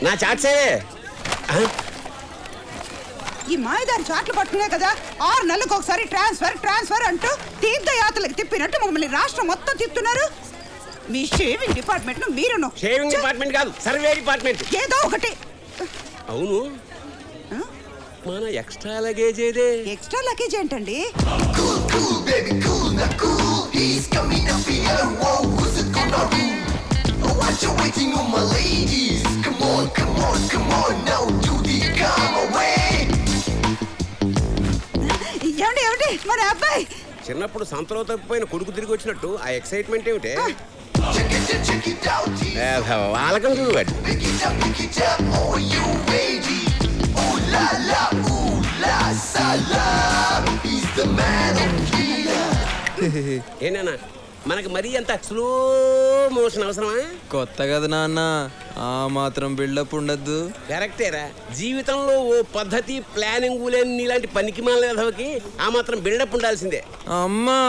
నా చాట్సే ఈ మాయదారి చాట్లు పట్టుకునే కదా 6 నెలలకు ఒకసారి ట్రాన్స్ఫర్ అంటూ తీర్థయాత్రలకు తిప్పినట్టు మమ్మల్ని రాష్ట్రం మొత్తం తిప్పుతున్నారు. మీ షేవింగ్ డిపార్ట్మెంట్ మీరును. షేవింగ్ డిపార్ట్మెంట్ కాదు, సర్వే డిపార్ట్మెంట్. ఏదో ఒకటి. అవును, మన ఎక్స్ట్రా లగేజ్ ఏదే? ఎక్స్ట్రా లగేజ్ ఏంటండి? ఏమిటి మన అబ్బాయి చిన్నప్పుడు సంతలో తప్పిపోయిన కొడుకు తిరిగి వచ్చినట్టు ఆ ఎక్సైట్మెంట్ ఏమిటే? వాళ్ళకం చూడు. ఏనా మనకి మరీ అంత స్లో మోషన్ అవసరమా? కొత్త కదా నాన్న, ఆ మాత్రం బిల్డప్ ఉండద్దు. కరెక్టేరా, జీవితంలో ఓ పద్ధతి ప్లానింగ్ లేని ఇలాంటి పనికి మాలకి ఆ మాత్రం బిల్డప్ ఉండాల్సిందే. అమ్మా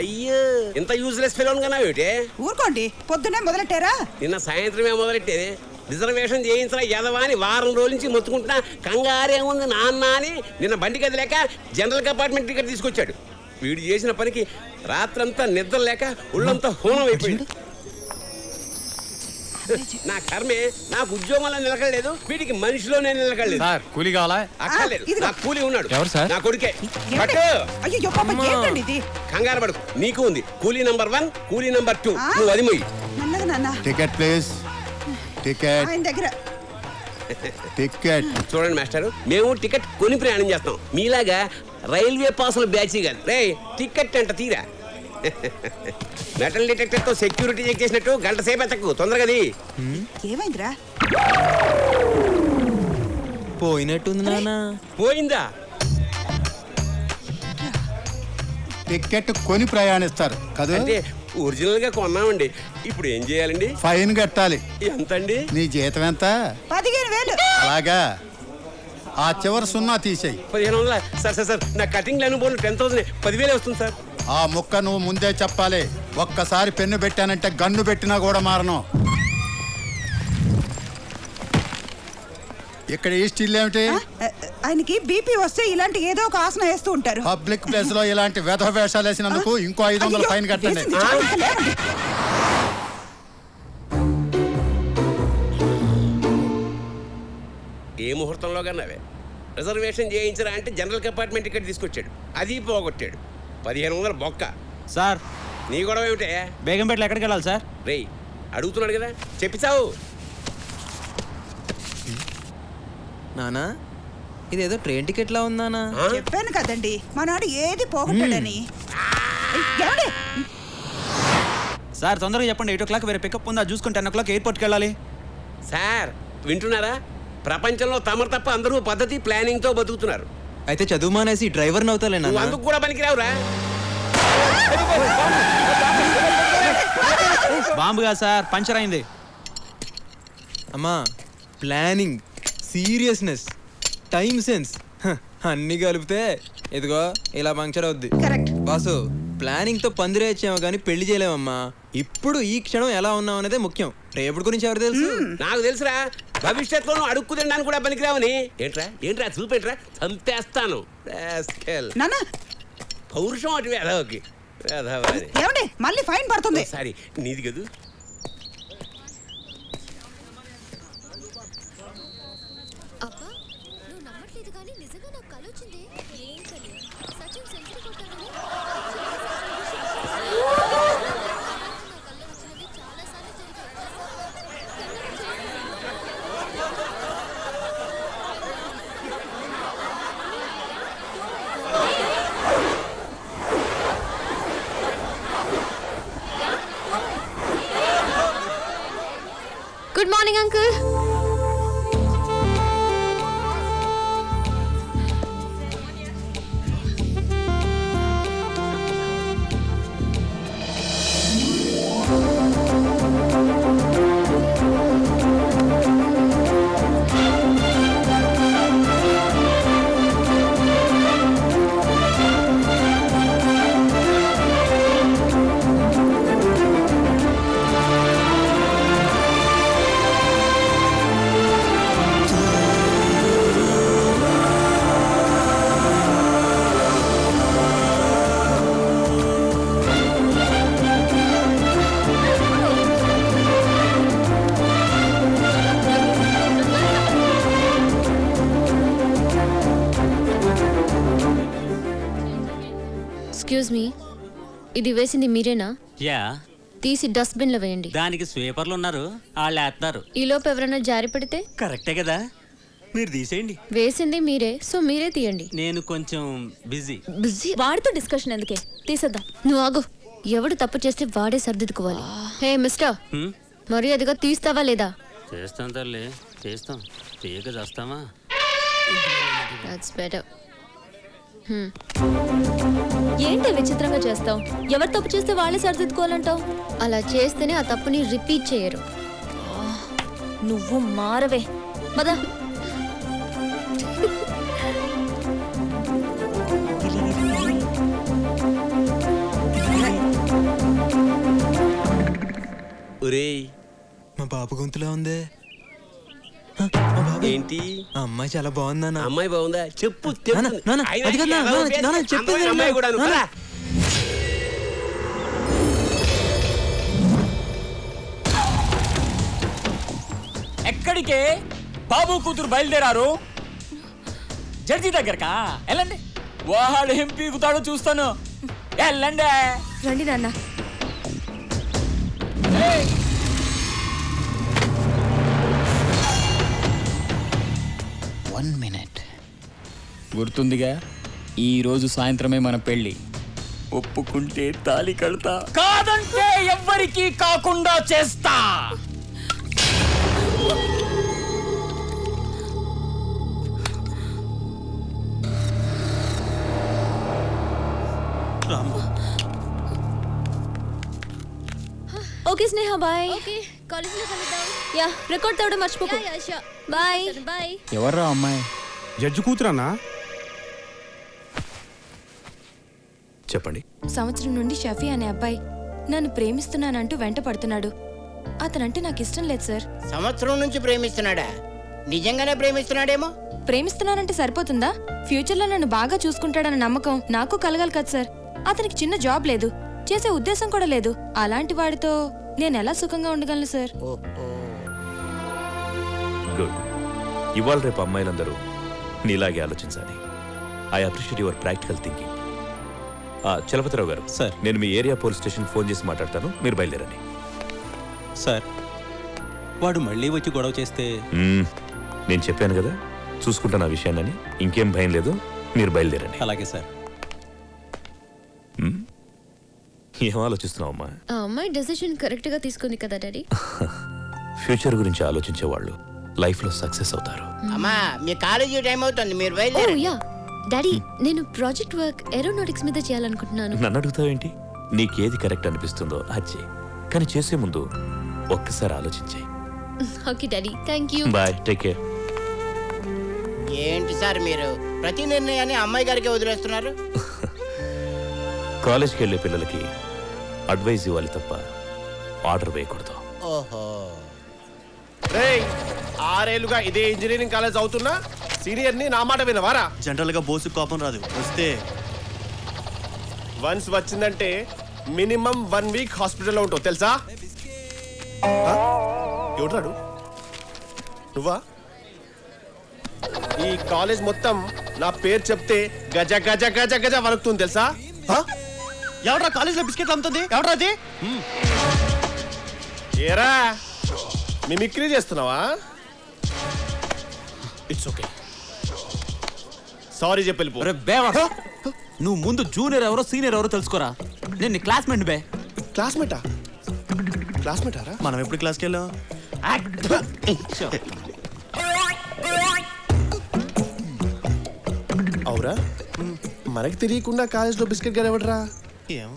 అయ్యో, ఇంత యూజ్లెస్ ఫెలోన్ కన్నా ఏమిటే? ఊరుకోండి, పొద్దునే మొదలెట్టారా? నిన్న సాయంత్రమే మొదలెట్టేది. రిజర్వేషన్ చేయించిన యదవాని వారం రోజుల నుంచి మొత్తుకుంటున్నా. కంగారేముంది నాన్న అని నిన్న బండి గది లేక జనరల్ కంపార్ట్మెంట్ టికెట్ తీసుకొచ్చాడు. వీడు చేసిన పనికి రాత్రంతా నిద్ర లేక ఒళ్ళంతా హోనం అయిపోయింది. నా కర్మే, నాకు ఉద్యోగంలో నిలకడలేదు, వీడికి మనిషిలోనే నిలకడలేదు. సార్ కూలీ కావాలా? అక్కర్లేదు, నా కూలీ ఉన్నాడు. ఎవరు సార్? నా కొడుకే. కంగారు పడుకు, నీకు ఉంది కూలీ నంబర్ 1, కూలీ నంబర్ 2. నువ్వు అది మొయ్యి. Ticket please. టికెట్ దగ్గర టికెట్ చూడండి మాస్టర్, మేము టికెట్ కొని ప్రయాణం చేస్తాం, మీలాగా రైల్వే పాసులు బ్యాచ్ కాదు. రే టికెట్ అంట తీరా. మెటల్ డిటెక్టర్ తో సెక్యూరిటీ చెక్ చేసినట్టు గంట సేపు ఎత్తకు, తొందరగా. ఏమైందిరా? పోయినట్టుంది నాన్న. పోయిందా? టికెట్ కొని ప్రయాణిస్తారు కదా? అంటే ఒరిజినల్ గా కొన్నామండి. ఇప్పుడు ఏం చేయాలండి? ఫైన్ కట్టాలి. ఎంతండి? నీ జీతం ఎంత? 15,000. అలాగా, ఆ చివరి 0 తీసేయి. 1500. సార్ నా కటింగ్ అనుభవం 10,000. 10,000 వస్తుంది సార్. ఆ ముక్క నువ్వు ముందే చెప్పాలి. ఒక్కసారి పెన్ను పెట్టానంటే గన్ను పెట్టినా కూడా మారను. ఇక్కడ ఈ స్టిల్ ఏమిటి? ఆయనకి బీపీ వస్తే ఇలాంటి ఏదో ఒక ఆసన వేస్తూ ఉంటారు. పబ్లిక్ ప్లేస్ లో ఇలాంటి వెధ వేషాలు వేసినందుకు ఇంకో 500 ఫైన్ కట్టండి. ఏ ముహూర్తంలో కన్నావే? రిజర్వేషన్ చేయించరా అంటే జనరల్ కంపార్ట్మెంట్ టికెట్ తీసుకొచ్చాడు, అది పోగొట్టాడు. 1500 బొక్క. సార్ నీ గొడవ ఏమిటే? బేగంపేటలో ఎక్కడికి వెళ్ళాలి సార్? రేయ్ అడుగుతున్నాడు కదా, చెప్పిస్తావు. నానా ఇదేదో ట్రైన్ టికెట్ లా ఉందానా? చెప్పాను కదండి, మనాడు ఏది పోగొట్టాడని. సార్ తొందరగా చెప్పండి. 8 o'clock వేరే పికప్ ఉందా చూసుకుని 10 o'clock ఎయిర్పోర్ట్కి వెళ్ళాలి. సార్ వింటున్నారా? ప్రపంచంలో తమరు తప్ప అందరూ పద్ధతి ప్లానింగ్ తో బతుకుతున్నారు. అయితే చదువు మానేసి డ్రైవర్ నవ్వుతాలేనా? నువ్వు అందుకు కూడా పనికిరావురా. బాంబుగా సార్, పంచర్ అయింది. అమ్మా, ప్లానింగ్, సీరియస్నెస్, టైం సెన్స్ అన్ని కలిపితే ఇదిగో ఇలా పంక్చర్ అవుద్ది. బాసు, ప్లానింగ్ తో పందిరేచ్చామో కానీ పెళ్లి చేయలేమమ్మా. ఇప్పుడు ఈ క్షణం ఎలా ఉన్నాం అనేదే ముఖ్యం. రేపటి గురించి ఎవరు తెలుసు? నాకు తెలుసురా, భవిష్యత్తులో అడుక్కు తినడానికి కూడా పనికిరావని. ఏంట్రా చూపేంట్రా, చంపేస్తాను. పౌరుషం అటు వేదవకి. మళ్ళీ ఫైన్ పడుతుంది. సారీ, నీది కదూ. Good morning, uncle. Excuse me, ఇది వేసింది మీరేనా? యా, తీసి డస్ట్బిన్ లో వేయండి. దానికి స్వీపర్లు ఉన్నారు, వాళ్ళు వేస్తున్నారు. ఈలోపు ఎవరైనా జారి పడితే? కరెక్టే కదా, మీరు తీసేయండి. వేసింది మీరే, సో మీరే తీయండి. నేను కొంచెం బిజీ. బిజీ వాడితో డిస్కషన్ ఎందుకే, తీసేద్దాం. నువ్వు ఆగు, ఎవడు తప్పు చేస్తే వాడే సర్దిద్దుకోవాలి. హే మిస్టర్, మరి అదిగా తీస్తావా లేదా? చేస్తాం తల్లి, చేస్తాం. తీయక చేస్తామా? That's better. ఏంటి విచిత్రంగా చేస్తావు? ఎవరు తప్పు చేస్తే వాళ్ళే సరిదిద్దుకోవాలంటావు? అలా చేస్తేనే ఆ తప్పుని రిపీట్ చేయరు. నువ్వు మారవే మదా. ఒరేయ్, మా బాబు గొంతులో ఉందే. ఏంటి ఆ అమ్మాయి చాలా బాగుందన్న. అమ్మాయి బాగుందా? చెప్పు నాన్న, నాన్న, అది కాదు నాన్న, నాన్న, చెప్పేది నాన్న. అమ్మాయి కూడా నాన్న. ఎక్కడికే బాబు కూతురు బయలుదేరారు? జడ్జి దగ్గరకా? వెళ్ళండి, వాడు ఏం పీకుతాడో చూస్తాను. వెళ్ళండి. రండి నాన్న. వన్ మినిట్, గుర్తుందిగా, ఈ రోజు సాయంత్రమే మన పెళ్లి. ఒప్పుకుంటే తాళి కడతా, కాదంటే ఎవ్వరికీ కాకుండా చేస్తా. ఓకే స్నేహ, బాయ్. ఓకే, కాలేజీలో కలుద్దాం. యా, రికార్డ్ తేవడం మర్చిపోకు. బాయ్. బాయ్. ఎవర్రా అమ్మాయి? జడ్జి కూతురన్నా? చెప్పండి. సంవత్సరం నుండి షఫీ అనే అబ్బాయి నన్ను ప్రేమిస్తున్నానంటూ వెంట పడుతున్నాడు. అతనంటే నాకు ఇష్టం లేదు సార్. సంవత్సరం నుంచి ప్రేమిస్తున్నాడా? నిజంగానే ప్రేమిస్తున్నాడేమో. ప్రేమిస్తున్నానంటే సరిపోతుందా? ఫ్యూచర్లో నన్ను బాగా చూసుకుంటాడన్న నమ్మకం నాకు కలగాలి కదా సార్. అతనికి చిన్న జాబ్ లేదు, చేసే ఉద్దేశం కూడా లేదు. అలాంటి వాడితో నేను ఎలా సుఖంగా ఉండగలను సార్? గుడ్. ఇవాళ రేపు అమ్మాయిలందరూ నీలాగే ఆలోచించాలి. I appreciate your practical thinking. Chalapathirao గారు, సార్, నేను మీ ఏరియా పోలీస్ స్టేషన్ ఫోన్ చేసి మాట్లాడతాను, మీరు బయలుదేరండి. సార్, వాడు మళ్ళీ వచ్చి గొడవ చేస్తే? నేను చెప్పాను కదా, చూసుకుంటాను ఆ విషయాన్ని. ఇంకేం భయం లేదు, మీరు బయలుదేరండి. అలాగే సార్. ఏం ఆలోచిస్తున్నావమ్మా? ఆ అమ్మాయి డెసిషన్ కరెక్ట్ గా తీసుకుంది కదా డాడీ. ఫ్యూచర్ గురించి ఆలోచించే వాళ్ళు లైఫ్ లో సక్సెస్ అవుతారు. అమ్మా, మీ కాలేజీ టైం అవుతుంది, మీరు ఓ బయలుదేరండి. యా డాడీ, నేను ప్రాజెక్ట్ వర్క్ ఏరోనాటిక్స్ మీద చేయాలనుకుంటున్నాను. నన్ను అడుగుతావేంటి? నీకేది కరెక్ట్ అనిపిస్తుందో అది చెయ్యి, కానీ చేసే ముందు ఒక్కసారి ఆలోచించే. Okay daddy, thank you. Bye, take care. ఏంటి సార్ మీరు ప్రతి నిర్ణయాన్ని అమ్మాయి గారికి వదిలేస్తున్నారు? కాలేజ్కి వెళ్ళే పిల్లలకి అడ్వైజ్ ఇవ్వాలి తప్ప ఆర్డర్ వేయకూడదు. ఓహో, 6 ఏళ్లుగా ఇదే ఇంజనీరింగ్ కాలేజ్ అవుతున్నా సీనియర్ ని నా మాట వినవారా? జనరల్ గా బోసు కోపం రాదు, వస్తే వన్స్ వచ్చిందంటే మినిమం 1 వీక్ హాస్పిటల్లో ఉంటావు తెలుసా? ఎవడాడు? నువ్వా? ఈ కాలేజ్ మొత్తం నా పేరు చెప్తే గజ గజ గజ గజ వణుకుతుంది తెలుసా? ఎవడ్రా కాలేజీలో బిస్కెట్లు అమ్ముతుంది? ఎవడ్రా అది? ఏరా మిమిక్రీ చేస్తున్నావా? ఇట్స్ ఓకే, సారీ చెప్పి వెళ్ళిపో. నువ్వు ముందు జూనియర్ ఎవరో సీనియర్ ఎవరో తెలుసుకోరా. నేను నీ క్లాస్మేట్ బే. క్లాస్మేటా? క్లాస్మేటారా? మనం ఎప్పుడు క్లాస్కి వెళ్ళాం? అవురా, మనకి తెలియకుండా కాలేజ్లో బిస్కెట్ గారు ఎవడరా? ఏం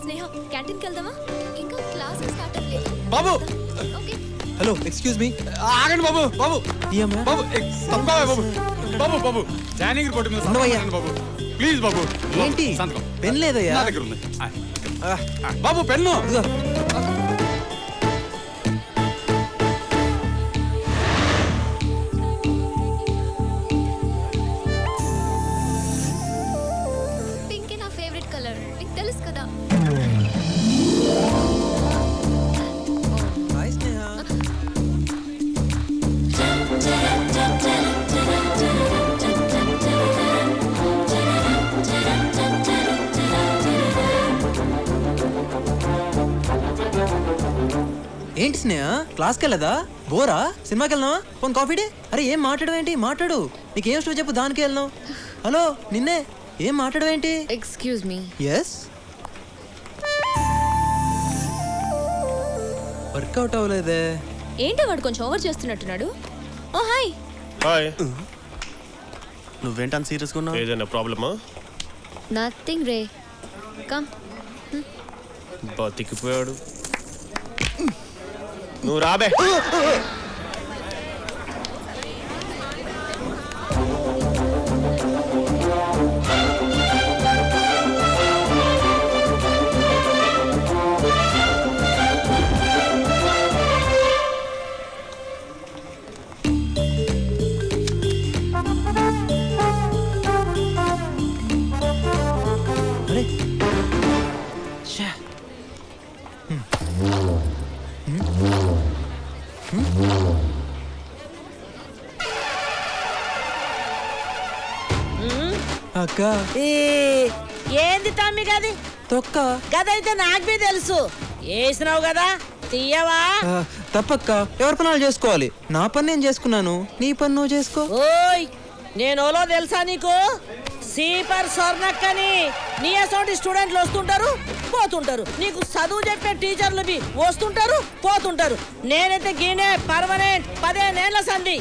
స్నేహ, క్యాంటీన్కి వెళ్దామా? ఇంకా క్లాస్ స్టార్ట్ అవ్వలేదు. బాబు, ఓకే. Hello, excuse me. ఆగండి బాబు. బాబు బాబు బాబు బాబు బాబు జాయినింగ్ రిపోర్ట్ మీద ఉండవయ్యా. బాబు ప్లీజ్ బాబు. ఏంటి సంతకం పెన్ లేదయ్యా? నా దగ్గర ఉంది. బాబు పెన్ను. పింక్ నా ఫేవరెట్ కలర్, నీకు తెలుసు కదా. హాయ్ స్నేహ. ఏంటి స్నేహ క్లాస్కి వెళ్ళదా బోరా సినిమాకి వెళ్దామా పోనీ కాఫీ డే అరే ఏం మాట్లాడవేంటి మాట్లాడు నీకేం ఇష్టం చెప్పు దానికి వెళ్దాం హలో నిన్నే ఏం మాట్లాడవేంటి ఎక్స్క్యూజ్ మీ ఎస్ వర్కౌట్ అవ్వలేదే ఏంటి వాడు కొంచెం ఓవర్ చేస్తున్నట్టున్నాడు. ఓ హాయ్. హాయ్. నువ్వేంటని సీరియస్గా ఉన్నావు? ఏదైనా ప్రాబ్లమా? నథింగ్ రే కమ్. బతికిపోయాడు. నువ్వు రాబే. అక్క ఏంది తమ్మి గది తొక్క గదైతే నాకు బి తెలుసు వేసినావు కదా తీయవా. తప్పక్క ఎవరి పనులు చేసుకోవాలి నా పని నేను చేసుకున్నాను నీ పని నువ్వు చేసుకో. ఓయ్ నేను ఓలో తెలుసా నీకు? సీపర్ స్వర్ణక్కని నీ అసోంటి స్టూడెంట్లు వస్తుంటారు పోతుంటారు, నీకు చదువు చెప్పే టీచర్లు బి వస్తుంటారు పోతుంటారు. నేనైతే గీనే పర్మనెంట్ 15 ఏళ్ల సంధి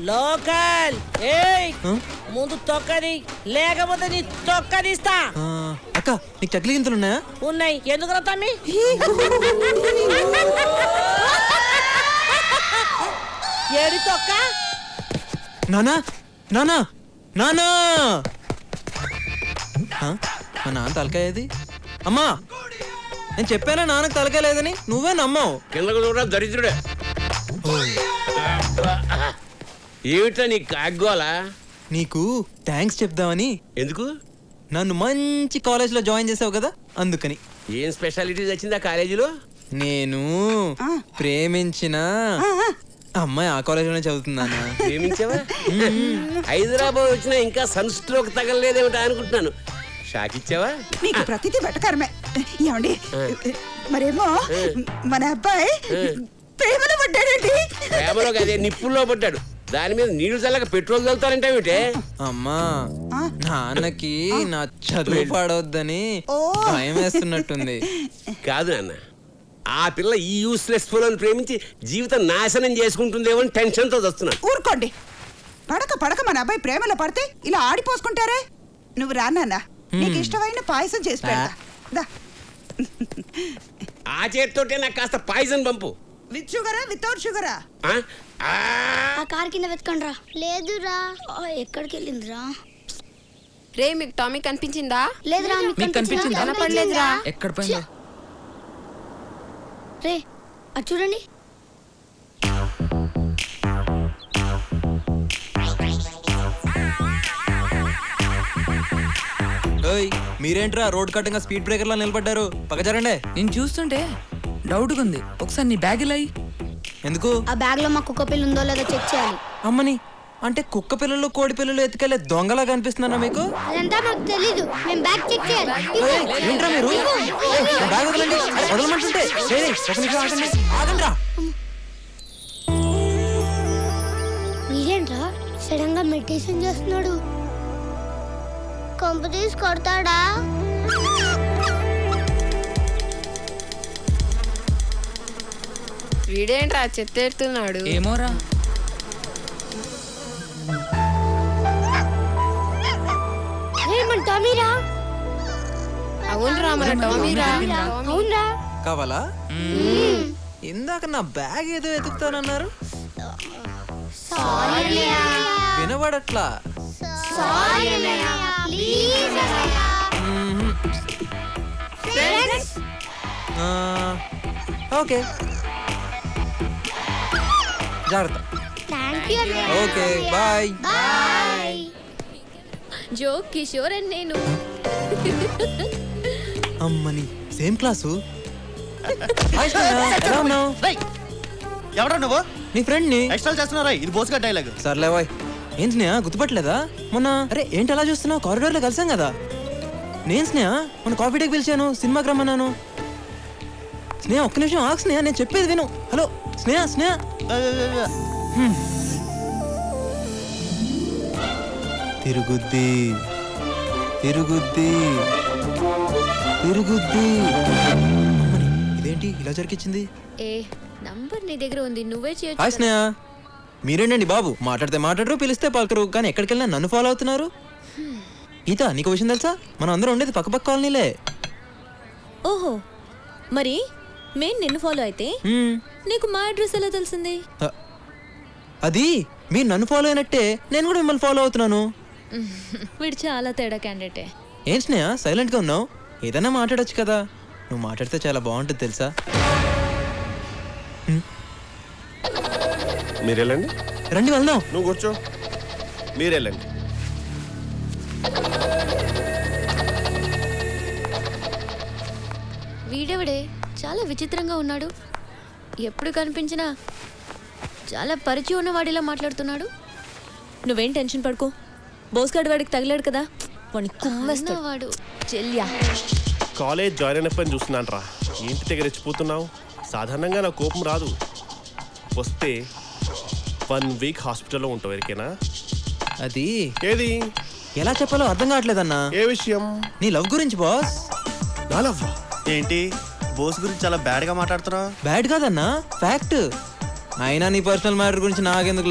లోకల్. ఏయ్ ముందు తొక్కది లేకపోతే నీ తొక్కదిస్తా. అక్క నీకు చక్లి గింతలు ఉన్నాయా? ఉన్నాయి. ఎందుకు తమ్మి? ఏడి తొక్క? నానా నానా నానా మా నాన్న తలకాయది. అమ్మా నేను చెప్పానా నాన్నకు తలకాయ లేదని, నువ్వే నమ్మావు. కిందకు చూడ దరిద్రుడే. ఏమిటా నీ కాగ్గోలా? నీకు థ్యాంక్స్ చెప్దామని. ఎందుకు? నన్ను మంచి కాలేజ్లో జాయిన్ చేసావు కదా అందుకని. ఏం స్పెషాలిటీస్ వచ్చిందా కాలేజీలో? నేను ప్రేమించిన అమ్మాయి ఆ కాలేజీలోనే చదువుతుందానా. ప్రేమించావా? హైదరాబాద్ వచ్చినా ఇంకా సన్ స్ట్రోక్ తగలలేదేమిటా అనుకుంటున్నాను. షాక్ ఇచ్చావా? మీకు ప్రతిదీ వెటకరమే. ఏమండి మరేమో మన అబ్బాయి ప్రేమలో పడ్డాడండి. ప్రేమలో అదే నిప్పుల్లో పడ్డాడు. దాని మీద నీళ్లు చల్లక పెట్రోల్ చల్లుతారంటే అమ్మా నాన్నకి నా చదువు పాడవద్దని భయం వేస్తున్నట్టుంది. కాదు నాన్న, ఆ పిల్ల ఈ యూస్లెస్ ఫోన్ ప్రేమించి జీవితం నాశనం చేసుకుంటుందేమో అని టెన్షన్తో వస్తున్నాను. ఊరుకోండి. పడక పడక మన అబ్బాయి ప్రేమలో పడితే ఇలా ఆడిపోసుకుంటారే. నువ్వు రానా నీకు ఇష్టమైన పాయసం చేసి పెడతా. ఆ చేతితోటే నాకు కాస్త పాయిజన్ పంపు. విత్ షుగరా వితౌట్ షుగరా? ఆ కార్ కింద వెతకండి రా. లేదురా. ఎక్కడికి వెళ్ళిందిరా? రే మీకు టామీ కనిపించిందా? లేదురా. మీకు కనిపించిందా? కనపడలేదురా. ఎక్కడ పోయిందో? రే అది చూడండి. మీరేంట్రా రోడ్ కట్టంగా స్పీడ్ బ్రేకర్ లా నిలబడ్డారు? పక్క జరండి. నేను చూస్తుంటే డౌట్గా ఉంది. ఒకసారి నీ బ్యాగ్ ఇలా ఎందుకు? ఆ బ్యాగ్ లో మా కుక్క పిల్ల ఉందో లేదో చెక్ చేయాలి. అమ్మని అంటే కుక్క పిల్లలు కోడి పిల్లలు ఎత్తుకెళ్లే దొంగలా కనిపిస్తున్నారా మీకు? అదంతా మాకు తెలీదు. మేము బ్యాగ్ చెక్ చేయాలి. ఏంట్రా మీరు? బ్యాగ్ వదలండి. వదలమంటుంటే ఒక నిమిషం ఆగండి. ఆగండి రా. మీరేంట్రా సడన్ గా మెడిటేషన్ చేస్తున్నాడు? కొంప తీసి కొడతాడా? వీడేంట్రా చెత్త ఎడుతున్నాడు? ఏమోరా. టామీరా. అవునరా మన టామీరా. అవునరా. కావాలా? ఇందాక నా బ్యాగ్ ఏదో ఎతుకుతానన్నారు. వినబడట్లా. ఓకే జాగ్రత్త. Okay bye. జో కిషోర్ అండ్ నేను. అమ్మని సేమ్ క్లాసు. ఎవరా నువ్వు? నీ ఫ్రెండ్ ని. ఎక్స్ట్రా చేస్తున్నారా? ఇది బోస్గా డైలాగ్. సర్లే బాయ్. ఏంటి స్నేహ గుర్తుపట్టలేదా మొన్న? అరే ఏంటి అలా చూస్తున్నావు? కారిడార్ లో కలిసాం కదా. నేను స్నేహ మన కాఫీ డేకి పిలిచాను, సినిమాకి రమ్మన్నాను. స్నేహ ఒక్క నిమిషం ఆగు స్నేహ, నేను చెప్పేది విను. హలో స్నేహ స్నేహ. తిరుగుద్ది తిరుగుద్ది తిరుగుద్ది. అమ్మని, ఇదేంటి ఇలా జరిగించింది? ఏ నంబర్ నీ దగ్గర ఉంది, నువ్వే హాయ్ చేయొచ్చు. స్నేహ. మీరేంటండి బాబు, మాట్లాడితే మాట్లాడరు, పిలిస్తే పలకరు, కానీ ఎక్కడికి వెళ్ళినా నన్ను ఫాలో అవుతున్నారు. గీత, నీకు విషయం తెలుసా? మనం అందరం ఉండేది పక్క పక్క కాలనీలే. ఓహో, మరి మేము నిన్ను ఫాలో అయితే నీకు మా అడ్రస్ ఎలా తెలిసింది? అది మీరు నన్ను ఫాలో అయినట్టే నేను కూడా మిమ్మల్ని ఫాలో అవుతున్నాను. వీడు చాలా తేడా క్యాండిడేటే. ఏం స్నేహ సైలెంట్గా ఉన్నావు? ఏదైనా మాట్లాడొచ్చు కదా. నువ్వు మాట్లాడితే చాలా బాగుంటుంది తెలుసా. మీరు వెళ్ళండి. రండి వెళ్దాం. నువ్వు కూర్చో. మీరు వెళ్ళండి. వీడెవడే చాలా విచిత్రంగా ఉన్నాడు. ఎప్పుడు కనిపించినా చాలా పరిచయం ఉన్నవాడిలా మాట్లాడుతున్నాడు. నువ్వేం టెన్షన్ పడుకో, బోస్గాడు వాడికి తగిలాడు కదా, వాడిని కుమ్మేస్తాడు. వాడు చెల్యా. కాలేజ్ జాయిన్ అయినప్పని చూస్తున్నాను రా. ఏంటి దగ్గర రెచ్చిపోతున్నావు? సాధారణంగా నా కోపం రాదు. వస్తే 1 వీక్ హాస్పిటల్లో ఉంటావు. ఎరికేనా? అది ఏది ఎలా చెప్పాలో అర్థం కావట్లేదన్నా. ఏ విషయం? నీ లవ్ గురించి బాస్. నా లవ్ ఏంటి? బోస్ గురించి చాలా బ్యాడ్ గా మాట్లాడుతున్నావు. బ్యాడ్ కాదన్నా, ఫ్యాక్ట్. అయినా నీ పర్సనల్ మ్యాటర్ గురించి నాకెందుకు?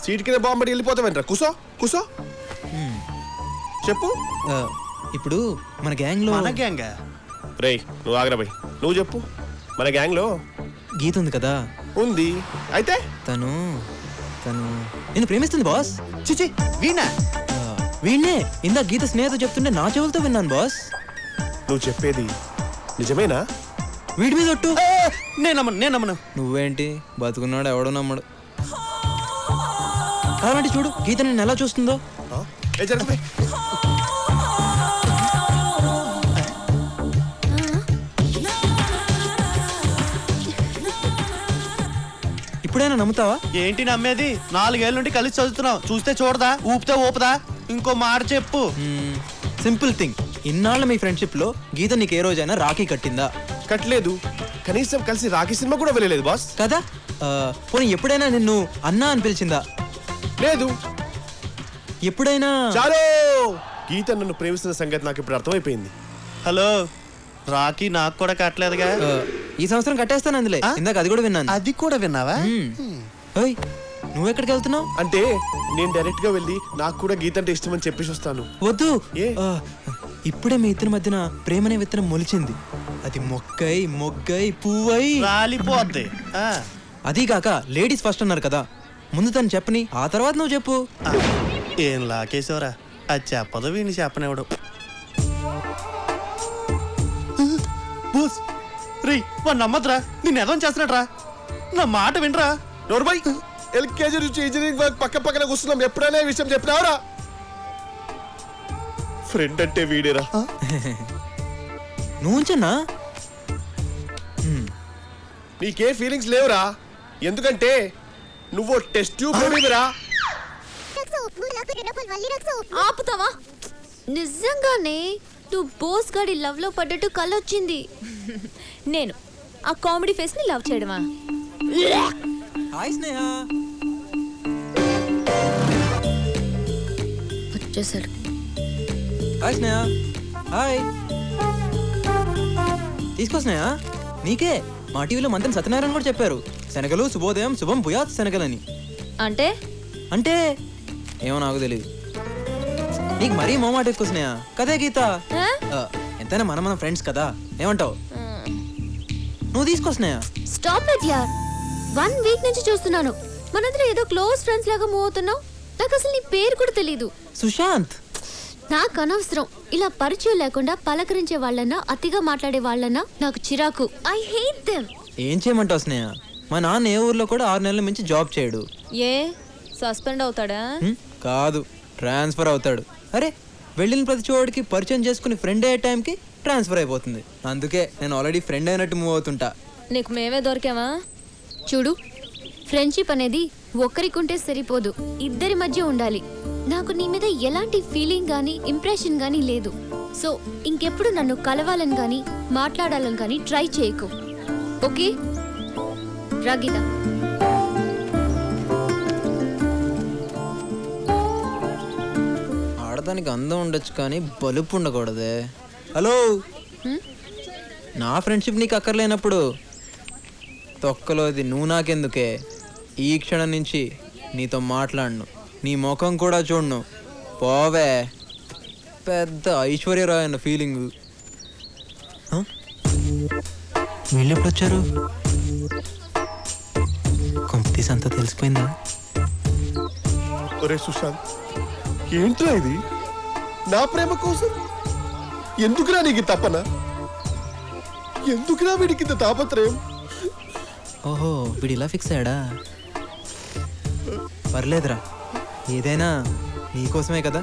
సీట్ కింద బాంబడి వెళ్ళిపోతావేంట్రా? కూసో కూసో. చెప్పు. ఇప్పుడు మన గ్యాంగ్ లో రే నువ్వు ఆగ్రా బై. నువ్వు చెప్పు. మన గ్యాంగ్ లో గీత ఉంది కదా. ఉంది. అయితే తను నిన్ను ప్రేమిస్తుంది బాస్. చిచి వీణా? వీణ్ణే ఇందా గీత స్నేహితు చెప్తుంటే నా చెవులతో విన్నాను బాస్. నువ్వు చెప్పేది నిజమేనా? వీడి మీద ఒట్టు. నేను నమ్మను. నువ్వేంటి బతుకున్నాడు ఎవడో నమ్మడు. కావాలంటే చూడు గీత నిన్ను ఎలా చూస్తుందో. ఇప్పుడైనా నమ్ముతావా? ఏంటి నమ్మేది? 4 ఏళ్ళ నుండి కలిసి చదువుతున్నావు. చూస్తే చూడదా, ఊపితే ఊపదా? ఇంకో మాట చెప్పు. Simple thing. ఇన్నాళ్ళ మీ ఫ్రెండ్షిప్ లో గీత నీకు ఏ రోజైనా రాఖీ కట్టిందా? కట్టలేదు. కనీసం కలిసి రాఖీ సినిమా కూడా వెళ్ళలేదు బాస్. కదా. పోనీ ఎప్పుడైనా నిన్ను అన్నా అని పిలిచిందా? లేదు. ఎప్పుడైనా చాలు. గీత నన్ను ప్రేమిస్తున్న సంగతి నాకు ఇప్పుడు అర్థమైపోయింది. హలో, రాఖీ నాకు కూడా కట్టలేదుగా. ఈ సంవత్సరం కట్టేస్తాను అందులే. ఇందాక అది కూడా విన్నాను. అది కూడా విన్నావా? నువ్వెక్కడికి వెళ్తున్నావు? అంటే నేను డైరెక్ట్ గా వెళ్ళి నాకు కూడా గీత అంటే ఇష్టం అని చెప్పేసి వస్తాను. వద్దు. ఇప్పుడే మీ ఇద్దరి మధ్యన ప్రేమనే విత్తనం మొలిచింది. అది మొగ్గై పువ్వై రాలిపోద్ది. అది కాక లేడీస్ ఫస్ట్ అన్నారు కదా, ముందు తను చెప్పని ఆ తర్వాత నువ్వు చెప్పు. ఏం లాకేశవరా, అది చెప్పదు వీడిని చెప్పనివ్వడు. బోస్ రే, వాడు నమ్మద్రా, నేను ఎదవం చేస్తున్నాడ్రా. నా మాట వినరా. నోర్బై, ఎల్కేజీ నుంచి ఇంజనీరింగ్ వర్క్ పక్క పక్కన కూర్చున్నాం. ఎప్పుడైనా విషయం చెప్పినావరా? ఫ్రెండ్ అంటే వీడేరా. నువ్వు ఉంచన్నా. నీకే ఫీలింగ్స్ లేవురా. ఎందుకంటే నువ్వు టెస్ట్ ట్యూబ్ బేబీరా. ఆపుతావా? నిజంగానే నువ్వు బోస్ గాడి లవ్ లో పడ్డట్టు కళ్ళొచ్చింది. నేను ఆ కామెడీ ఫేస్ ని లవ్ చేయడమా? హాయ్ స్నేహ. వచ్చేసాడు. హాయ్ స్నేహ. హాయ్. తీసుకో స్నేహ, నీకే. మా టీవీలో మంత్రి సత్యనారాయణ కూడా చెప్పారు, శనగలు శుభోదయం శుభం భూయాత్ శనగలని. అంటే అంటే ఏమో నాకు తెలియదు. నీకు మరీ మోమాట ఎక్కువ స్నేహ. కదే గీత. ఎంతైనా మనం ఫ్రెండ్స్ కదా, ఏమంటావు? నువ్వు తీసుకో స్నేహ. స్టాప్ ఇట్ యార్. 1 వీక్ నుంచి చూస్తున్నాను మనందరం ఏదో క్లోజ్ ఫ్రెండ్స్ లాగా మూవ్ అవుతున్నావు. నాకు అసలు నీ పేరు కూడా తెలీదు. సుశాంత్. నాకు అనవసరం ఇలా పరిచయం లేకుండా పలకరించే వాళ్ళన్నా అతిగా మాట్లాడే వాళ్ళన్నా నాకు చిరాకు. I hate them. ఏం చేయమంటావు స్నేహ? మా నాన్న ఏ ఊర్లో కూడా 6 నెలల మించి జాబ్ చేయడు. ఏ సస్పెండ్ అవుతాడా? కాదు, ట్రాన్స్ఫర్ అవుతాడు. అరే, వెళ్ళిన ప్రతి చోటికి పరిచయం చేసుకుని ఫ్రెండ్ అయ్యే టైంకి ట్రాన్స్ఫర్ అయిపోతుంది. అందుకే నేను ఆల్రెడీ ఫ్రెండ్ అయినట్టు మూవ్ అవుతుంటా. నీకు మేమే దొరికామా? చూడు, ఫ్రెండ్షిప్ అనేది ఒక్కరికుంటే సరిపోదు, ఇద్దరి మధ్య ఉండాలి. నాకు నీ మీద ఎలాంటి ఫీలింగ్ గానీ ఇంప్రెషన్ గానీ లేదు. సో ఇంకెప్పుడు నన్ను కలవాలని గానీ మాట్లాడాలని గానీ ట్రై చేయకు. ఓకే రా గీత. ఆడదానికి అందం ఉండొచ్చు కానీ బలుపు ఉండకూడదే. హలో, నా ఫ్రెండ్షిప్ నీకు అక్కర్లేనప్పుడు తొక్కలోది నువ్వు నాకెందుకే? ఈ క్షణం నుంచి నీతో మాట్లాడను, నీ ముఖం కూడా చూడను. పోవే. పెద్ద ఐశ్వర్యరాయ్ అన్న ఫీలింగ్. వీళ్ళు ఎప్పుడు వచ్చారు? కొంపతీసి అంతా తెలిసిపోయిందా? ఒరే సుశాంత్, ఏంట్రా ఇది? నా ప్రేమ కోసం ఎందుకురా నీకు తపన? ఎందుకురా వీడికి ఇంత తాపత్రయం? ఓహో, వీడు ఇలా ఫిక్స్ అయ్యాడా? పర్లేదురా, ఏదైనా నీకోసమే కదా.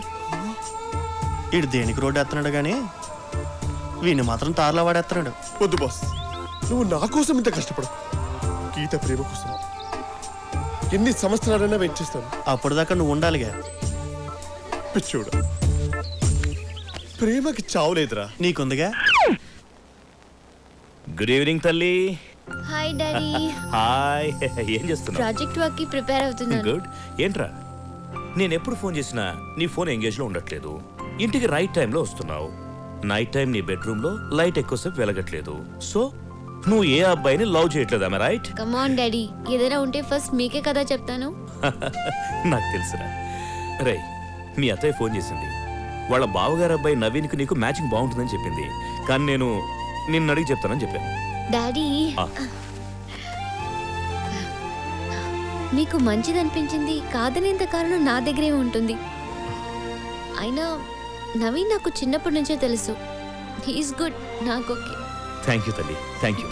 ఇడు దేనికి రోడ్డు వేస్తున్నాడు కానీ వీడిని మాత్రం తారలా వాడేస్తున్నాడు. వద్దు బాస్, నువ్వు నా కోసం ఇంత కష్టపడు. గీత ప్రేమ కోసం ఎన్ని సంవత్సరాలైనా వెయిట్ చేస్తాను. అప్పటిదాకా నువ్వు ఉండాలిగా. పిచ్చోడా, ప్రేమకి చావులేదురా. నీకుందిగా. గుడ్ ఈవినింగ్ తల్లి. Hi daddy. హాయ్, ఏం చేస్తున్నావు? ప్రాజెక్ట్ వర్క్ కి ప్రిపేర్ అవుతున్నాను. గుడ్. ఏంట్రా, నేను ఎప్పుడు ఫోన్ చేసినా నీ ఫోన్ ఎంగేజ్ లో ఉండట్లేదు. ఇంటికి రైట్ టైంలో వస్తున్నావు. నైట్ టైం నీ బెడ్రూమ్ లో లైట్ ఎక్కువసేపు వెలగట్లేదు. సో నువ్వు ఏ అబ్బాయిని లవ్ చేయట్లేదు, రైట్? కమ్ ఆన్ డాడీ, ఏదైనా ఉంటే ఫస్ట్ మీకే కదా చెప్తాను. నాకు తెలుసురా. రే, మీ అత్తయ్య ఫోన్ చేసింది. వాళ్ళ బావగారు అబ్బాయి నవీన్కి నీకు మ్యాచింగ్ బాగుంటుందని చెప్పింది. కానీ నేను నిన్ను అడిగి చెప్తానని చెప్పాను. డాడీ, మీకు మంచిదనిపించింది కాదనేంత కారణం నా దగ్గరే ఉంటుంది. అయినా నవీన్ నాకు చిన్నప్పటి నుంచే తెలుసు. హీఈస్ గుడ్, నాకు ఓకే. థ్యాంక్ యూ తల్లి, థ్యాంక్ యూ.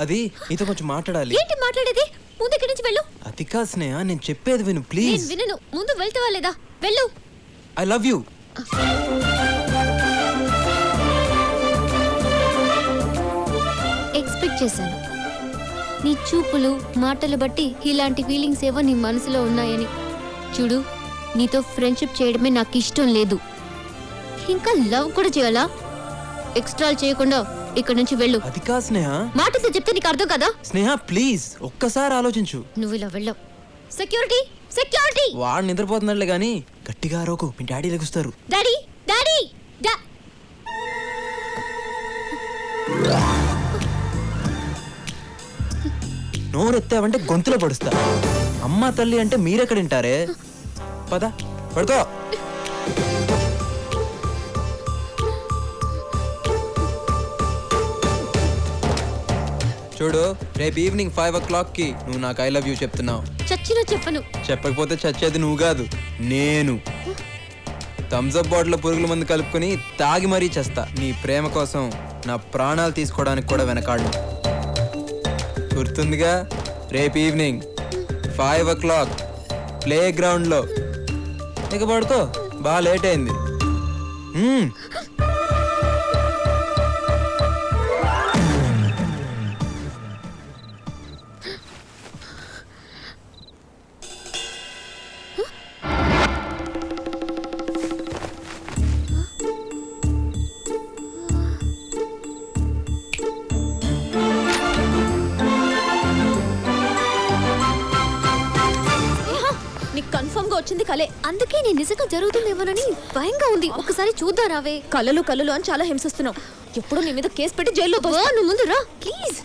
అది నీతో కొంచెం మాట్లాడాలి. ఏంటి మాట్లాడేది? ముందు ఇక్కడి నుంచి వెళ్ళు. అది కాదు స్నేహ, నేను చెప్పేది విను ప్లీజ్. నేను వినను. ముందు వెళ్తావా లేదా? వెళ్ళు. I love you. ఎక్స్పెక్ట్ చేశాను. నీ చూపులు మాటలు బట్టి ఇలాంటి ఫీలింగ్స్ ఏవో నీ మనసులో ఉన్నాయని. చూడు, నీతో ఫ్రెండ్షిప్ చేయడమే నాకు ఇష్టం లేదు. ఇంకా లవ్ కూడా చేయాలా? ఎక్స్ట్రా చేయకుండా ఇక్కడ నుంచి వెళ్ళు. అది కాదు స్నేహ. మాటతో చెప్తే నీకు అర్థం కదా? స్నేహ ప్లీజ్ ఒక్కసారి ఆలోచించు. నువ్వు ఇలా వెళ్ళవు. Security, security. వాడు నిద్రపోతున్నాడులే గానీ గట్టిగా అరవకు, మీ డాడీ లెగుస్తారు. Daddy, daddy. నోరెత్తావంటే గొంతులో పడుస్తా. అమ్మ తల్లి అంటే మీరెక్కడ వింటారే? పద పడుకో. చూడు, రేపు ఈవినింగ్ 5 o'clock కి నువ్వు నాకు ఐ లవ్ యూ చెప్తున్నావు. చచ్చినా చెప్పను. చెప్పకపోతే చచ్చేది నువ్వు కాదు, నేను. థమ్స్అప్ బాటిల్ పురుగుల మందు కలుపుకొని తాగి మరీ చేస్తా. నీ ప్రేమ కోసం నా ప్రాణాలు తీసుకోవడానికి కూడా వెనకాడు. గుర్తుందిగా? రేపు ఈవినింగ్ 5 o'clock ప్లే గ్రౌండ్లో. ఇక పడుకో, బాగా లేట్ అయింది. కలే. అందుకే నేను నిజంగా జరుగుతుందేమోనని భయంగా ఉంది. ఒకసారి చూద్దాం రావే. కలలు కలలు అని చాలా హింసిస్తున్నావు. ఎప్పుడు నీ మీద కేసు పెట్టి జైల్లో నువ్వు ముందు రా ప్లీజ్.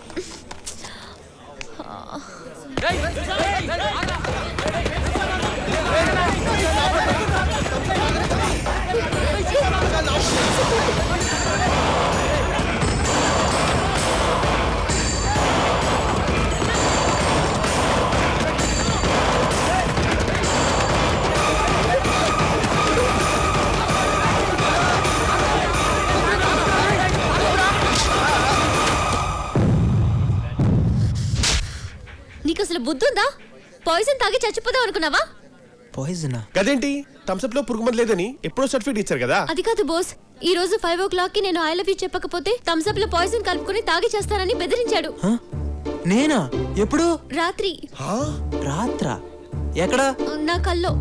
నీకు అసలు బుద్ధి ఉందా? పాయిజన్ తాగి చచ్చిపోదాం అనుకున్నావా? పాయిజనా? గదేంటి థమ్స్అప్ లో పురుగు మందు లేదని ఎప్పుడో సర్టిఫికేట్ ఇచ్చారు కదా. అది కాదు బాస్, ఈ రోజు 5 o'clock కి నేను ఐ లవ్ యూ చెప్పకపోతే థమ్స్అప్ లో పాయిజన్ కలుపుకొని తాగి చేస్తానని బెదిరించాడు. నేనా? ఎప్పుడు? రాత్రి. రాత్రా? ఎక్కడ? నా కల్లో.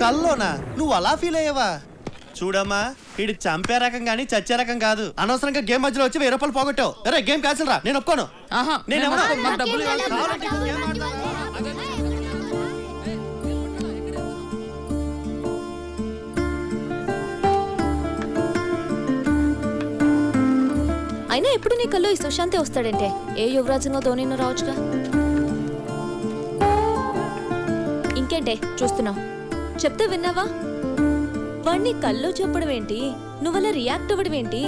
కల్లోనా? నువ్వు అలా ఫీల్ అయ్యావా? చూడమ్మా, ఇది చంపే రకం గానీ చచ్చే రకం కాదు. అనవసరంగా గేమ్ మధ్యలో వచ్చి 1000 రూపాయలు పోగొట్టావు. అరే గేమ్ క్యాన్సిల్ రా, నేను ఒప్పుకోను. అయినా ఎప్పుడు నీ కల్లో ఈ సుశాంతే వస్తాడంటే? ఏ యువరాజునో ధోనినో రావచ్చుగా. ఇంకేంటే చూస్తున్నావు? చెప్తే విన్నావా? వాణ్ణి కల్లో చెప్పడం ఏంటి, నువ్వలా రియాక్ట్ అవ్వడం ఏంటి?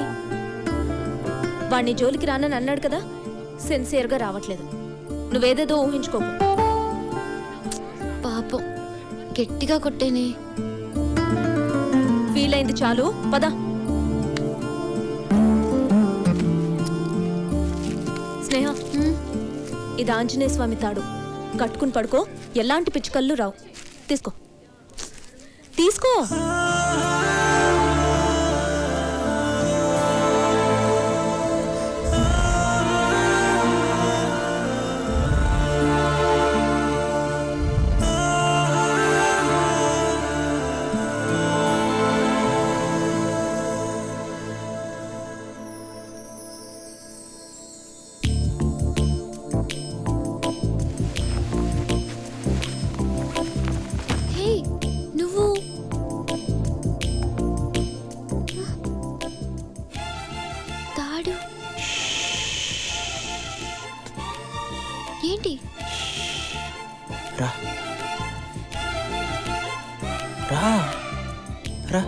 వాణ్ణి జోలికి రానని అన్నాడు కదా, సిన్సియర్గా రావట్లేదు. నువ్వేదేదో ఊహించుకోకు. పాపం గట్టిగా కొట్టేనే. ఫీల్ అయింది చాలు, పద. స్నేహ, ఇది ఆంజనేయ స్వామి తాడు. కట్టుకుని పడుకో, ఎలాంటి పిచ్చుకళ్ళు రావు. తీసుకో తీసుకో. ఏంటి? రా రా రా.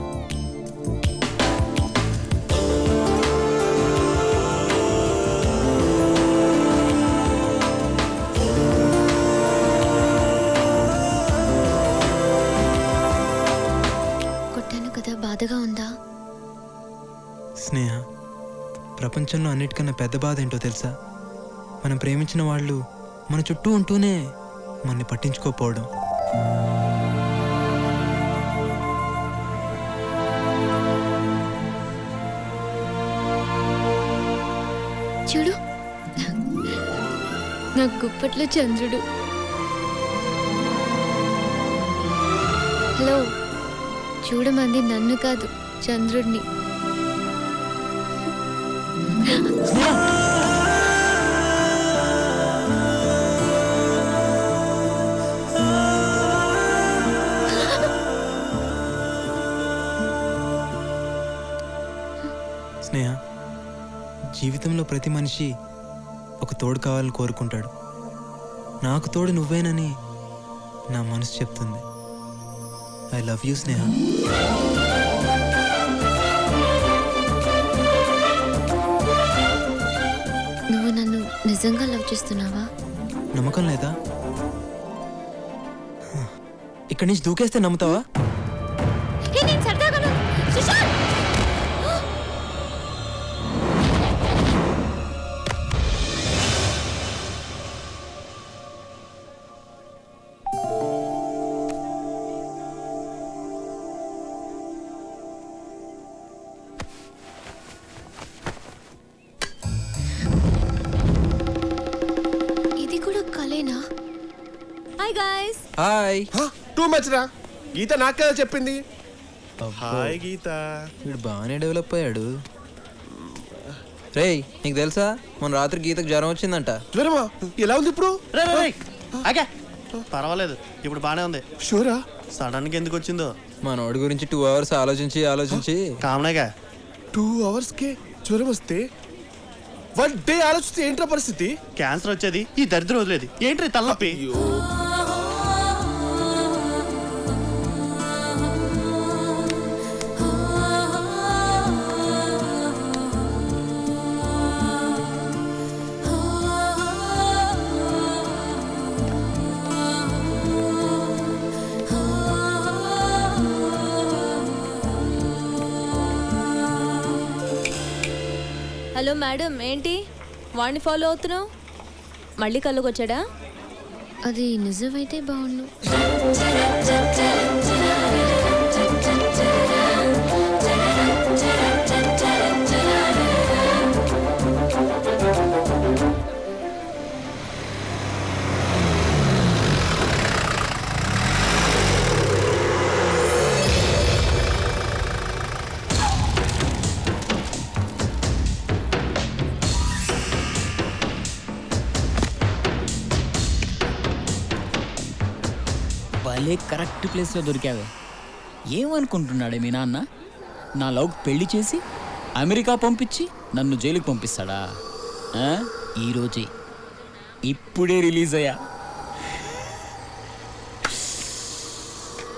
కొట్టాను కదా, బాధగా ఉందా? స్నేహ, ప్రపంచంలో అన్నిటికన్నా పెద్ద బాధ ఏంటో తెలుసా? మనం ప్రేమించిన వాళ్ళు మన చుట్టూ ఉంటూనే మనని పట్టించుకోకపోవడం. చూడు, నా గుప్పట్లో చంద్రుడు. హలో, చూడమంది నన్ను కాదు, చంద్రుడిని. స్నేహ, జీవితంలో ప్రతి మనిషి ఒక తోడు కావాలని కోరుకుంటాడు. నాకు తోడు నువ్వేనని నా మనసు చెప్తుంది. ఐ లవ్ యూ స్నేహ. నువ్వు నన్ను నిజంగా లవ్ చేస్తున్నావా? నమ్మకం లేదా? ఇక్కడి నుంచి దూకేస్తే నమ్ముతావా? ఇది కూడా కలేనా? Hi guys. Hi. Too much రా. గీత నాకు కదా చెప్పింది. హాయ్ గీత. వీడు బాగానే డెవలప్ అయ్యాడు. రేయ్, నీకు తెలుసా మొన్న రాత్రి గీతకు జ్వరం వచ్చిందంట. జ్వరమా? ఎలా ఉంది ఇప్పుడు? పర్వాలేదు, ఇప్పుడు బానే ఉంది. షూరా? సడన్ గా ఎందుకు వచ్చిందో మనోడి గురించి 2 hours ఆలోచించి కామనేగా. 2 hours కే జ్వరం వస్తే 1 day ఆలోచిస్తే ఏంట్రా పరిస్థితి? క్యాన్సర్ వచ్చేది, ఈ దరిద్రం వదిలేది ఏంట్రీ తలనొప్పి. హలో మేడం, ఏంటి వాడిని ఫాలో అవుతున్నావు? మళ్ళీ కళ్ళుకి వచ్చాడా? అది నిజమైతే బాగుండు. భలే కరెక్ట్ ప్లేస్లో దొరికావే. ఏమనుకుంటున్నాడే మీ నాన్న? నా లవ్కి పెళ్లి చేసి అమెరికా పంపించి నన్ను జైలుకి పంపిస్తాడా? ఈరోజే ఇప్పుడే రిలీజ్ అయ్యా.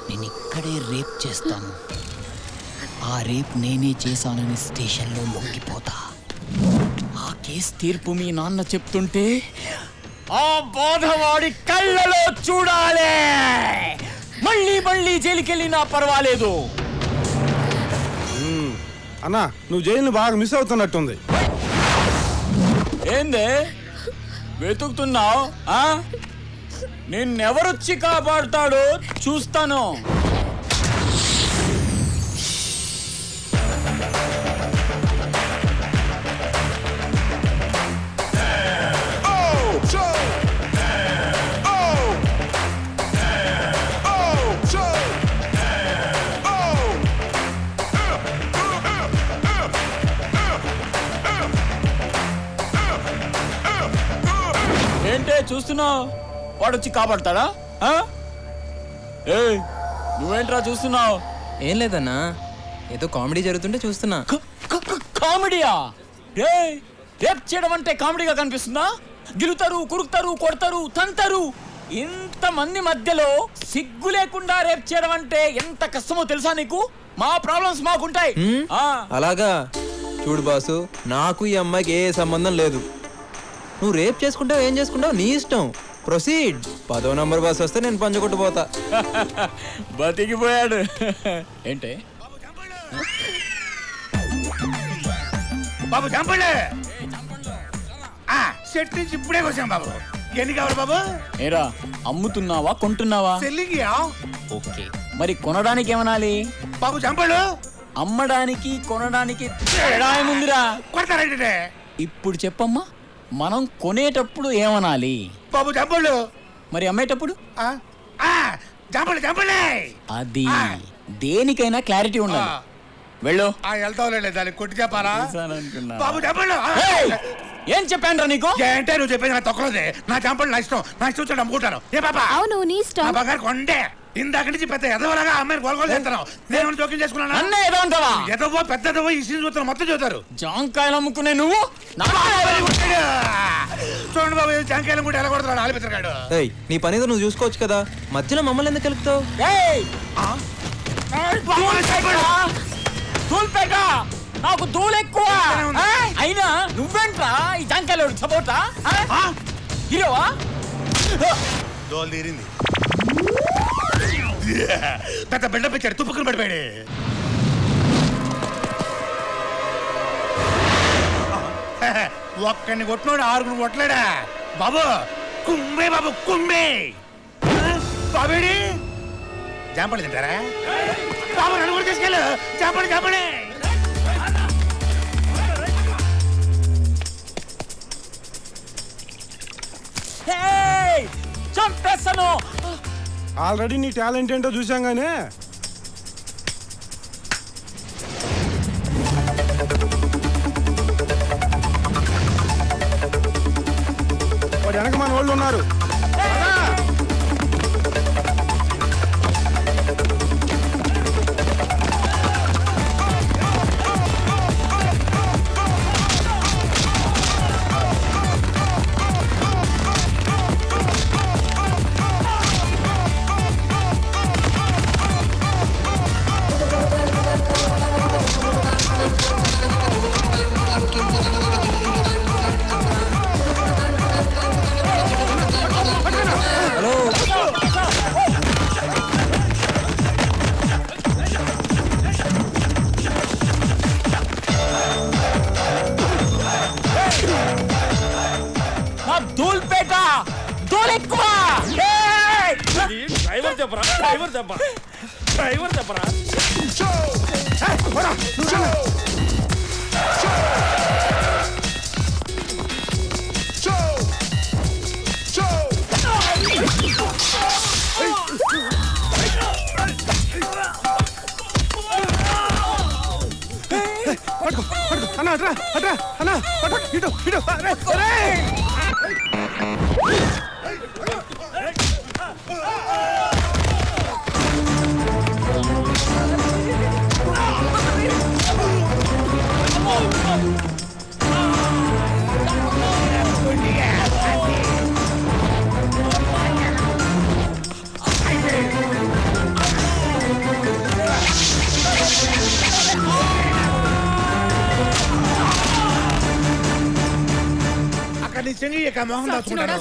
నేను ఇక్కడే రేప్ చేస్తాను. ఆ రేప్ నేనే చేశానని స్టేషన్లో మొక్కిపోతా. ఆ కేసు తీర్పు మీ నాన్న చెప్తుంటే ఆ బాధవాడి కళ్ళలో చూడాలి. మళ్ళీ జైలుకి వెళ్ళినా పర్వాలేదు. అన్నా, నువ్వు జైలు బాగా మిస్ అవుతున్నట్టుంది. ఏందే వెతుకుతున్నావు? నిన్నెవరొచ్చి కాపాడుతాడో చూస్తాను. ఏంటే చూస్తున్నావు? వాడొచ్చి కాపాడతాడా? ఏయ్, నువ్వేంట్రా చూస్తున్నావు? ఏం లేదన్నా, ఏదో కామెడీ జరుగుతుంటే చూస్తున్నా. కామెడీయా? రేప్ చేయడం అంటే కామెడీగా కనిపిస్తుందా? గిలుతారు, కురుకుతారు, కొడతారు, తంతారు. ఇంతమంది మధ్యలో సిగ్గు లేకుండా రేప్ చేయడం అంటే ఎంత కష్టమో తెలుసా నీకు? మా ప్రాబ్లమ్స్ మాకుంటాయి. అలాగా చూడు బాసు, నాకు ఈ అమ్మాయికి ఏ సంబంధం లేదు. నువ్వు రేప్ చేసుకుంటావు, ఏం చేసుకుంటావు నీ ఇష్టం. ప్రొసీడ్. 10వ నంబర్ బస్ వస్తే నేను పంచకొట్టుపోతా. బతికిపోయాడు. ఏంటే బాబు చంపండి. సెట్ నుంచి ఇప్పుడే వచ్చాం బాబు. ఎన్ని కావాలి బాబు? ఏరా, అమ్ముతున్నావా కొంటున్నావా? సెల్లింగ్. ఓకే, మరి కొనడానికి ఏమనాలి? బాబు చంపడు. అమ్మడానికి కొనడానికి తేడా ఏముందిరా? కొడతారంటే ఇప్పుడు చెప్పమ్మా, మనం కొనేటప్పుడు ఏమనాలి? బాబు చంపడు. మరి అమ్మేటప్పుడు? చంపండి చంపండి. అది దేనికైనా క్లారిటీ ఉండాలి. వెళ్ళు. వెళ్తావులే, దానికి కొట్టి చెప్పాలా? బాబు చంపడు. ఏం చెప్పాను రా నీకు? ఏంటే నువ్వు చెప్పేది? నా తొక్కలోదే. నా చంపండి నా ఇష్టం. నా ఇష్టం వచ్చాడు అమ్ముకుంటాను. ఏ బాబా? అవును, నీ ఇష్టం. నా బంగారు కొండే. ఇందాక నుంచి పెద్ద ఎదవలాగా అమ్మాయిని గోల్గోలు చేస్తాను. నేను జోక్యం చేసుకున్నాను. అన్నే ఏదో అంటావా? ఎదవో పెద్దదవో ఈ సీన్ చూస్తారు, మొత్తం చూస్తారు. జాంకాయలు అమ్ముకునే నువ్వు చూడండి బాబు, జాంకాయలు కూడా ఎలా కొడతాడు ఆలిపిస్తాడు. ఏయ్, నీ పని నువ్వు చూసుకోవచ్చు కదా, మధ్యలో మమ్మల్ని ఎందుకు కలుపుతావు? నాకు దూలు ఎక్కువ. అయినా నువ్వేంట్రా ఈ జాంకాయలు సపోర్టా? హీరోవా? దోలు తీరింది. పెద్ద బిడ్డ పెంచాడు, తుప్పుకుని పడిపోయాడు. ఒక్కడిని కొట్టినాడు, 6 కొట్టలేడా బాబు? కుంభే బాబు, కుంభే. బాబేడి జాంపడి తింటారా బాబు? నన్ను కూడా తీసుకెళ్ళు. జాంపడి జాంపడి. చంపేస్తాను. ఆల్రెడీ నీ టాలెంట్ ఏంటో చూసాం గానే. వాడు వెనక మన వాళ్ళు ఉన్నారు. చెప్పరా డ్రైవర్ చెప్పరా డ్రైవర్ చెప్పరా అన్నా అట్రా అట్రా అన్నా ఇటు ఇటు నీ చెంగి మోహన్ దాచుకుంటాను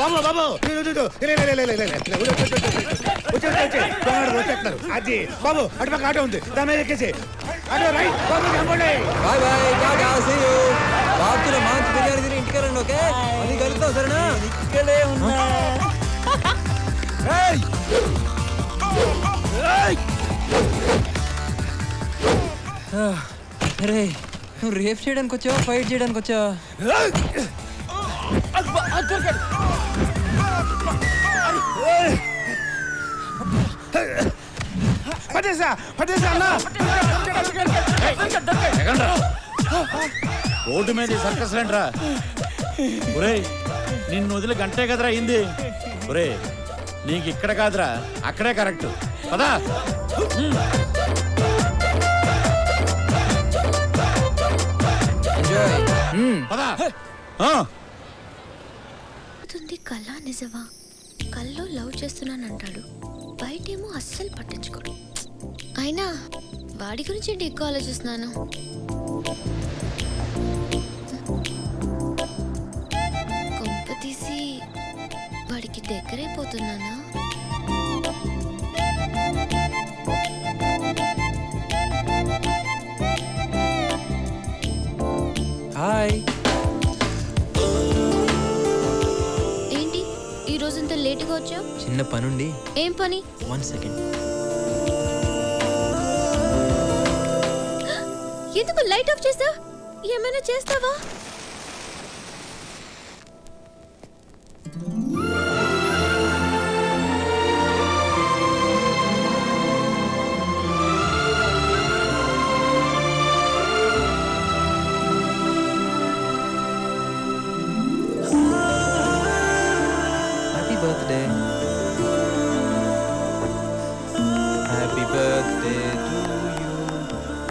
బాబు బాబు వచ్చేస్తున్నారు అది బాబు అటుపక్క ఆటో ఉంది దాని మీద ఎక్కేసి ఆటో రైట్ బాబు చంపండి bye bye tata see you బాబుతో మాంచి బిర్యానీ తిని ఇంటికి రండి ఓకే అది కలుద్దాం సరేనా ఇక్కడే ఉన్నా ఏయ్ ఏయ్ అరే నువ్వు రేప్ చేయడానికి వచ్చావా ఫైట్ చేయడానికి వచ్చావా పట్టేసా పట్టేసా అన్నా రోడ్డు మీద సర్కస్ రండ్రా ఒరేయ్ నిన్ను వదిలి గంటే కదరా అయింది ఒరే నీకు ఇక్కడ కాదురా అక్కడే కరెక్ట్ పదా కళ నిజమా కల్లో లవ్ చేస్తున్నానంటాడు బయటేమో అస్సలు పట్టించుకోడు అయినా వాడి గురించి ఏంటి ఎక్కువ ఆలోచిస్తున్నాను కొంప తీసి వాడికి దగ్గరైపోతున్నానా హాయ్ ఏంటి ఈ రోజంతా లేటుగా వచ్చావు చిన్న పనుండి ఏం పని 1 సెకండ్ ఎందుకు లైట్ ఆఫ్ చేసా ఏమైనా చేస్తావా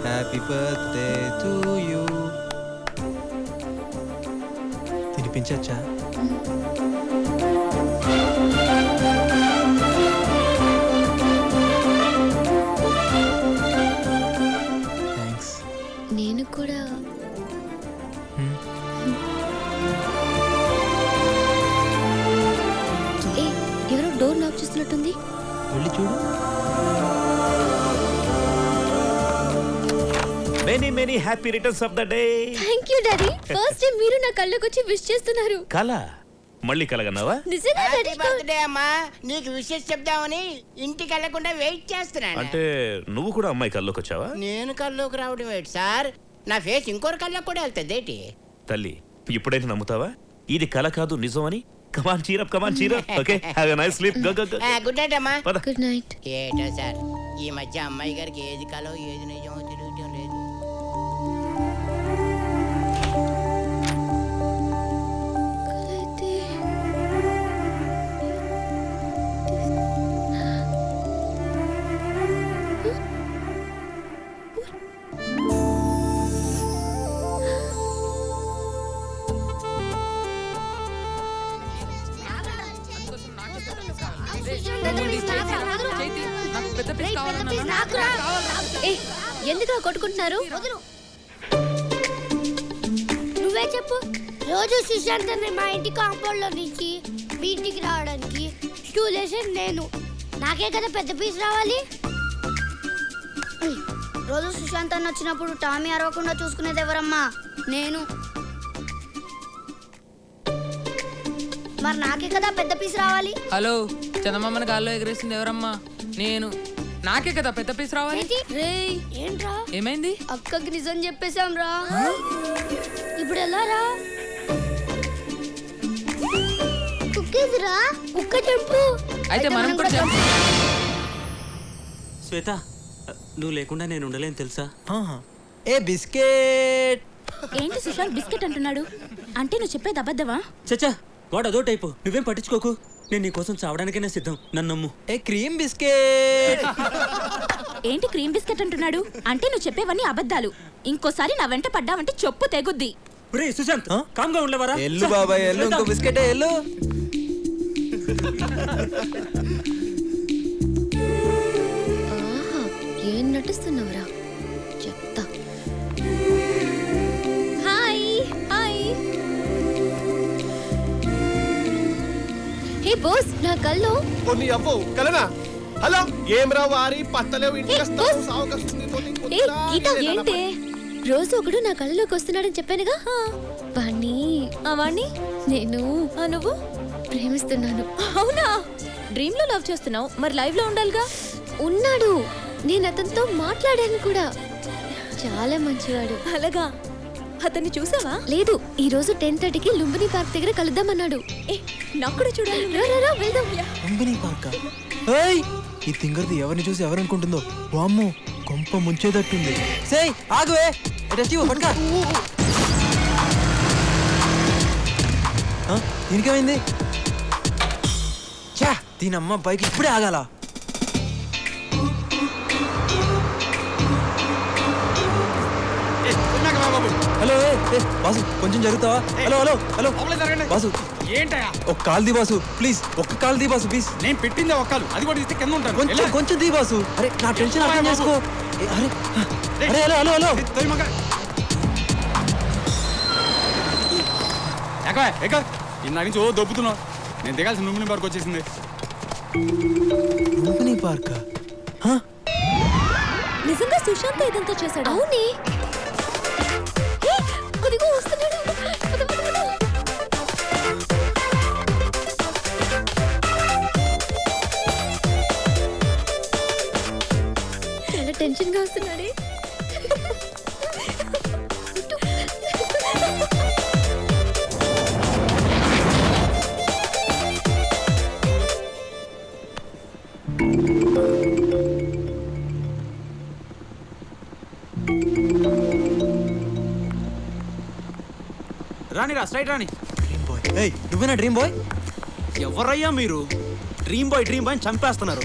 హ్యాపీ బర్త్డే టు యూ తినిపించచ్చా థ్యాంక్స్ నేను కూడా ఎవరో డోర్ నాక్ చేస్తున్నట్టుంది వెళ్ళి చూడు many many happy returns of the day thank you daddy first time మీరు నా కళ్ళకి వచ్చి విష్ చేస్తున్నారు కళ మళ్ళీ కలగన్నావా నిజంగా డాడీ బర్త్డే అమ్మా నీకు విషెస్ చెప్దామని ఇంటికి వెళ్లకుండా వెయిట్ చేస్తున్నాను అంటే నువ్వు కూడా అమ్మాయి కల్లోకి వచ్చావా నేను కల్లోకి రావడం ఏంటి సార్ నా ఫేస్ ఇంకోరి కల్లోకి కూడా వెళ్తుంది ఏంటి తల్లి ఇప్పుడైతే నమ్ముతావా ఇది కళ కాదు నిజం అని come on cheer up okay have a nice sleep go go go good night అమ్మా గుడ్ నైట్ ఏటో సార్ ఈ మధ్య అమ్మాయి గారికి ఏది కలో ఏది నిజమో తెలియటం లేదు ఎందుకు కొట్టుకుంటున్నారు నువ్వే చెప్పు రోజు సుశాంత్ మా ఇంటి కాంపౌండ్ లో నుంచి మీ ఇంటికి రావడానికి స్టూల్ వేసి నేను నాకే కదా పెద్ద పీస్ రావాలి రోజు సుశాంత్ అన్న వచ్చినప్పుడు టామీ అరవకుండా చూసుకునేది ఎవరమ్మా నేను మరి నాకే కదా పెద్ద పీస్ రావాలి హలో చందమామని గాల్లో ఎగరేసింది ఎవరమ్మా? నేను. నాకే కదా పెద్ద పీస్ రావాలి. రేయ్ ఏంట్రా ఏమైంది? అక్కకి నిజం చెప్పేశాం రా. ఇప్పుడు ఎలా రా? కుక్కేదిరా కుక్క చెప్పు. అయితే మనం కూడా చెప్పు. శ్వేత నువ్వు లేకుండా నేను ఉండలేను తెలుసా? ఏ బిస్కెట్. ఏంటి సుశాంత్ బిస్కెట్ అంటున్నాడు? అంటే నువ్వు చెప్పేది అబద్ధమా? చచ్చా వాడు అదో టైపు, నువ్వేం పట్టించుకోకు. నేను నీ కోసం చావడానికైనా సిద్ధం, నన్ను నమ్ము. ఏ క్రీమ్ బిస్కెట్. ఏంటి క్రీమ్ బిస్కెట్ అంటున్నాడు? అంటే నువ్వు చెప్పేవన్నీ అబద్ధాలు. ఇంకోసారి నా వెంట పడ్డావంటే చెప్పు తెగుద్ది. ఒరేయ్ సుశాంత్ కామ్గా ఉండలేవరా? ఎల్లు బాబాయ్ ఎల్లు, ఇంకో బిస్కెట్ ఎల్లు. ఏం నటిస్తున్నావురా? చెప్తా. Hi hi. హే బాస్, నా కల్లో కొన్ని అవ్వు కలనా. హలో ఏం రా వారి పత్తలేవు ఇంటికి వస్తావు సావుకొస్తుంది. ఏ గీత ఏంటే? రోజు ఒకడు నా కళ్ళలోకి వస్తున్నాడని చెప్పానుగా. వాణ్ణి నేను నువ్వు ప్రేమిస్తున్నాను. అవునా? డ్రీమ్ లో లవ్ చేస్తున్నావు, మరి లైవ్ లో ఉండాలిగా. ఉన్నాడు, నేను అతనితో మాట్లాడాను కూడా. చాలా మంచివాడు. అలాగా? అతన్ని చూసావా? లేదు, ఈ రోజు 10:30కి లుంబిని పార్క్ దగ్గర కలుద్దామన్నాడు. నాకు కూడా చూడాలి. వెళ్దాం. లుంబిని పార్క్. ఏయ్ ఈ తింగర్ది ఎవరిని చూసి ఎవరనుకుంటుందో. వామ్మో కొంప ముంచేదట్టుంది. సేయ్ ఆగువే. పట్టుకా. దీనికేమైంది? చా దీనమ్మ బైక్ ఇప్పుడే ఆగాల. హలో బాసు కొంచెం జరుగుతావా? హలో హలో హలో బాసు ఏంటయా? ఒక కాల్ ది బాసు ప్లీజ్, ఒక్క కాల్ ది బాసు ప్లీజ్. నేను పెట్టిందే ఒక్కలు, అది కూడా ఇస్తే కింద ఉంటాను. కొంచెం కొంచెం ది బాసు. అరే నా టెన్షన్ అర్థం చేసుకో. అరే అరే హలో హలో హలో. ఇందా నుంచి ఓ దొబ్బుతున్నావు. నేను దిగాల్సిన లుంబిని పార్క్ వచ్చేసింది. లుంబిని పార్క్ నిజంగా సుశాంత్ ఇదంతా చేశాడు? అవునే, అదిగో వస్తున్నాడు. చాలా టెన్షన్ గా వస్తున్నాడే. రానిరా స్ట్రైట్ రాని. ఏయ్ నువ్వేనా డ్రీమ్ బాయ్? ఎవరయ్యా మీరు? డ్రీమ్ బాయ్ అని చంపేస్తున్నారు.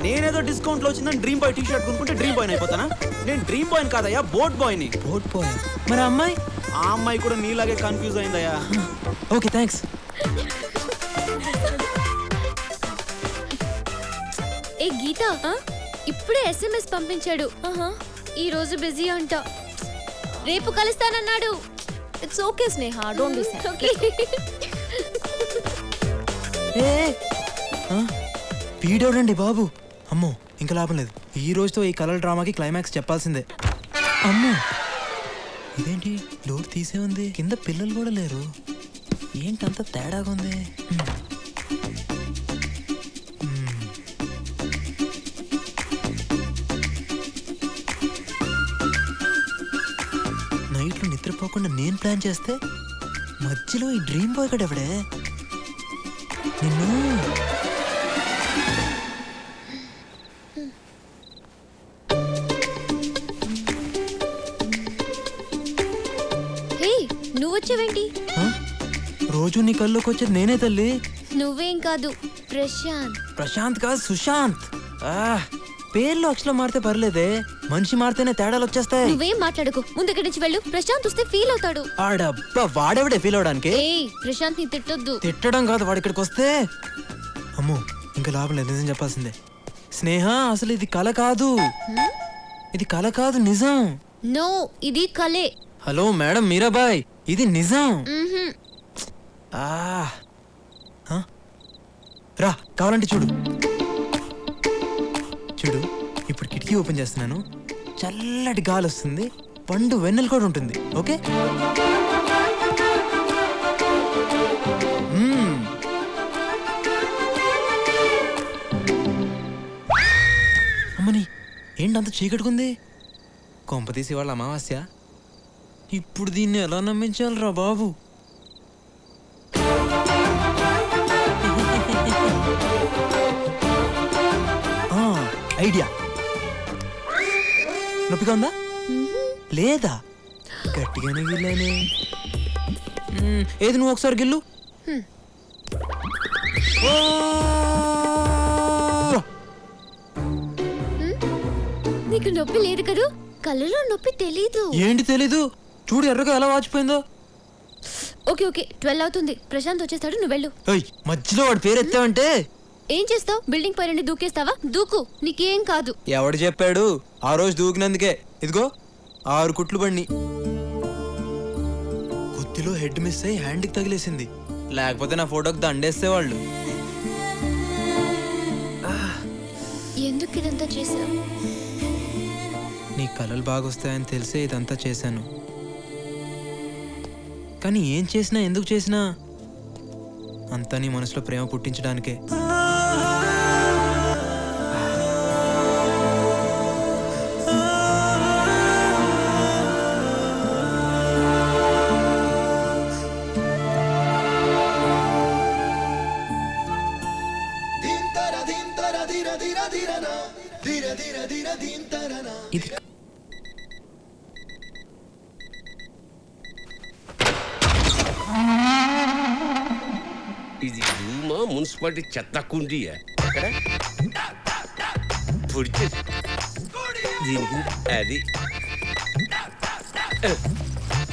నేనేదో డిస్కౌంట్ లో వచ్చిందని డ్రీమ్ బాయ్ టీ షర్ట్ కొనుక్కుంటే డ్రీమ్ బాయ్ అయిపోతానా? నేను డ్రీమ్ బాయ్ కాదయ్యా, బోట్ బాయ్ని. Boat boy? మరి అమ్మాయి? ఆ అమ్మాయి కూడా నీలాగే కన్ఫ్యూజ్ అయిందయ్యా. Okay thanks. ఏ గీత, ఇప్పుడే SMS పంపించాడు. ఈ రోజు బిజీ అంట, రేపు కలుస్తానన్నాడు. It's okay Sneha, don't be sad. Okay. పీడోడండి బాబు. అమ్మో ఇంకా లాభం లేదు. ఈ రోజుతో ఈ కలర్ డ్రామాకి క్లైమాక్స్ చెప్పాల్సిందే. అమ్మో ఇదేంటి డోర్ తీసే ఉంది, కింద పిల్లలు కూడా లేరు. ఏంటంత తేడాగా ఉంది? నైట్లో నిద్రపోకుండా నేను ప్లాన్ చేస్తే మధ్యలో ఈ డ్రీమ్ బాయ్ కూడా ఎవడే? నిన్ను నువ్వొచ్చావేంటి? రోజు నీ కల్లోకి వచ్చేది నేనే తల్లి. నువ్వేం కాదు, ప్రశాంత్. ప్రశాంత్ కాదు సుశాంత్. పేర్లు అక్షరం మారితే పర్లేదే, మనిషి మారితేనే తేడాలు వచ్చేస్తాయి. నువ్వేం మాట్లాడకు, ముందుకి నుంచి వెళ్ళు. ప్రశాంత్ వస్తే ఫీల్ అవుతాడు. ఆడబ్బా వాడెవడే ఫీల్ అవడానికి? ప్రశాంత్ ని తిట్టొద్దు. తిట్టడం కాదు, వాడు ఇక్కడికి వస్తే అమ్మో ఇంకా లాభం లేదు, నిజం చెప్పాల్సిందే. స్నేహ అసలు ఇది కల కాదు, ఇది కల కాదు నిజం. నో ఇది కలే. హలో మేడం మీరాబాయ్, ఇది నిజం. రా కావాలంటే చూడు చూడు. ఇప్పుడు కిటికీ ఓపెన్ చేస్తున్నాను, చల్లటి గాలి వస్తుంది, పండు వెన్నెల కూడా ఉంటుంది. ఓకే అమ్మని ఏంటంత చీకట్టుకుంది? కొంపతీసి వాళ్ళ అమావాస్య. ఇప్పుడు దీన్ని ఎలా నమ్మించాలిరా బాబు? ఐడియా. నొప్పిగా ఉందా లేదా? గట్టిగానే గిల్లానే. ఏది నువ్వు ఒకసారి గిల్లు. నీకు నొప్పి లేదు కదూ? కళ్ళలో నొప్పి తెలీదు. ఏంటి తెలీదు? చూడు ఎర్రగా ఎలా వాచిపోయిందో. ఓకే ఓకే 12 అవుతుంది. ప్రశాంత్ వచ్చేస్తాడు, నువ్వు వెళ్ళు. మధ్యలో వాడి పేరు ఎత్తావంటే ఏం చేస్తావు? బిల్డింగ్ పైన దూకేస్తావా? దూకు, నీకేం కాదు. ఎవడు చెప్పాడు? ఆ రోజు దూకినందుకే ఇదిగో 6 కుట్లు పడిని. కొద్దిలో హెడ్ మిస్ అయ్యి హ్యాండ్కి తగిలేసింది. లేకపోతే నా ఫోటోకి దండేస్తే వాళ్ళు. ఎందుకు ఇదంతా చేశావు? నీ కళలు బాగొస్తాయని తెలిసే ఇదంతా చేశాను. కానీ ఏం చేసినా ఎందుకు చేసినా అంతా నీ మనసులో ప్రేమ పుట్టించడానికే. ఇది ఇది రూమా మున్సిపాలిటీ చెత్త కుండీయా? ఎక్కడ పొడిచే దీనికి అది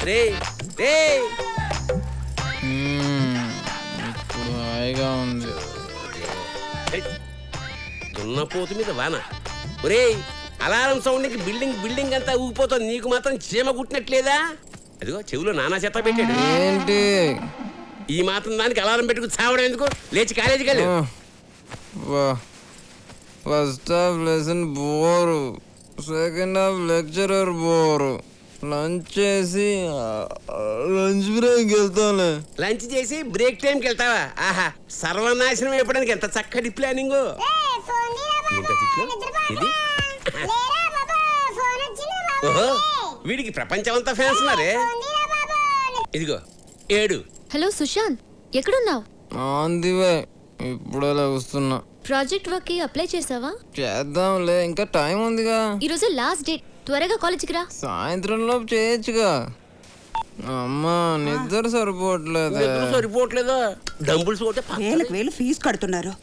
రే రే ఇప్పుడు హాయిగా ఉంది. దున్నపోతు మీద వాన. ఒరేయ్, అలారం సౌండ్కి బిల్డింగ్ అంతా ఊగిపోతుంది. నీకు మాత్రం చీమ కుట్టినట్లేదా? అదిగో చెవిలో నానా చెత్త పెట్టాడు. ఏంటి ఈ మాత్రం దానికి అలారం పెట్టుకు చావడం ఎందుకు? లేచి కాలేజీకి వెళ్ళు. First half lesson bore, second half lecturer bore. Lunch చేసి లంచ్ బ్రేక్ వెళ్తాను. లంచ్ చేసి బ్రేక్ టైంకి వెళ్తావా? ఆహా, సర్వనాశనం అయిపోవడానికి ఎంత చక్కటి ప్లానింగ్. ఇది ఓహో, వీడికి ప్రపంచం అంతా ఫ్యాన్స్ ఉన్నారే. ఇదిగో 7. హలో సుశాంత్, ఎక్కడున్నావు? ఆందివే, ఇప్పుడు అలా వస్తున్నా. ప్రాజెక్ట్ వర్క్ కి అప్లై చేసావా? చేద్దాంలే, ఇంకా టైం ఉందిగా. ఈరోజు లాస్ట్ డేట్, త్వరగా కాలేజీకి రా. సాయంత్రం లోపు చేయొచ్చుగా. అమ్మా నిద్ర సరిపోవట్లేదా? డంబుల్స్ వేలు ఫీజు కడుతున్నారు.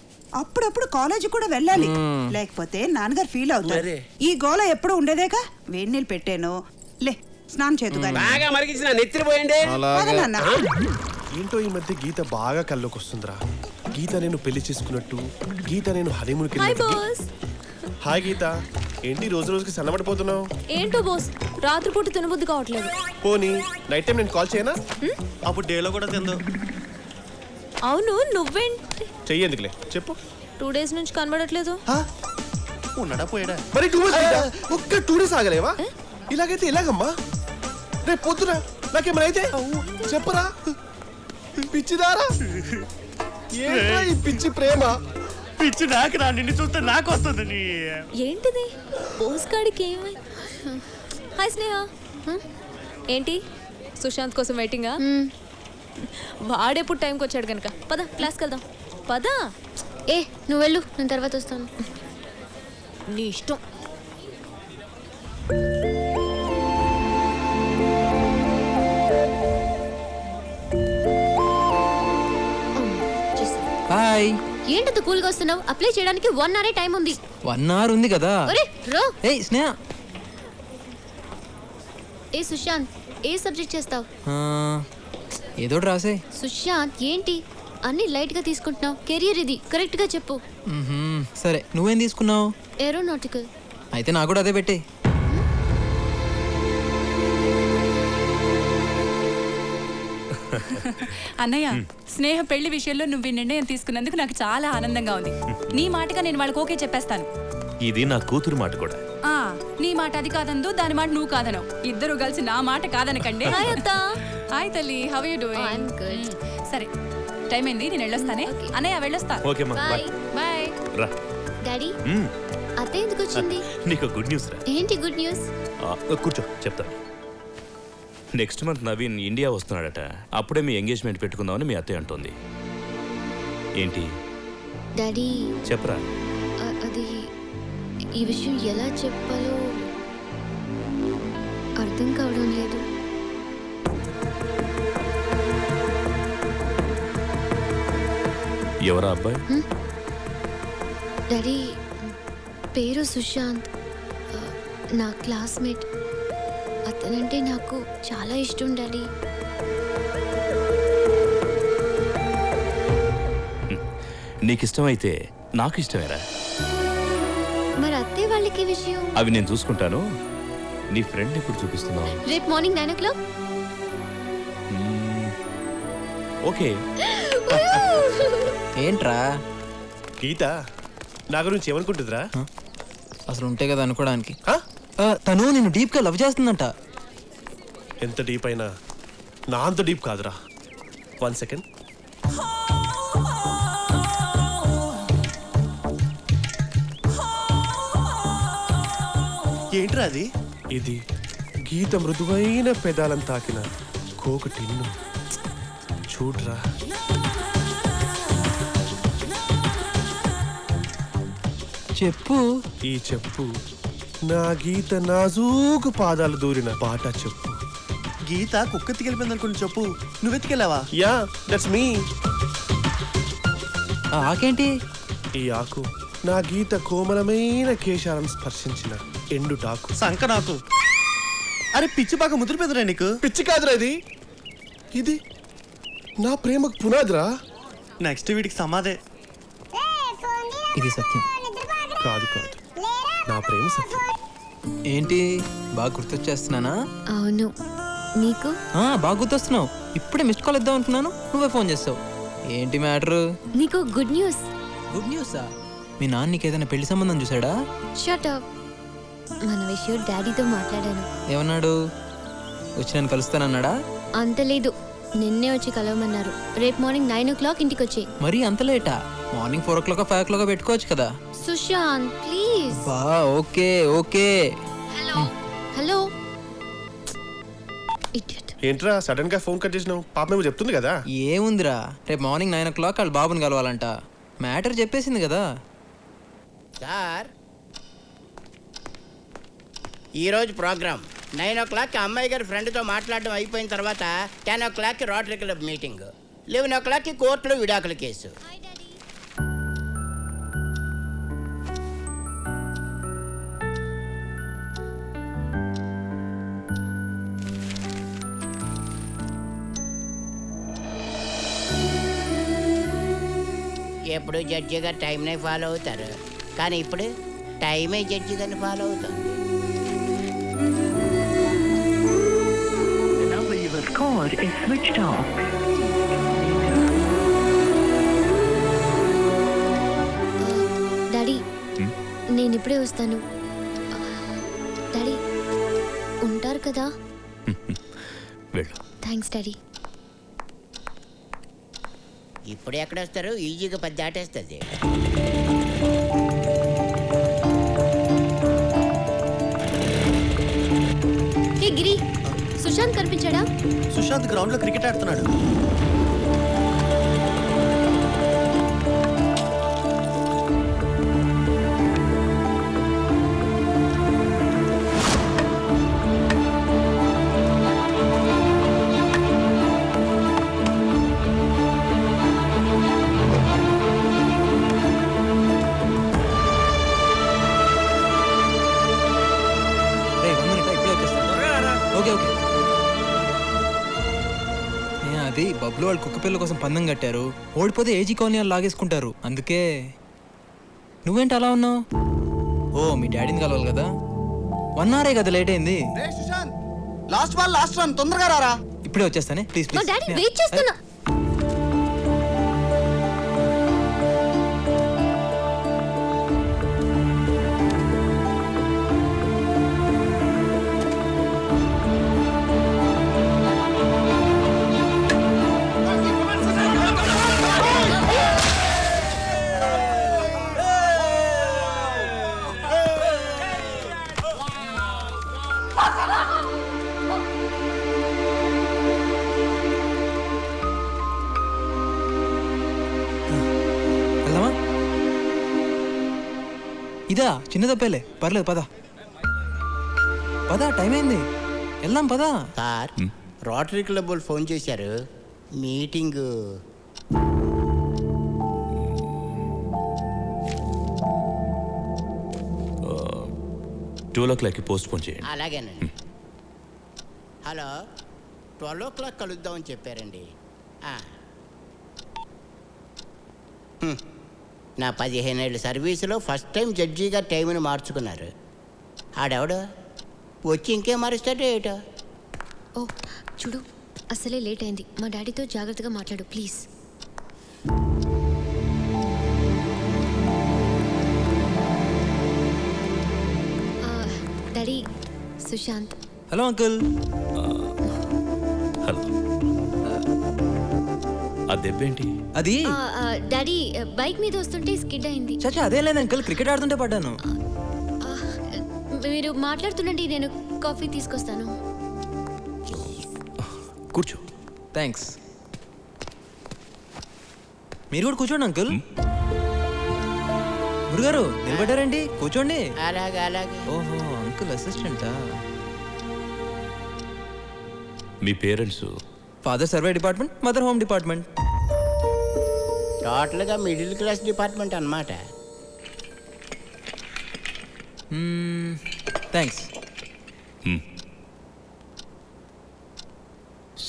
అప్పుడప్పుడు కాలేజీ కూడా వెళ్ళాలి, లేకపోతే నాన్నగారు ఫీల్ అవుతారు. ఈ గోల ఎప్పుడు ఉండేదేగా. వేడి నీళ్ళు పెట్టాను, లే స్నానం చేద్దు గాని. బాగా మరిగించిన నెత్తిరి పోయండి. ఏంటో ఈ మధ్య గీత బాగా కల్లోకి వస్తుందిరా. గీత నేను పెళ్లి చేసుకున్నట్టు, గీత నేను హనీమూన్కి వెళ్ళినట్టు. హాయ్ గీత, ఏంటి రోజు రోజుకి సన్నబడిపోతున్నావు? ఏంటో బోస్, రాత్రిపూట తినబుద్ధి కావట్లేదు. పోనీ నైట్ టైం నేను కాల్ చేయనా? అప్పుడు డేలో కూడా తిందు. అవును, నువ్వేంటి? చెయ్యేందుకులే చెప్పు. 2 days నుంచి కనబడట్లేదు. ఉన్నాడా పోయాడా? మరి 2 days ఒక్క 2 days ఆగలేవా? ఇలాగైతే ఎలాగమ్మా? రేపు పొద్దున నాకేమైనా అయితే చెప్పరా? పిచ్చిదారా? ఏంటో ఈ పిచ్చి ప్రేమ. పిచ్చి నాకు రా, నిన్ను చూస్తే నాకు వస్తుంది. ఏంటిది? బోస్ గాడికి ఏమై? హాయ్ స్నేహ. ఏంటి సుశాంత్ కోసం వెయిటింగా? వాడెప్పుడు టైంకి వచ్చాడు కనుక. పద క్లాస్కి వెళ్దాం. పద. నువ్వు వెళ్ళు, నేను తర్వాత వస్తాను. నీ ఇష్టం. హాయ్. ఏంటంత కూల్గా వస్తున్నావు? అప్లై చేయడానికి 1 hour టైం ఉంది. 1 hour ఉంది కదా. స్నేహ. సుశాంత్, ఏ సబ్జెక్ట్ చేస్తావు? ఏదో రాసే. సుశాంత్, ఏంటి అన్ని లైట్ గా తీసుకుంటున్నావు? కెరియర్ ఇది, కరెక్ట్ గా చెప్పు. సరే, నువ్వేం తీసుకున్నావు? ఏరోనాటికల్. అయితే నాకు కూడా అదే పెట్టే. అన్నయ్య, స్నేహ పెళ్లి విషయంలో నువ్వు ఈ నిర్ణయం తీసుకున్నందుకు నాకు చాలా ఆనందంగా ఉంది. నీ మాటగా నేను వాళ్ళకి ఓకే చెప్పేస్తాను. ఇది నా కూతురు మాట కూడా. నీ మాట అది కాదందు, దాని మాట నువ్వు కాదనవు. ఇద్దరు కలిసి నా మాట కాదనకండి. హాయ్ తల్లి, హౌ యు డూయింగ్? సరే, టైం అయింది, నేను వెళ్ళొస్తానే. అన్నయ్య వెళ్ళొస్తా. ఓకే మా, బై. బాయ్. రా డాడీ, అత్త ఎందుకు వచ్చింది? నీకు గుడ్ న్యూస్ రా. ఏంటి గుడ్ న్యూస్? కూర్చో చెప్తాను. నెక్స్ట్ మంత్ నవీన్ ఇండియా వస్తున్నాడట. అప్పుడే మీ ఎంగేజ్మెంట్ పెట్టుకుందామని మీ అత్తయ్య అంటోంది. ఏంటి డాడీ చెప్పరా? అది ఈ విషయం ఎలా చెప్పాలో అర్థం కావడం లేదు. ఎవరా అబ్బాయి? డాడీ పేరు సుశాంత్, నా క్లాస్మేట్. అతనంటే నాకు చాలా ఇష్టం డాడీ. నీకు ఇష్టమైతే నాకు ఇష్టమేరా. మరి అత్తే వాళ్ళకి విషయం? అవి నేను చూసుకుంటాను. నీ ఫ్రెండ్ ఇప్పుడు చూపిస్తున్నావు. రేపు మార్నింగ్ 9 o'clock. ఓకే. ఏంట్రా గీత నా గురించి ఏమనుకుంటుందిరా? అసలు ఉంటే కదా అనుకోవడానికి. తను నిన్ను డీప్ గా లవ్ చేస్తుందంట. ఎంత డీప్ అయినా నా అంత డీప్ కాదురా. 1 second. ఏంట్రా అది? ఇది గీత మృదువైన పెదాలను తాకిన కోక టిన్ను. చూడ్రా. చెప్పు. ఈ చెప్పు నా గీత నాజూకు పాదాలు దూరిన పాట చెప్పు. గీత కుక్క ఎత్తికెళ్ళిపోయింది అనుకుని చెప్పు. నువ్వెత్తికెళ్ళావా? Yeah, that's me. ఆకేంటి? ఈ ఆకు నా గీత కోమలమైన కేశాలను స్పర్శించిన ఎండుటాకు. సంకనాకు. అరే పిచ్చి బాగా ముదిరిపోయిందిరా నీకు. పిచ్చి కాదురా ఇది. ఇది నా ప్రేమకు పునాదిరా. నెక్స్ట్ వీడికి సమాధే. ఇది సత్యం. కాదు కాదు, నా ప్రేమ సత్యం. ఏంటి బాగా గుర్తొచ్చేస్తున్నానా? అవును. నీకు? బాగా గుర్తొస్తున్నావు. ఇప్పుడే మిస్డ్ కాల్ ఇద్దాం అనుకున్నాను, నువ్వే ఫోన్ చేస్తావు. ఏంటి మ్యాటర్? నీకు గుడ్ న్యూస్. గుడ్ న్యూసా? మీ నాన్న నీకు ఏదైనా పెళ్లి సంబంధం చూసాడా? Shut up. మన విషయం డాడీతో మాట్లాడాను. ఏమన్నాడు? వచ్చి నన్ను కలుస్తానన్నాడా? అంత లేదు, నిన్నే వచ్చి కలవమన్నారు. రేపు మార్నింగ్ 9 o'clock ఇంటికి వచ్చి. మరి అంత లేటా? మార్నింగ్ 4 o'clock 5 o'clock పెట్టుకోవచ్చు కదా. Sushant please. Okay okay. Hello hello. ఏంట్రా సడన్ గా ఫోన్ కట్ చేసినావు? పాపమేమో చెప్తుంది కదా. ఏముందిరా, రేపు మార్నింగ్ 9 o'clock వాళ్ళ బాబుని కలవాలంట. మ్యాటర్ చెప్పేసింది కదా. సార్ ఈరోజు ప్రోగ్రామ్ 9 o'clock అమ్మాయి గారి ఫ్రెండ్తో మాట్లాడడం అయిపోయిన తర్వాత 10 o'clock rotary club meeting, 11 o'clock కోర్టులో విడాకుల కేసు. ఎప్పుడు జడ్జి గారు టైంనే ఫాలో అవుతారు, కానీ ఇప్పుడు టైమే జడ్జి గారిని ఫాలో అవుతుంది. డాడీ నేను ఇప్పుడే వస్తాను. డాడీ ఉంటారు కదా? Thanks daddy. ఇప్పుడు ఎక్కడొస్తారు? ఈజీగా 10 దాటేస్తుంది. ఏ గిరి, సుశాంత్ కనిపించాడా? సుశాంత్ గ్రౌండ్ లో క్రికెట్ ఆడుతున్నాడు. Okay okay. అది బబ్లు వాళ్ళు కుక్క పిల్ల కోసం పందెం కట్టారు. ఓడిపోతే ఏజీ కాలనీ వాళ్ళు లాగేసుకుంటారు. అందుకే నువ్వేంటి అలా ఉన్నావు? ఓ మీ డాడీని కలవాలి కదా. 1 hour కదా లేట్ అయింది. లాస్ట్ బాల్ లాస్ట్ రన్, తొందరగా రారా. ఇప్పుడే వచ్చేస్తానే ప్లీజ్ మా డాడీ వెయిట్ చేస్తున్నా. ఇదా చిన్న తప్పేలే, పర్లేదు పద పద, టైం అయింది, వెళ్దాం పద. సార్ రోటరీ క్లబ్ వాళ్ళు ఫోన్ చేశారు, మీటింగ్. ట్వెల్వ్ ఓ క్లాక్కి పోస్ట్ పోన్ చేయండి. అలాగేనండి. హలో, 12 o'clock కలుద్దామని చెప్పారండి. నా 15 ఏళ్ళ సర్వీసులో ఫస్ట్ టైం జడ్జిగా టైంని మార్చుకున్నారు. ఆడెవడు వచ్చి ఇంకేం మారుస్తాడో ఏటో. ఓ చూడు, అసలే లేట్ అయింది, మా డాడీతో జాగ్రత్తగా మాట్లాడు please. Daddy, Sushant. Hello uncle. Hello. ఆ దెబ్బేంటి? అది డాడీ బైక్ మీద వస్తుంటే స్కిడ్ అయింది. చచ్చా అదే లేదు అంకుల్, క్రికెట్ ఆడుతుంటే పడ్డాను. మీరు మాట్లాడుతుండండి, నేను కాఫీ తీసుకొస్తాను. కూర్చో. థ్యాంక్స్. మీరు కూడా కూర్చోండి అంకుల్. గురుగారు నిలబడ్డారండి, కూర్చోండి. అలాగే అలాగే. ఓహో, అంకుల్ అసిస్టెంటా? మీ parents? Father survey department, mother home department. టోటల్గా మిడిల్ క్లాస్ డిపార్ట్మెంట్ అన్నమాట. థ్యాంక్స్.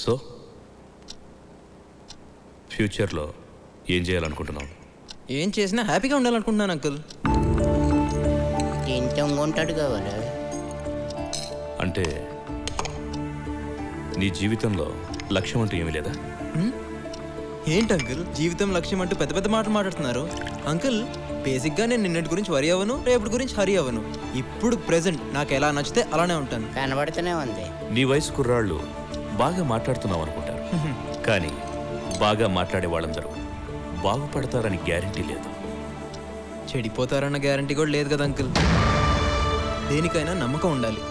సో ఫ్యూచర్లో ఏం చేయాలనుకుంటున్నావు? ఏం చేసినా హ్యాపీగా ఉండాలనుకుంటున్నాను అంకుల్. ఇంతంగా ఉంటాడు కావాలి అంటే నీ జీవితంలో లక్ష్యం అంటూ ఏమీ లేదా? ఏంటి అంకుల్ జీవితం లక్ష్యం అంటూ పెద్ద పెద్ద మాటలు మాట్లాడుతున్నారు? అంకుల్ బేసిక్గా నేను నిన్నటి గురించి వరి అవ్వను, రేపటి గురించి హరి అవ్వను. ఇప్పుడు ప్రెసెంట్ నాకు ఎలా నచ్చితే అలానే ఉంటాను. కనబడుతూనే ఉంది. నీ వయసు కుర్రాళ్ళు బాగా మాట్లాడుతున్నావు అనుకుంటారు, కానీ బాగా మాట్లాడే వాళ్ళందరూ బాగుపడతారని గ్యారంటీ లేదు. చెడిపోతారన్న గ్యారంటీ కూడా లేదు కదా అంకుల్. దేనికైనా నమ్మకం ఉండాలి.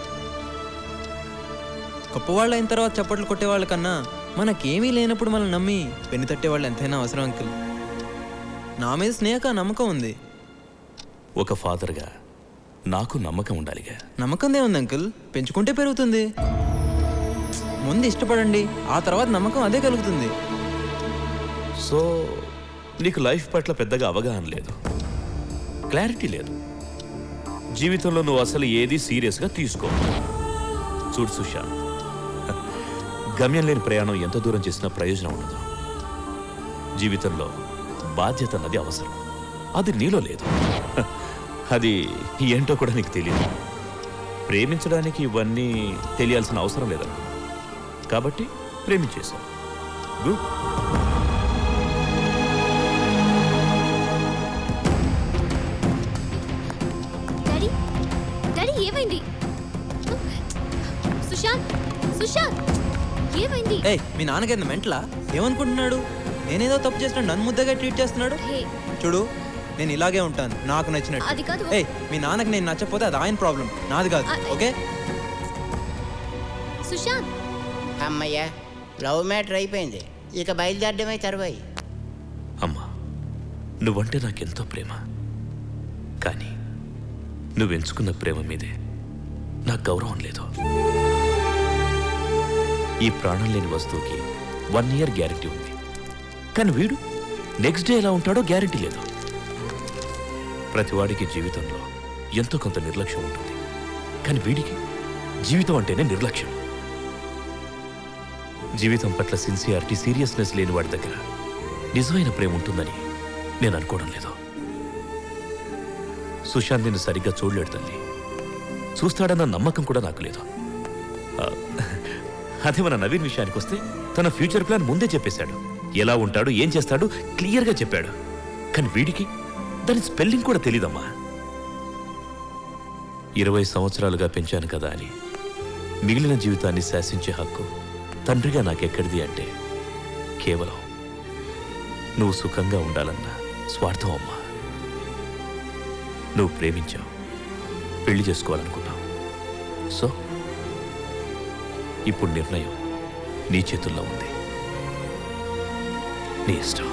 గొప్పవాళ్ళు అయిన తర్వాత చప్పట్లు కొట్టేవాళ్ళ కన్నా మనకేమీ లేనప్పుడు మనం నమ్మి పెన్ను తట్టేవాళ్ళు ఎంతైనా అవసరం అంకుల్. నా మీద స్నేహక నమ్మకం ఉంది. ఒక ఫాదర్గా నాకు నమ్మకం ఉండాలిగా. నమ్మకందే ఉంది అంకుల్, పెంచుకుంటే పెరుగుతుంది. ముందు ఇష్టపడండి, ఆ తర్వాత నమ్మకం అదే కలుగుతుంది. సో నీకు లైఫ్ పట్ల పెద్దగా అవగాహన లేదు, క్లారిటీ లేదు. జీవితంలో నువ్వు అసలు ఏది సీరియస్గా తీసుకో. చూడు సుశాంత్, గమ్యం లేని ప్రయాణం ఎంత దూరం చేసినా ప్రయోజనం ఉండదు. జీవితంలో బాధ్యత అన్నది అవసరం, అది నీలో లేదు. అది ఏంటో కూడా నీకు తెలియదు. ప్రేమించడానికి ఇవన్నీ తెలియాల్సిన అవసరం లేదనుకో, కాబట్టి ప్రేమించేశావు. గుడ్. డాడీ, డాడీ ఏమైంది? సుశాంత్, సుశాంత్ ఏమైంది? ఏ మీ నాన్నగారిని మెంటలా? ఏమనుకుంటున్నాడు? నేనేదో తప్పు చేసినా నన్ను ముద్దగా ట్రీట్ చేస్తున్నాడు. చూడు, నేను ఇలాగే ఉంటాను, నాకు నచ్చినట్టు. అది కాదు. ఏ మీ నాన్నకి నేను నచ్చకపోతే అది ఆయన ప్రాబ్లం, నాది కాదు. ఓకే సుశాంత్. అమ్మయ్యా, లవ్ మ్యాటర్ అయిపోయింది, ఇక బయలుదేరడమే తరువాయి. అమ్మా, నువ్వంటే నాకెంతో ప్రేమ, కానీ నువ్వెంచుకున్న ప్రేమ మీదే నాకు గౌరవం లేదు. ఈ ప్రాణం లేని వస్తువుకి 1 year గ్యారెంటీ ఉంది, కానీ వీడు నెక్స్ట్ డే ఎలా ఉంటాడో గ్యారెంటీ లేదు. ప్రతివాడికి జీవితంలో ఎంతో కొంత నిర్లక్ష్యం ఉంటుంది, కానీ వీడికి జీవితం అంటేనే నిర్లక్ష్యం. జీవితం పట్ల సిన్సియారిటీ, సీరియస్నెస్ లేని వాడి దగ్గర నిజమైన ప్రేమ ఉంటుందని నేను అనుకోవడం లేదు. సుశాంత్ నిన్ను సరిగ్గా చూడలేడు తల్లి, చూస్తాడన్న నమ్మకం కూడా నాకు లేదు. అదే మన నవీన్ విషయానికి వస్తే తన ఫ్యూచర్ ప్లాన్ ముందే చెప్పేశాడు, ఎలా ఉంటాడు ఏం చేస్తాడు క్లియర్గా చెప్పాడు. కానీ వీడికి దాని స్పెల్లింగ్ కూడా తెలీదమ్మా. 20 సంవత్సరాలుగా పెంచాను కదా అని మిగిలిన జీవితాన్ని శాసించే హక్కు తండ్రిగా నాకెక్కడిది అంటే కేవలం నువ్వు సుఖంగా ఉండాలన్న స్వార్థం అమ్మా. నువ్వు ప్రేమించావు, పెళ్లి చేసుకోవాలనుకున్నావు. సో ఇప్పుడు నిర్ణయం నీ చేతుల్లో ఉంది, నీ ఇష్టం.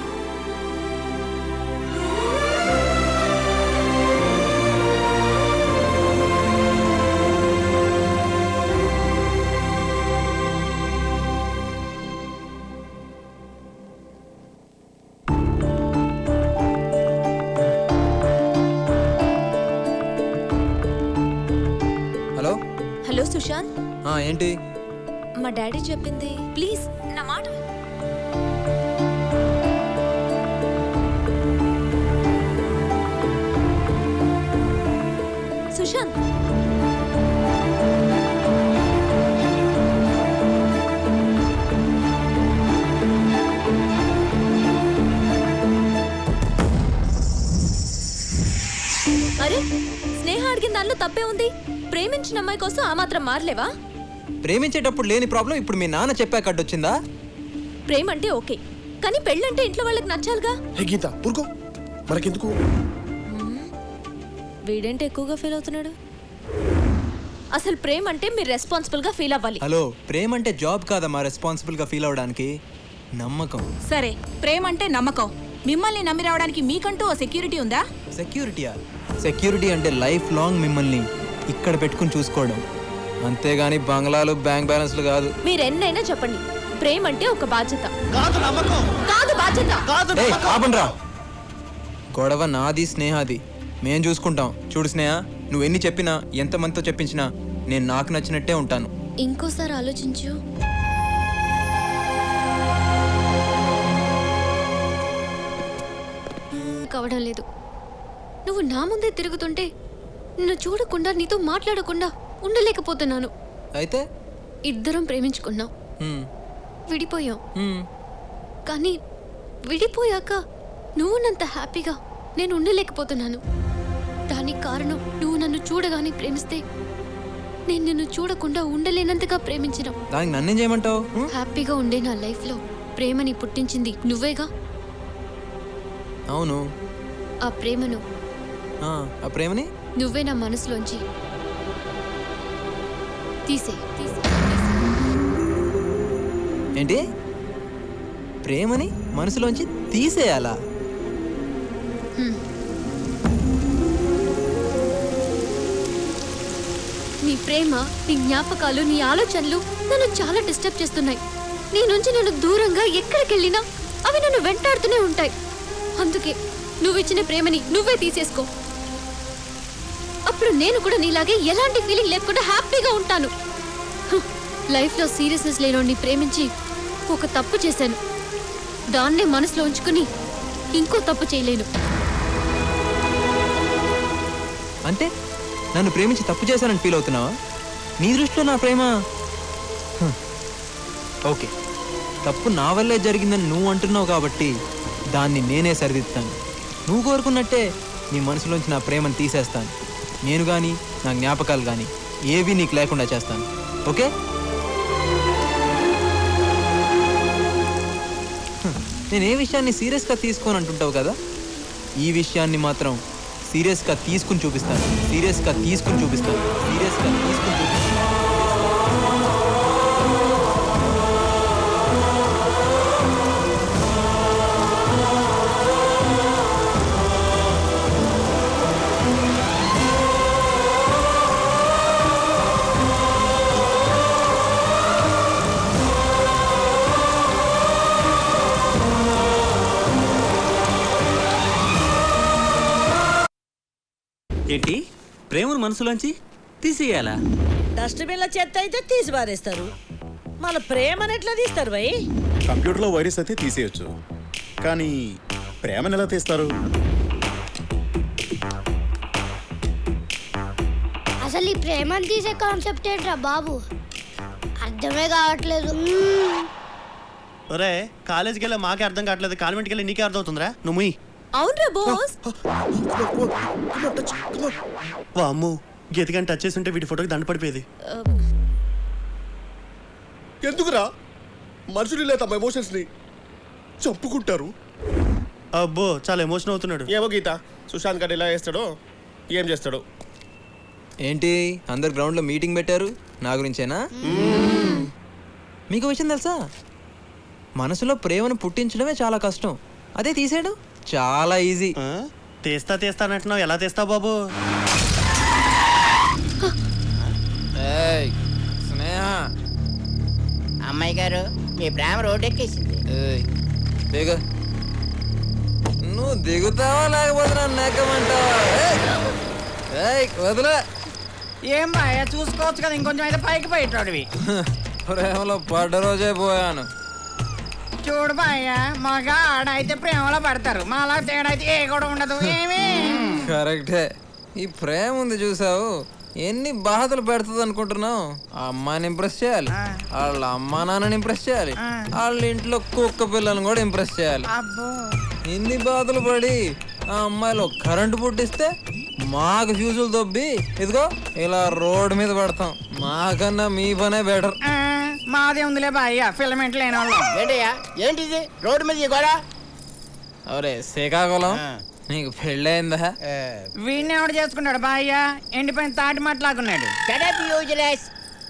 ఏంటి? మా డాడీ చెప్పింది ప్లీజ్ నా మాట సుశాంత్. అరే స్నేహ అడిగిన దానిలో తప్పే ఉంది. ప్రేమించిన అమ్మాయి కోసం ఆ మాత్రం మారలేవా? ప్రేమించేటప్పుడు లేని ప్రాబ్లం ఇప్పుడు మీ నాన్న చెప్పాక అడ్డొచ్చిందా? ప్రేమ అంటే ఓకే, కానీ పెళ్ళంటే ఇంట్లో వాళ్ళకి నచ్చాలిగా. హే గీత ఊరుకో, మనకెందుకు? వీడేంటి ఎక్కువగా ఫీల్ అవుతున్నాడు? అసలు ప్రేమ అంటే మీరు రెస్పాన్సిబుల్ గా ఫీల్ అవ్వాలి. హలో, ప్రేమ అంటే జాబ్ కాదమ్మా రెస్పాన్సిబుల్ గా ఫీల్ అవడానికి. నమ్మకం. సరే, ప్రేమ అంటే నమ్మకం. మిమ్మల్ని నమ్మి రావడానికి మీకంటూ ఓ సెక్యూరిటీ ఉందా? సెక్యూరిటీయా? సెక్యూరిటీ అంటే లైఫ్ లాంగ్ మిమ్మల్ని ఇక్కడ పెట్టుకుని చూసుకోవడం, అంతేగాని బంగ్లాలు బ్యాంక్ బ్యాలెన్స్లు కాదు. మీరు ఎన్నైనా చెప్పండి, ప్రేమ అంటే ఒక బాధ్యత కాదు, నమ్మకం కాదు. బాధ్యత కాదు. ఆపండ్రా. గొడవ నాది స్నేహాది, మేం చూసుకుంటాం. చూడు స్నేహ, నువ్వు ఎన్ని చెప్పినా ఎంతమందితో చెప్పించినా నేను నాకు నచ్చినట్టే ఉంటాను. ఇంకోసారి ఆలోచించు. కావడం లేదు. నువ్వు నా ముందే తిరుగుతుంటే నిన్ను చూడకుండా నీతో మాట్లాడకుండా ఉండలేకపోతున్నాను. అయితే ఇద్దరం ప్రేమించుకున్నాం, విడిపోయాం. కానీ విడిపోయాక నువ్వు నంత హ్యాపీగా నేను ఉండలేకపోతున్నాను. దానికి కారణం నువ్వు నన్ను చూడగానే ప్రేమిస్తే నేను నిన్ను చూడకుండా ఉండలేనంతగా ప్రేమించిన. దానికి నన్నేం చేయమంటావు? హ్యాపీగా ఉండే నా లైఫ్లో ప్రేమని పుట్టించింది నువ్వేగా. అవును. ఆ ప్రేమని నువ్వే నా మనసులోంచి తీసే. ఏంటి? ప్రేమని మనసులోంచి తీసేయాలా? నీ ప్రేమ, నీ జ్ఞాపకాలు, నీ ఆలోచనలు నన్ను చాలా డిస్టర్బ్ చేస్తున్నాయి. నీ నుంచి నన్ను దూరంగా ఎక్కడికి వెళ్ళినా అవి నన్ను వెంటాడుతూనే ఉంటాయి. అందుకే నువ్వు ఇచ్చిన ప్రేమని నువ్వే తీసేసుకో. అప్పుడు నేను కూడా నీలాగే ఎలాంటి ఫీలింగ్ లేకుండా హ్యాపీగా ఉంటాను. లైఫ్లో సీరియస్నెస్ లేనోడిని ప్రేమించి ఒక తప్పు చేశాను. దాన్నే మనసులో ఉంచుకుని ఇంకో తప్పు చేయలేను. అంటే నన్ను ప్రేమించి తప్పు చేశానని ఫీల్ అవుతున్నావా? నీ దృష్టిలో నా ప్రేమ ఓకే, తప్పు నా వల్లే జరిగిందని నువ్వు అంటున్నావు కాబట్టి దాన్ని నేనే సరిదిద్దుతాను. నువ్వు కోరుకున్నట్టే నీ మనసులోంచి నా ప్రేమను తీసేస్తాను. నేను కానీ నా జ్ఞాపకాలు కానీ ఏవి నీకు లేకుండా చేస్తాను. ఓకే? నేను ఏ విషయాన్ని సీరియస్గా తీసుకోని అంటుంటావు కదా, ఈ విషయాన్ని మాత్రం సీరియస్గా తీసుకుని చూపిస్తాను. సీరియస్గా తీసుకుని చూపిస్తాను. సీరియస్గా తీసుకుని చూపిస్తాను. ఏంటి? ప్రేమను మనసులోంచి తీసేయాలా? డస్ట్బిన్ల చెత్త అయితే తీసి పారేస్తారు, మన ప్రేమను ఎట్లా తీస్తారు భయ్? కంప్యూటర్లో వైరస్ అయితే తీసేయచ్చు, కానీ ప్రేమను ఎలా తీస్తారు? అసలు ఈ ప్రేమను తీసే కాన్సెప్ట్ ఏంట్రా బాబు, అర్థమే కావట్లేదు. ఒరే, కాలేజీకి వెళ్ళి మాకే అర్థం కావట్లేదు, కాన్వెంట్కి వెళ్ళి నీకే అర్థం అవుతుందిరా. నువ్వు అవునరా బాస్. అమ్ము, గీతగాని టచ్ చేసి ఉంటే వీటి ఫోటోకి దండ పడిపోయేది. ఎందుకురా మనుషులు ఇలా తమ ఎమోషన్స్ ని చంపుకుంటారు? అబ్బో, చాలా ఎమోషన్ అవుతున్నాడు. ఏమో గీత, సుశాంత్ గారు ఎలా చేస్తాడో ఏం చేస్తాడో. ఏంటి అందరు గ్రౌండ్లో మీటింగ్ పెట్టారు నా గురించేనా? మీకు విషయం తెలుసా, మనసులో ప్రేమను పుట్టించడమే చాలా కష్టం, అదే తీసేయడం చాలా ఈజీ. తీస్తానంటున్నావు, ఎలా తీస్తావు బాబు? స్నేహ, అమ్మాయి గారు మీ ప్రేమ రోడ్డెక్కేసింది. దిగు. నువ్వు దిగుతావా లేకపోతే నన్ను నెక్కమంటావా? వదిలే. ఏం బాయ్ చూసుకోవచ్చు కదా, ఇంకొంచెం అయితే పైకి పోయేటోడివి. ప్రేమలో పడ్డ రోజే పోయాను. చూడు బాయ్య, మగ ఆడైతే ప్రేమలో పడతారు, మాలా తేడా అయితే ఏ కూడా ఉండదు. ఏమి కరెక్టే. ఈ ప్రేమ ఉంది చూసావు, ఎన్ని బాధలు పెడుతుంది అనుకుంటున్నావు? ఆ అమ్మాయిని ఇంప్రెస్ చేయాలి, వాళ్ళ అమ్మా నాన్నని ఇంప్రెస్ చేయాలి, వాళ్ళ ఇంట్లో కుక్క పిల్లలను కూడా ఇంప్రెస్ చేయాలి. ఇన్ని బాధలు పడి ఆ అమ్మాయిలో కరెంటు పుట్టిస్తే మాకు ఫ్యూజులు దొబ్బి ఇదిగో ఇలా రోడ్డు మీద పడతాం. మాకన్నా మీ పనే బెటర్. మాదే ఉందిలే బాయ్య, ఫిలమెంట్ లేని వాళ్ళం. ఏంటయ్యా ఏంటిది రోడ్డు మీద కూడా? అవరే శ్రీకాకుళం, నీకు పెళ్ళయిందా? వీడిని ఎవడు చేసుకున్నాడు బాయ్య? ఎండిపోయిన తాటి మాట్లాడుకున్నాడు.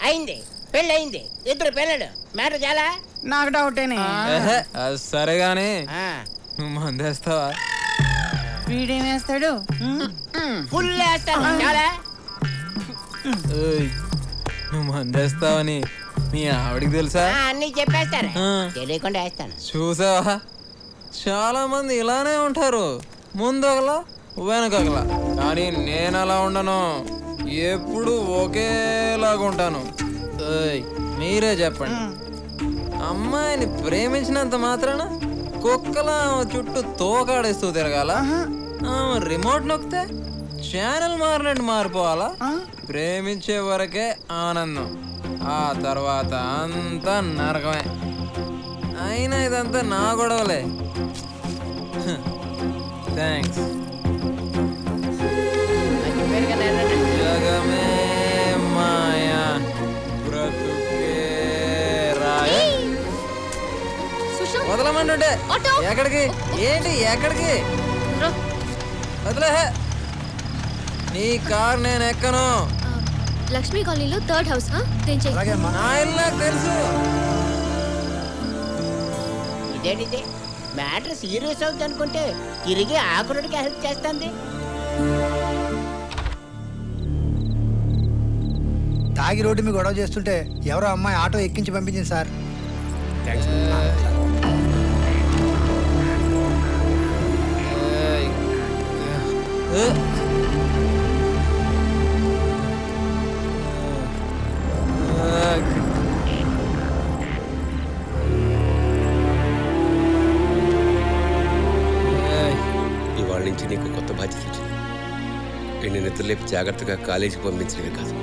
అయింది, పెళ్ళి అయింది, ఇద్దరు పిల్లలు. మ్యాటర్ చాలా నాకు డౌటేనే. అది సరే గాని నువ్వు మందేస్తావా? వీడేం వేస్తాడు? ఫుల్ వేస్తాను. చాలా నువ్వు మందేస్తావని మీ ఆవిడికి తెలుసా? అన్ని చెప్పేస్తారు, తెలియకుండా వేస్తాను. చూసావా, చాలా మంది ఇలానే ఉంటారు, ముందొకలా వెనకగలా. కానీ నేను అలా ఉండను, ఎప్పుడు ఒకేలాగా ఉంటాను. మీరే చెప్పండి, అమ్మాయిని ప్రేమించినంత మాత్రాన కుక్కలా చుట్టూ తోకాడేస్తూ తిరగాల? రిమోట్ నొక్కితే ఛానల్ మారినట్టు మారిపోవాలా? ప్రేమించే వరకే ఆనందం, ఆ తర్వాత అంతా నరకమే. అయినా ఇదంతా నా గొడవలే. థ్యాంక్స్. జగమే మాయా బ్రతుకే రాయ. వదలమంటుంటే ఎక్కడికి? ఏంటి ఎక్కడికి? వదిలే, నీ కార్ నేను ఎక్కను. లక్ష్మీ కాలనీలో 3rd హౌస్. నా ఇల్లు నాకు తెలుసు. ఇదేంటిది మ్యాటర్ సీరియస్ అవుతుంది అనుకుంటే తిరిగి ఆకురుడికి హెల్ప్ చేస్తుంది. తాగి రోడ్డు మీద గొడవ చేస్తుంటే ఎవరో అమ్మాయి ఆటో ఎక్కించి పంపించింది సార్. ఇవాళ నుంచి నీకు కొత్త బాధ్యత వచ్చింది. నేను నిద్రలేపి జాగ్రత్తగా కాలేజీకి పంపించడమే కాదు,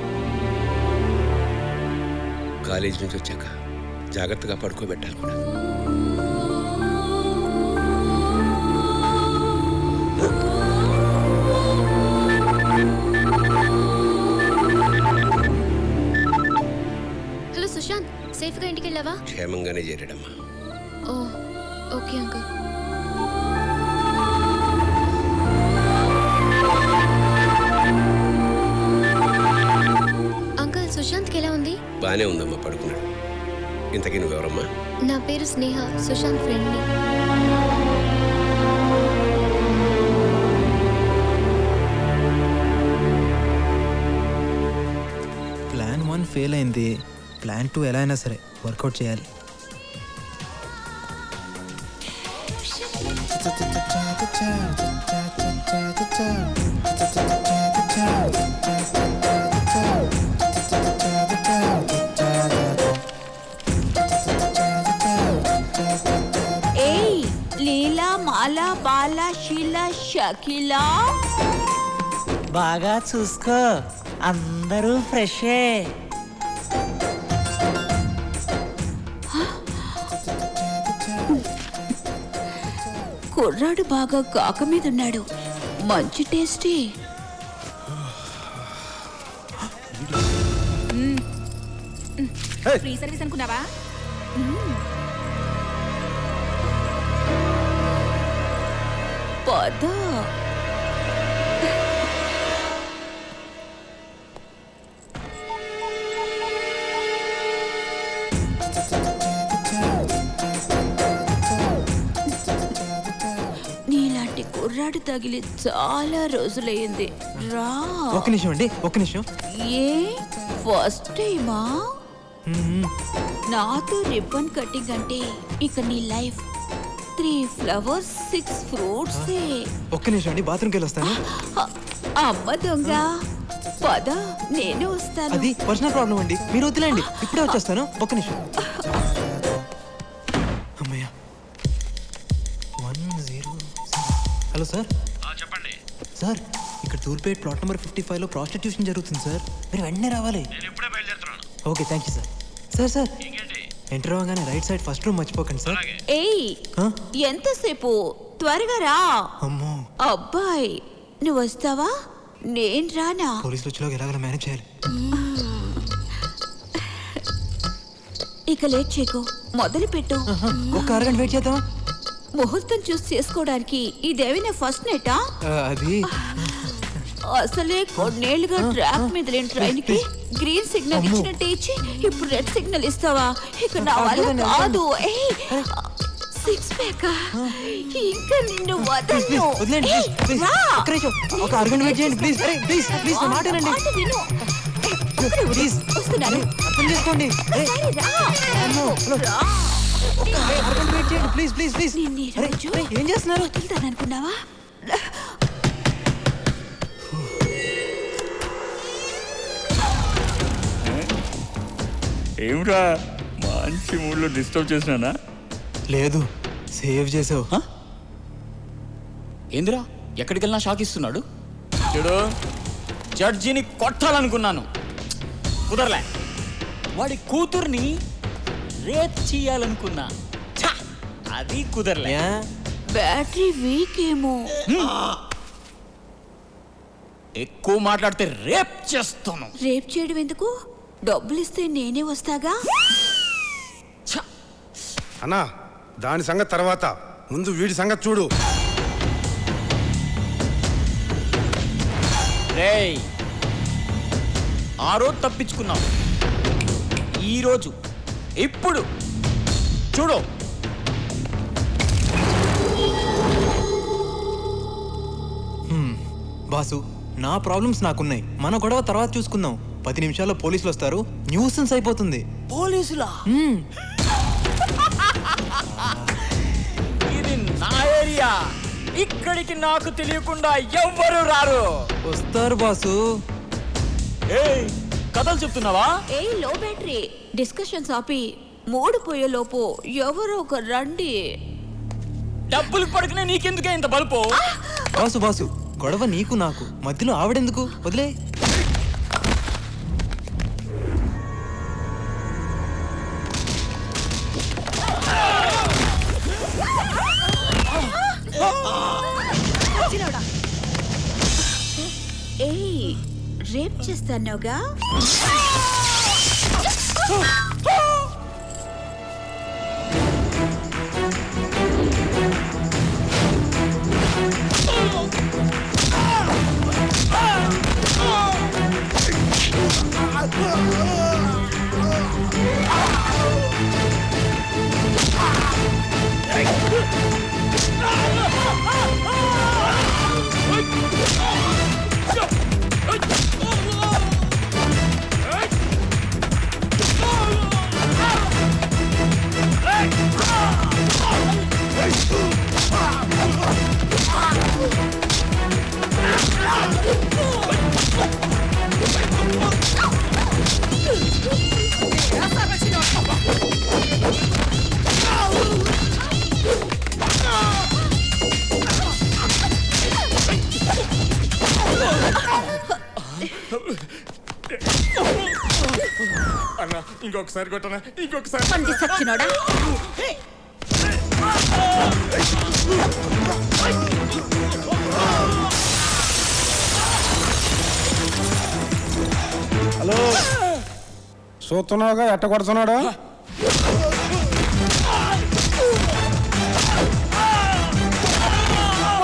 కాలేజీ నుంచి వచ్చాక జాగ్రత్తగా పడుకోబెట్టాలి కూడా. హలో సుశాంత్, సేఫ్ గా ఇంటికి వెళ్ళావా? క్షేమంగానే చేరాడమ్మా. ఓ ఓకే అంకుల్. అంకుల్ సుశాంత్కి ఎలా ఉంది? బానే ఉందమ్మా, పడుకున్నాడు. ఇంతకీ నువ్వెవరమ్మా? నా పేరు స్నేహ, సుశాంత్ ఫ్రెండ్ని. ప్లాన్ 1 ఫెయిల్ అయింది, ప్లాన్ 2 ఎలా అయినా సరే వర్కౌట్ చేయాలి. ఏయ్ లీలా, మాలా, బాలా, షీలా, షకీలా, బాగా చూసుకో, అందరూ ఫ్రెషే. కుర్రాడు బాగా కాక మీద ఉన్నాడు, మంచి టేస్టీ. ఫ్రీ సర్వీస్ అనుకున్నావా? పద. నీలాంటి కుర్రాడు తగిలి చాలా రోజులయ్యింది. రా. ఒక్క నిమిషం అండి, ఒక్క నిమిషం. ఏ ఫస్ట్ టైమా? నాతో రిబ్బన్ కటింగ్ అంటే ఇక నీ లైఫ్ 3 flowers 6 fruits. ఒక్క నిమిషం అండి, బాత్రూమ్కి వెళ్ళి వస్తాను. అమ్మ దొంగ, పద నేను వస్తాను. అది పర్సనల్ ప్రాబ్లం అండి, మీరు వదిలేండి, ఇప్పుడే వచ్చేస్తాను. ఒక్క నిమిషం. అమ్మయ్యా. 100. Hello sir. చెప్పండి సార్, ఇక్కడ తూర్పేట్ ప్లాట్ నెంబర్ 55లో ప్రాస్టిట్యూషన్ జరుగుతుంది సార్, మీరు వెంటనే రావాలి. నేను ఇప్పుడే బయలుదేరుతున్నాను. Okay, thank you sir. Sir sir, enter అవ్వగానే రైట్ సైడ్ ఫస్ట్ రూమ్ మర్చిపోకండి సార్. ఏయ్, ఎంతసేపు? త్వరగా రా. అమ్మో, అబ్బాయి నువ్వు వస్తావా? నేను రానా? పోలీసులు వచ్చేలోకి ఎలాగైనా మేనేజ్ చేయాలి. ఇక లేట్ చేయకు, మొదలు పెట్టు. ఒక అరగంట వెయిట్ చేద్దామా? ముహూర్తం చూసి చేసుకోవడానికి ఇదేమైనా ఫస్ట్ నైటా? అది అసలే కొన్నేళ్లుగా ట్రాక్ మీద లేని ట్రైన్ కి గ్రీన్ సిగ్నల్ ఇచ్చినట్టే ఇచ్చి ఇప్పుడు రెడ్ సిగ్నల్ ఇస్తావా? ఇక నా వల్ల కాదు. సిక్స్ ప్యాక్ ఇంకా నిన్ను వదలను. ఒక అరగంట వెయిట్ చేయండి ప్లీజ్. ప్లీజ్ ప్లీజ్ నా మాట వినండి. ప్లీజ్ వస్తున్నాను, అర్థం చేసుకోండి. అరగంట వెయిట్ చేయండి ప్లీజ్ ప్లీజ్ ప్లీజ్. ఏం చేస్తున్నారు? అనుకున్నావా? ఏమిరా మంచి మూడ్లో డిస్టర్బ్ చేసినానా? లేదు, సేవ్ చేసావు. ఏందిరా ఎక్కడికి వెళ్ళినా షాక్ ఇస్తున్నాడు. చూడు, జడ్జిని కొట్టాలనుకున్నాను, కుదరలే. వాడి కూతుర్ని రేప్ చేయాలనుకున్నా, అది కుదరలే. బ్యాటరీ వీక్ ఏమో. ఎక్కువ మాట్లాడితే రేప్ చేస్తాను. రేప్ చేయడం ఎందుకు? డబ్బులు ఇస్తే నేనే వస్తాగా. అన్నా, దాని సంగతి తర్వాత, ముందు వీడి సంగతి చూడు. రేయ్, ఆ రోజు తప్పించుకున్నాం, ఈరోజు ఇప్పుడు చూడు. బాసు, నా ప్రాబ్లమ్స్ నాకున్నాయి, మన గొడవ తర్వాత చూసుకుందాం. 10 నిమిషాల్లో పోలీసులు వస్తారు, న్యూసెన్స్ అయిపోతుంది. పోలీసులా? ఇది నా ఏరియా, ఇక్కడికి నాకు తెలియకుండా ఎవ్వరు రారు. వస్తారు బాసు. ఏయ్, కథలు చెప్తున్నావా? ఏ లో బ్యాటరీ డిస్కషన్స్ ఆపి మూడు పోయే లోపు ఎవరో ఒక రండి. డబ్బులు పడుకునే నీకెందుకే ఇంత బలుపు? బాసు బాసు, గొడవ నీకు నాకు మధ్యలో ఆవిడెందుకు? వదిలే. ఏయ్, రేప్ చేస్తానోగా. అన్నా, ఇంకొకసారి కొట్టనా? ఇంకొకసారి. సచ్చినోడా. హలో, చూస్తున్నావుగా ఎట్ట కొడుతున్నాడు?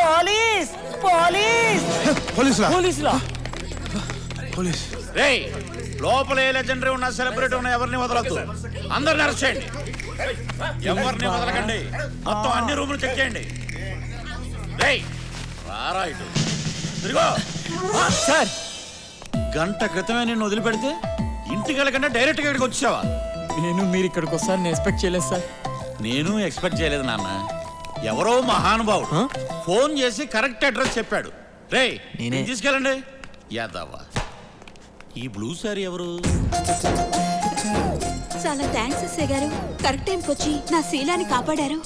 పోలీస్ పోలీస్ పోలీసులా? పోలీసులా? పోలీస్. రేయ్, లోపల ఏ లెజెండరీ ఉన్నా, సెలబ్రిటీ ఉన్నా ఎవరిని వదలొద్దు. అందరిని అరెస్ట్ చేయండి, ఎవరిని వదలకండి. మొత్తం అన్ని రూములు చెక్ చేయండి. రేయ్, రారా ఇటు. తిరుగో. సార్, గంట క్రితమే నిన్ను వదిలిపెడితే ఇంటికి వెళ్ళకుండా డైరెక్ట్గా ఇక్కడికి వచ్చావా? నేను మీరు ఇక్కడికి వస్తారని ఎక్స్పెక్ట్ చేయలేదు సార్. నేను ఎక్స్పెక్ట్ చేయలేదు నాన్న. ఎవరో మహానుభావుడు ఫోన్ చేసి కరెక్ట్ అడ్రస్ చెప్పాడు. రేయ్, నేను తీసుకెళ్ళండి. యాదవ్వా, ఈ బ్లూ సారీ ఎవరు? చాలా థ్యాంక్స్ ఎస్ఐ గారు, కరెక్ట్ టైంకి వచ్చి నా శీలాన్ని కాపాడారు.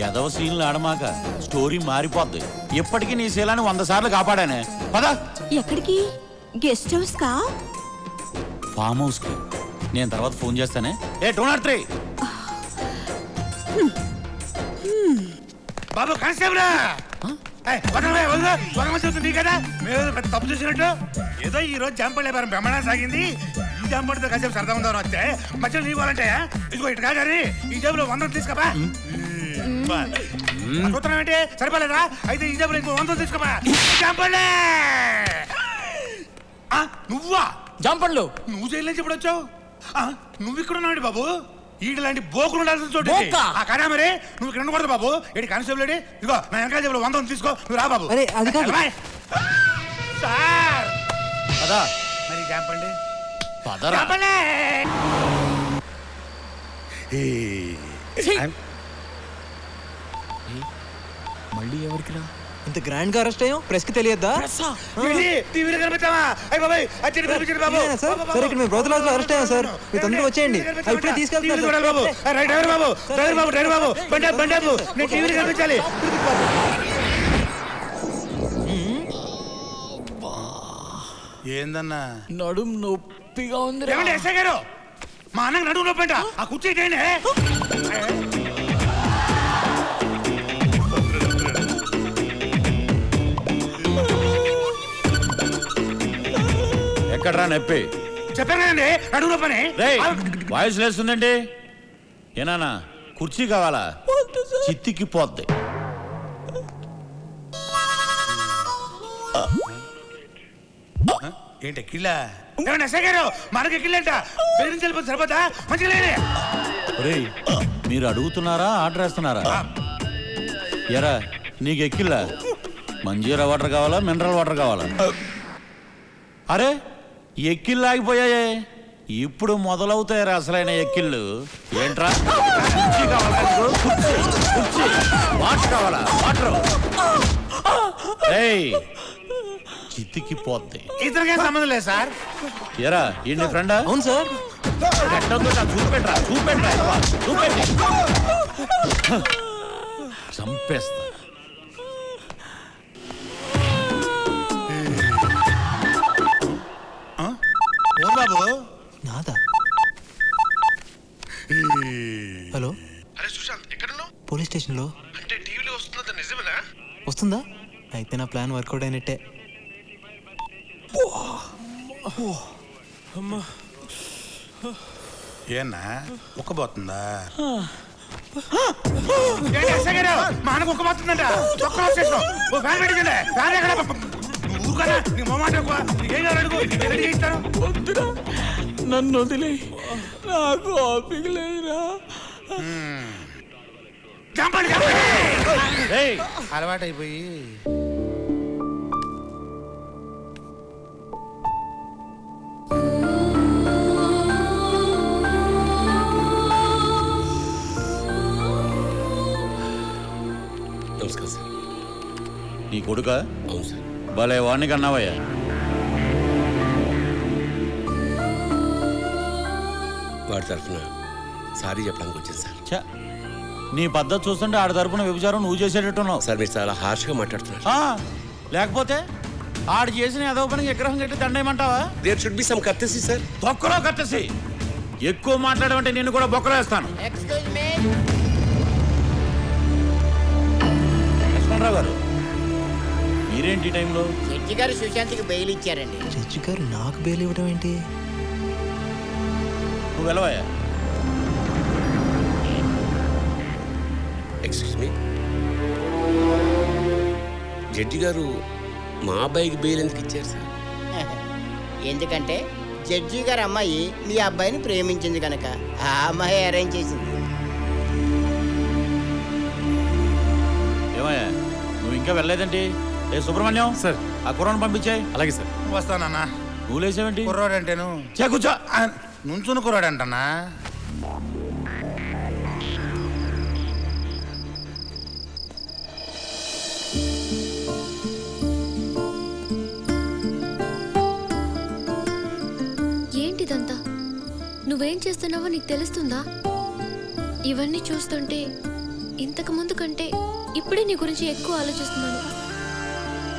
ఎదవ సీన్లు ఆడమాక, స్టోరీ మారిపోద్ది. ఇప్పటికీ నీ శీలాన్ని 100 సార్లు కాపాడానే. పద. ఎక్కడికి? గెస్ట్ హౌస్ కా? ఫామ్ హౌస్ కి. నేను తర్వాత ఫోన్ చేస్తానే. ఏ 203 బాబు కానిస్టేబుల్, నీ కదా మీరు పెద్ద తప్పు చేసినట్టు. ఏదో ఈ రోజు జాంపల్ వ్యాపారం బ్రహ్మాండంగా సాగింది. ఈ జాంపడితో కాసేపు సరదా ఉందామని వస్తే మధ్యలో నీ పోవాలంటే ఇదిగో ఇటు కాదు ఈ జేబులో 100 తీసుకోపా. సూత్రం ఏంటి సరిపోలేదా? అయితే ఈ జేబులో ఇంకో 100 తీసుకోపా. జాంపళ్ళే నువ్వా? జాంపళ్ళు నువ్వు జైలు నుంచి ఇప్పుడు వచ్చావు? నువ్వు ఇక్కడ ఉన్నావు బాబు. ఈడు లాంటి బోకులు ఉండాల్సిన చోటు కాదా మరి? నువ్వు ఇక్కడ ఉండకూడదు బాబు. ఏంటి కానిస్టేబుల్ ఏంటి? ఇదిగో నా వెనకాల జేబులో 100 తీసుకో. నువ్వు రా బాబు. సార్ పదా మరి జాంపండి. పదరా. మళ్ళీ ఎవరికి రా? ఇంత గ్రాండ్ గా అరెస్ట్ అయ్యాం, ప్రెస్ కి తెలియద్దా? టీవీలో కనిపించావా? అయ్య బాబాయ్ అచ్చడి కనిపించండి బాబు. సార్ ఇక్కడ మేము బ్రోతలాస్ లో అరెస్ట్ అయ్యాం సార్. మీరు తొందరగా వచ్చేయండి. ఇప్పుడే తీసుకెళ్తాను బాబు. డ్రైవర్ బాబు, డ్రైవర్ బాబు, డ్రైవర్ బాబు, బండి ఆపు. నేను టీవీలో కనిపించాలి. ఏందన్నా? నడుం నొప్పిగా ఉంది. ఏమండి ఎస్ఐ గారు, మా అన్నకి నడుము నొప్పి అంట. ఆ కుర్చీ ఏంటి? ఎక్కడ్రా నొప్పి? చెప్పాను కదండి నడుము నొప్పని. వాయిస్ లేస్తుందండి. ఏనానా కుర్చీ కావాలా? చిత్తికి పోద్ది. ఏంటి కిల్లా? ఏమండి ఎస్ఐ గారు, మనకి కిల్లంట. బెదిరించి వెళ్ళిపోతే సరిపోతా? మంచిగా లేదే. మీరు అడుగుతున్నారా ఆర్డర్ వేస్తున్నారా? ఎరా నీకు ఎక్కిల్లా? మంజీరా వాటర్ కావాలా మినరల్ వాటర్ కావాలా? అరే ఎక్కిళ్ళు ఆగిపోయాయే, ఇప్పుడు మొదలవుతాయి అసలైన ఎక్కిళ్ళు. ఏంట్రా వాటర్ కావాలా? వాటర్ చిత్తికి పోద్ది. ఇతనికేం సంబంధం లేదు సార్. ఎరా ఈ ఫ్రెండా? అవును సార్. చూపెట్రా చూపెట్రా చూపెట్టి చంపేస్తా. బాబు నాదా? హలో. అరే సుశాంత్ ఎక్కడున్నావు? పోలీస్ స్టేషన్ లో. అంటే టీవీలో వస్తుందా? నిజమేనా? వస్తుందా? అయితే నా ప్లాన్ వర్కౌట్ అయినట్టే. ఏనా ఒక్కబోతుందా? మా అన్నకు ఒక్కబోతుందంట. నన్ను వదిలే, నాకు ఓపిక లేదురా. అలవాటైపోయి నమస్కారం సార్. నీ కొడుక? అవును సార్. భలే వాడిని కన్నావయ్యా. వాడి తరఫున సారీ చెప్పడానికి వచ్చింది సార్. నీ పద్ధతి చూస్తుంటే ఆడ తరపున వ్యభిచారం నువ్వు చేసేటట్టున్నావు. సార్ మీరు చాలా హార్ష్గా మాట్లాడుతున్నారు. లేకపోతే ఆడు చేసిన ఏదో పనికి విగ్రహం కట్టి దండేయమంటావా? There should be some courtesy sir. బొక్కలో కర్టసీ. ఎక్కువ మాట్లాడమంటే నిన్ను కూడా బొక్కలో వేస్తాను. లక్ష్మణరావు గారు మీరేంటి ఈ టైంలో? జడ్జి గారు సుశాంత్కి బెయిల్ ఇచ్చారండి. జడ్జి గారు నాకు బెయిల్ ఇవ్వడం ఏంటి? నువ్వు వెళ్ళవయ్యా. ఎక్స్క్యూజ్ మీ, జడ్జి గారు మా అబ్బాయికి బెయిల్ ఎందుకు ఇచ్చారు సార్? ఎందుకంటే జడ్జి గారు అమ్మాయి మీ అబ్బాయిని ప్రేమించింది కనుక ఆ అమ్మాయి అరేంజ్ చేసింది. ఏమయ్యా నువ్వు ఇంకా వెళ్ళలేదండి? ఏ సుబ్రహ్మణ్యం సార్, ఆ కుర్రాన్ని పంపించాయి. అలాగే సార్. వస్తానన్నా. నువ్వు లేచావేంటి? కుర్రాడంటేను కూర్చో. నుంచుని కుర్రాడంటన్నా. నువ్వేం చేస్తున్నావో నీకు తెలుస్తుందా? ఇవన్నీ చూస్తుంటే ఇంతకు ముందు కంటే ఇప్పుడే నీ గురించి ఎక్కువ ఆలోచిస్తున్నాను.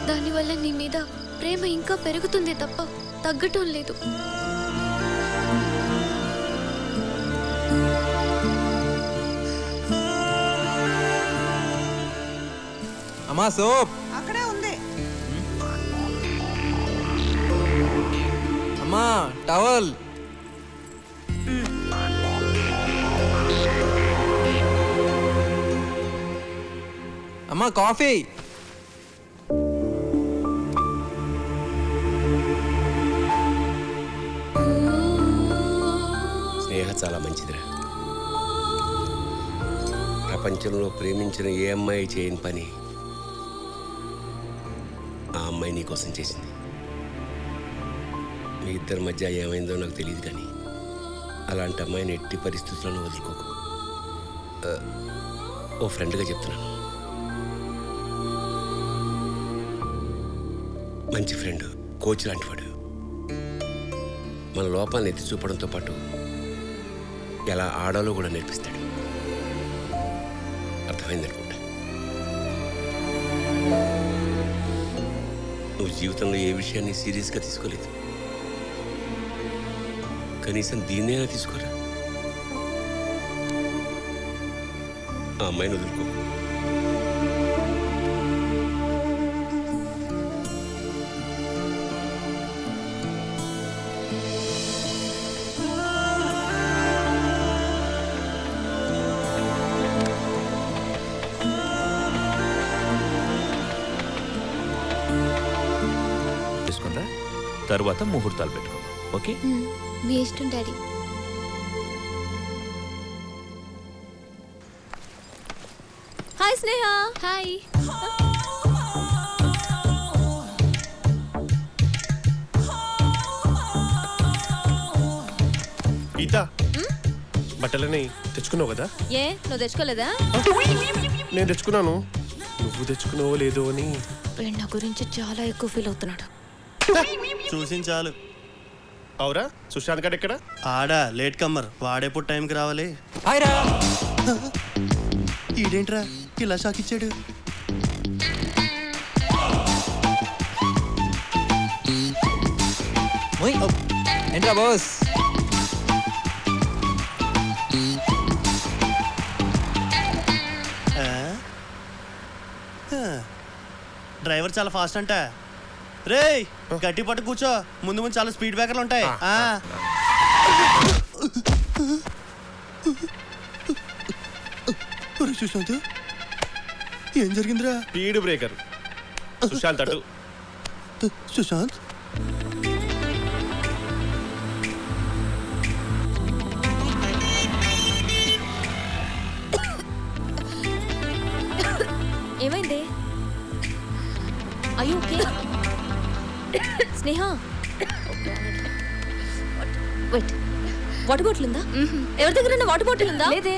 దానివల్ల నీ మీద ప్రేమ ఇంకా పెరుగుతుంది తప్ప తగ్గటం లేదు. అమ్మా సోప్. అక్కడే ఉంది. అమ్మా టవల్. అమ్మా కాఫీ. స్నేహ చాలా మంచిదిరా. ప్రపంచంలో ప్రేమించిన ఏ అమ్మాయి చేయని పని ఆ అమ్మాయి నీ కోసం చేసింది. మీ ఇద్దరి మధ్య ఏమైందో నాకు తెలియదు, కానీ అలాంటి అమ్మాయిని ఎట్టి పరిస్థితులను వదులుకోకు. ఓ ఫ్రెండ్గా చెప్తున్నాను. మంచి ఫ్రెండ్, కోచ్ లాంటివాడు. మన లోపాలను ఎత్తి చూపడంతో పాటు ఎలా ఆడాలో కూడా నేర్పిస్తాడు. అర్థమైందనుకుంటా. నువ్వు జీవితంలో ఏ విషయాన్ని సీరియస్గా తీసుకోలేదు, కనీసం దీన్నైనా తీసుకోరా. ఆ అమ్మాయిని వదులుకో. తర్వాత ముహూర్తాలు పెట్టుకో. ఓకే, మీ ఇష్టం డాడీ. హాయ్ స్నేహ. హాయ్. గీత, బట్టలని తెచ్చుకున్నావు కదా? ఏ నువ్వు తెచ్చుకోలేదా? నేను తెచ్చుకున్నాను, నువ్వు తెచ్చుకున్నావో లేదో అని. వీడు నా గురించి చాలా ఎక్కువ ఫీల్ అవుతున్నాడు. చూసి చాలు. అవురా, సుశాంత్ గారు ఎక్కడ? ఆడా లేట్ కమ్మర్, వాడేప్పుడు టైంకి రావాలి. ఈడేంట్రా ఇలా షాక్ ఇచ్చాడు? ఏంట్రా బాస్? డ్రైవర్ చాలా ఫాస్ట్ అంట. రేయ్ గట్టి పట్టు కూర్చో, ముందు ముందు చాలా స్పీడ్ బ్రేకర్లు ఉంటాయి. సుశాంత్, ఏం జరిగిందిరా? Speed breaker. సుశాంత్ అటు. సుశాంత్, ఏమైంది? అయ్యో ఓకే. స్నేహ వెయిట్, వాటర్ బాటిల్ ఉందా? ఎవరి దగ్గర వాటర్ బాటిల్ ఉందా? లేదే.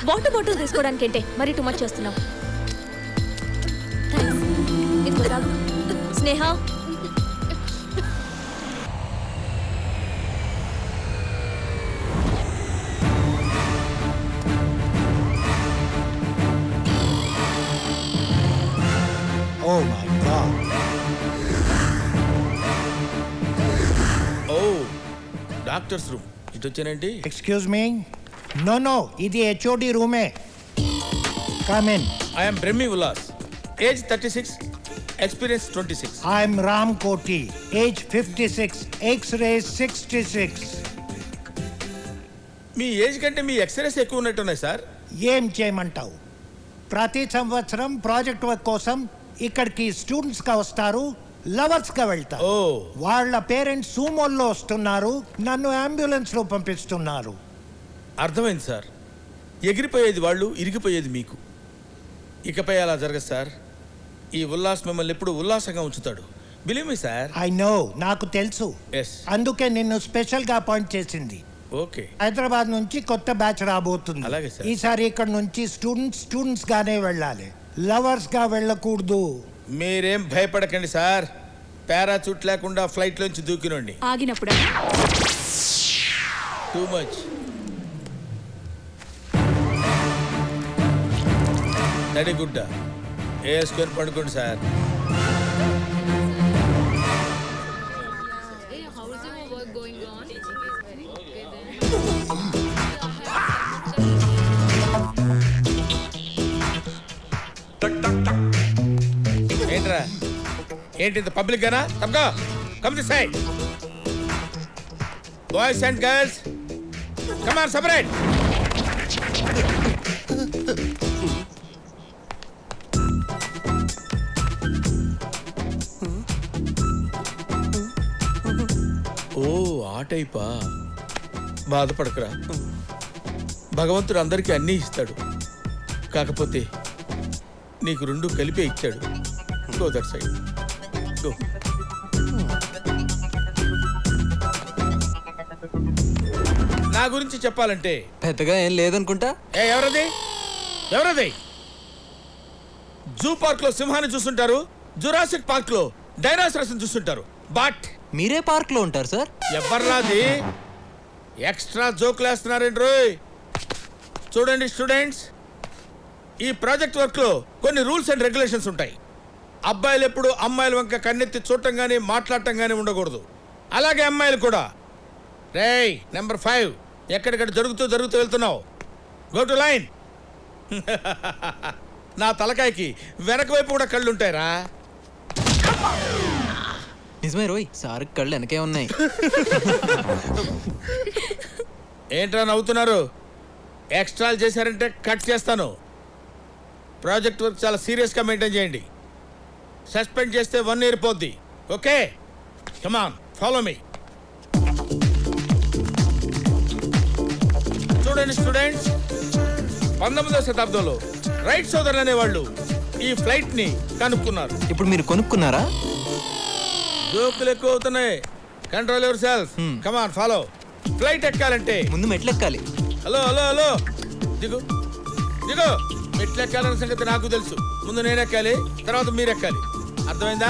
వాటర్ బాటిల్ తీసుకోవడానికి ఏంటే మరి టూ మచ్ చేస్తున్నావు? ఇదిగో తాగు. స్నేహ Oh my God. Oh, doctors room. ఇటు వచ్చానండి. Excuse me? No, ఇది HOD రూమే. Come in. I am Brahmi Ullas. Age 36, experience 26. I am Ram Koti. Age 56. X-ray 66. Me age కంటే మీ ఎక్స్రేస్ ఎక్కువ ఉన్నట్టున్నాయి సార్. ఏం చేయమంటావు? ప్రతి సంవత్సరం ప్రాజెక్ట్ వర్క్ కోసం ఇక్కడికి స్టూడెంట్స్ గా వస్తారు, లవర్స్ గా వెళ్తారు. వాళ్ళ పేరెంట్స్ సూమోల్లో వస్తున్నారు, నన్ను అంబులెన్స్ లో పంపిస్తున్నారు. అర్థమైంది సార్. ఎగిరిపోయేది వాళ్ళు, ఇరిగిపోయేది మీకు. ఇకపై అలా జరగదు సార్. ఈ ఉల్లాస్ మిమ్మల్ని ఎప్పుడు ఉల్లాసంగా ఉంచుతాడు. Believe me sir. I know, నాకు తెలుసు. అందుకే నిన్ను స్పెషల్ గా అపాయింట్ చేసింది. ఓకే. హైదరాబాద్ నుంచి కొత్త బ్యాచ్ రాబోతుంది. అలాగే సార్. ఈసారి ఇక్కడ నుంచి స్టూడెంట్స్ గానే వెళ్ళాలి, లవర్స్ గా వెళ్ళకూడదు. మీరేం భయపడకండి సార్. పారాచూట్ లేకుండా ఫ్లైట్ లోంచి దూకినండి. ఆగినప్పుడు టూ మచ్. నడిగుడ్డ వేసుకొని పడుకోండి సార్. ఏంట్రా ఏంటి పబ్లిక్ గానా? తప్పగా come this side. Boys and girls come on separate. ఓ ఆ టైపా? బాధపడకరా, భగవంతుడు అందరికీ అన్నీ ఇస్తాడు. కాకపోతే నీకు రెండు కలిపే ఇచ్చాడు. Go that side go. నా గురించి చెప్పాలంటే పెద్దగా ఏం లేదనుకుంటా. ఎవరది ఎవరది? జూ పార్క్ లో సింహాన్ని చూస్తుంటారు, జురాసిక్ పార్క్ లో డైనోసార్స్ చూస్తుంటారు. బట్ మీరే పార్క్ లో ఉంటారు సార్. ఎవర్రాది ఎక్స్ట్రా జోకులు వేస్తున్నారండి రోయ్. చూడండి స్టూడెంట్స్, ఈ ప్రాజెక్ట్ వర్క్ లో కొన్ని రూల్స్ అండ్ రెగ్యులేషన్స్ ఉంటాయి. అబ్బాయిలు ఎప్పుడు అమ్మాయిల వంక కన్నెత్తి చూడటం కానీ మాట్లాడటం కానీ ఉండకూడదు. అలాగే అమ్మాయిలు కూడా. రేయ్ నెంబర్ 5 ఎక్కడిక్కడ జరుగుతూ వెళ్తున్నావు. Go to line. నా తలకాయకి వెనక వైపు కూడా కళ్ళు ఉంటాయిరా. నిజమే రోయ్, సార్ కళ్ళు వెనకే ఉన్నాయి. ఏంట్రా నవ్వుతున్నారు? ఎక్స్ట్రాలు చేశారంటే కట్ చేస్తాను. ప్రాజెక్ట్ వర్క్ చాలా సీరియస్గా మెయింటైన్ చేయండి. సస్పెండ్ చేస్తే 1 year పోద్ది. Okay, come on follow me. చూడండి స్టూడెంట్స్, 19వ శతాబ్దంలో రైట్ సోదరులు అనేవాళ్ళు ఈ ఫ్లైట్ ని కనుక్కున్నారు. ఇప్పుడు మీరు కొనుక్కున్నారా? జోకులు ఎక్కువ అవుతున్నాయి. Control yourself. Come on follow. Flight ఎక్కాలంటే ముందు మెట్లు ఎక్కాలి. హలో హలో హలో దిగు దిగు. మెట్లు ఎక్కాలన్న సంగతి నాకు తెలుసు. ముందు నేను ఎక్కాలి, తర్వాత మీరు ఎక్కాలి. అర్థమైందా?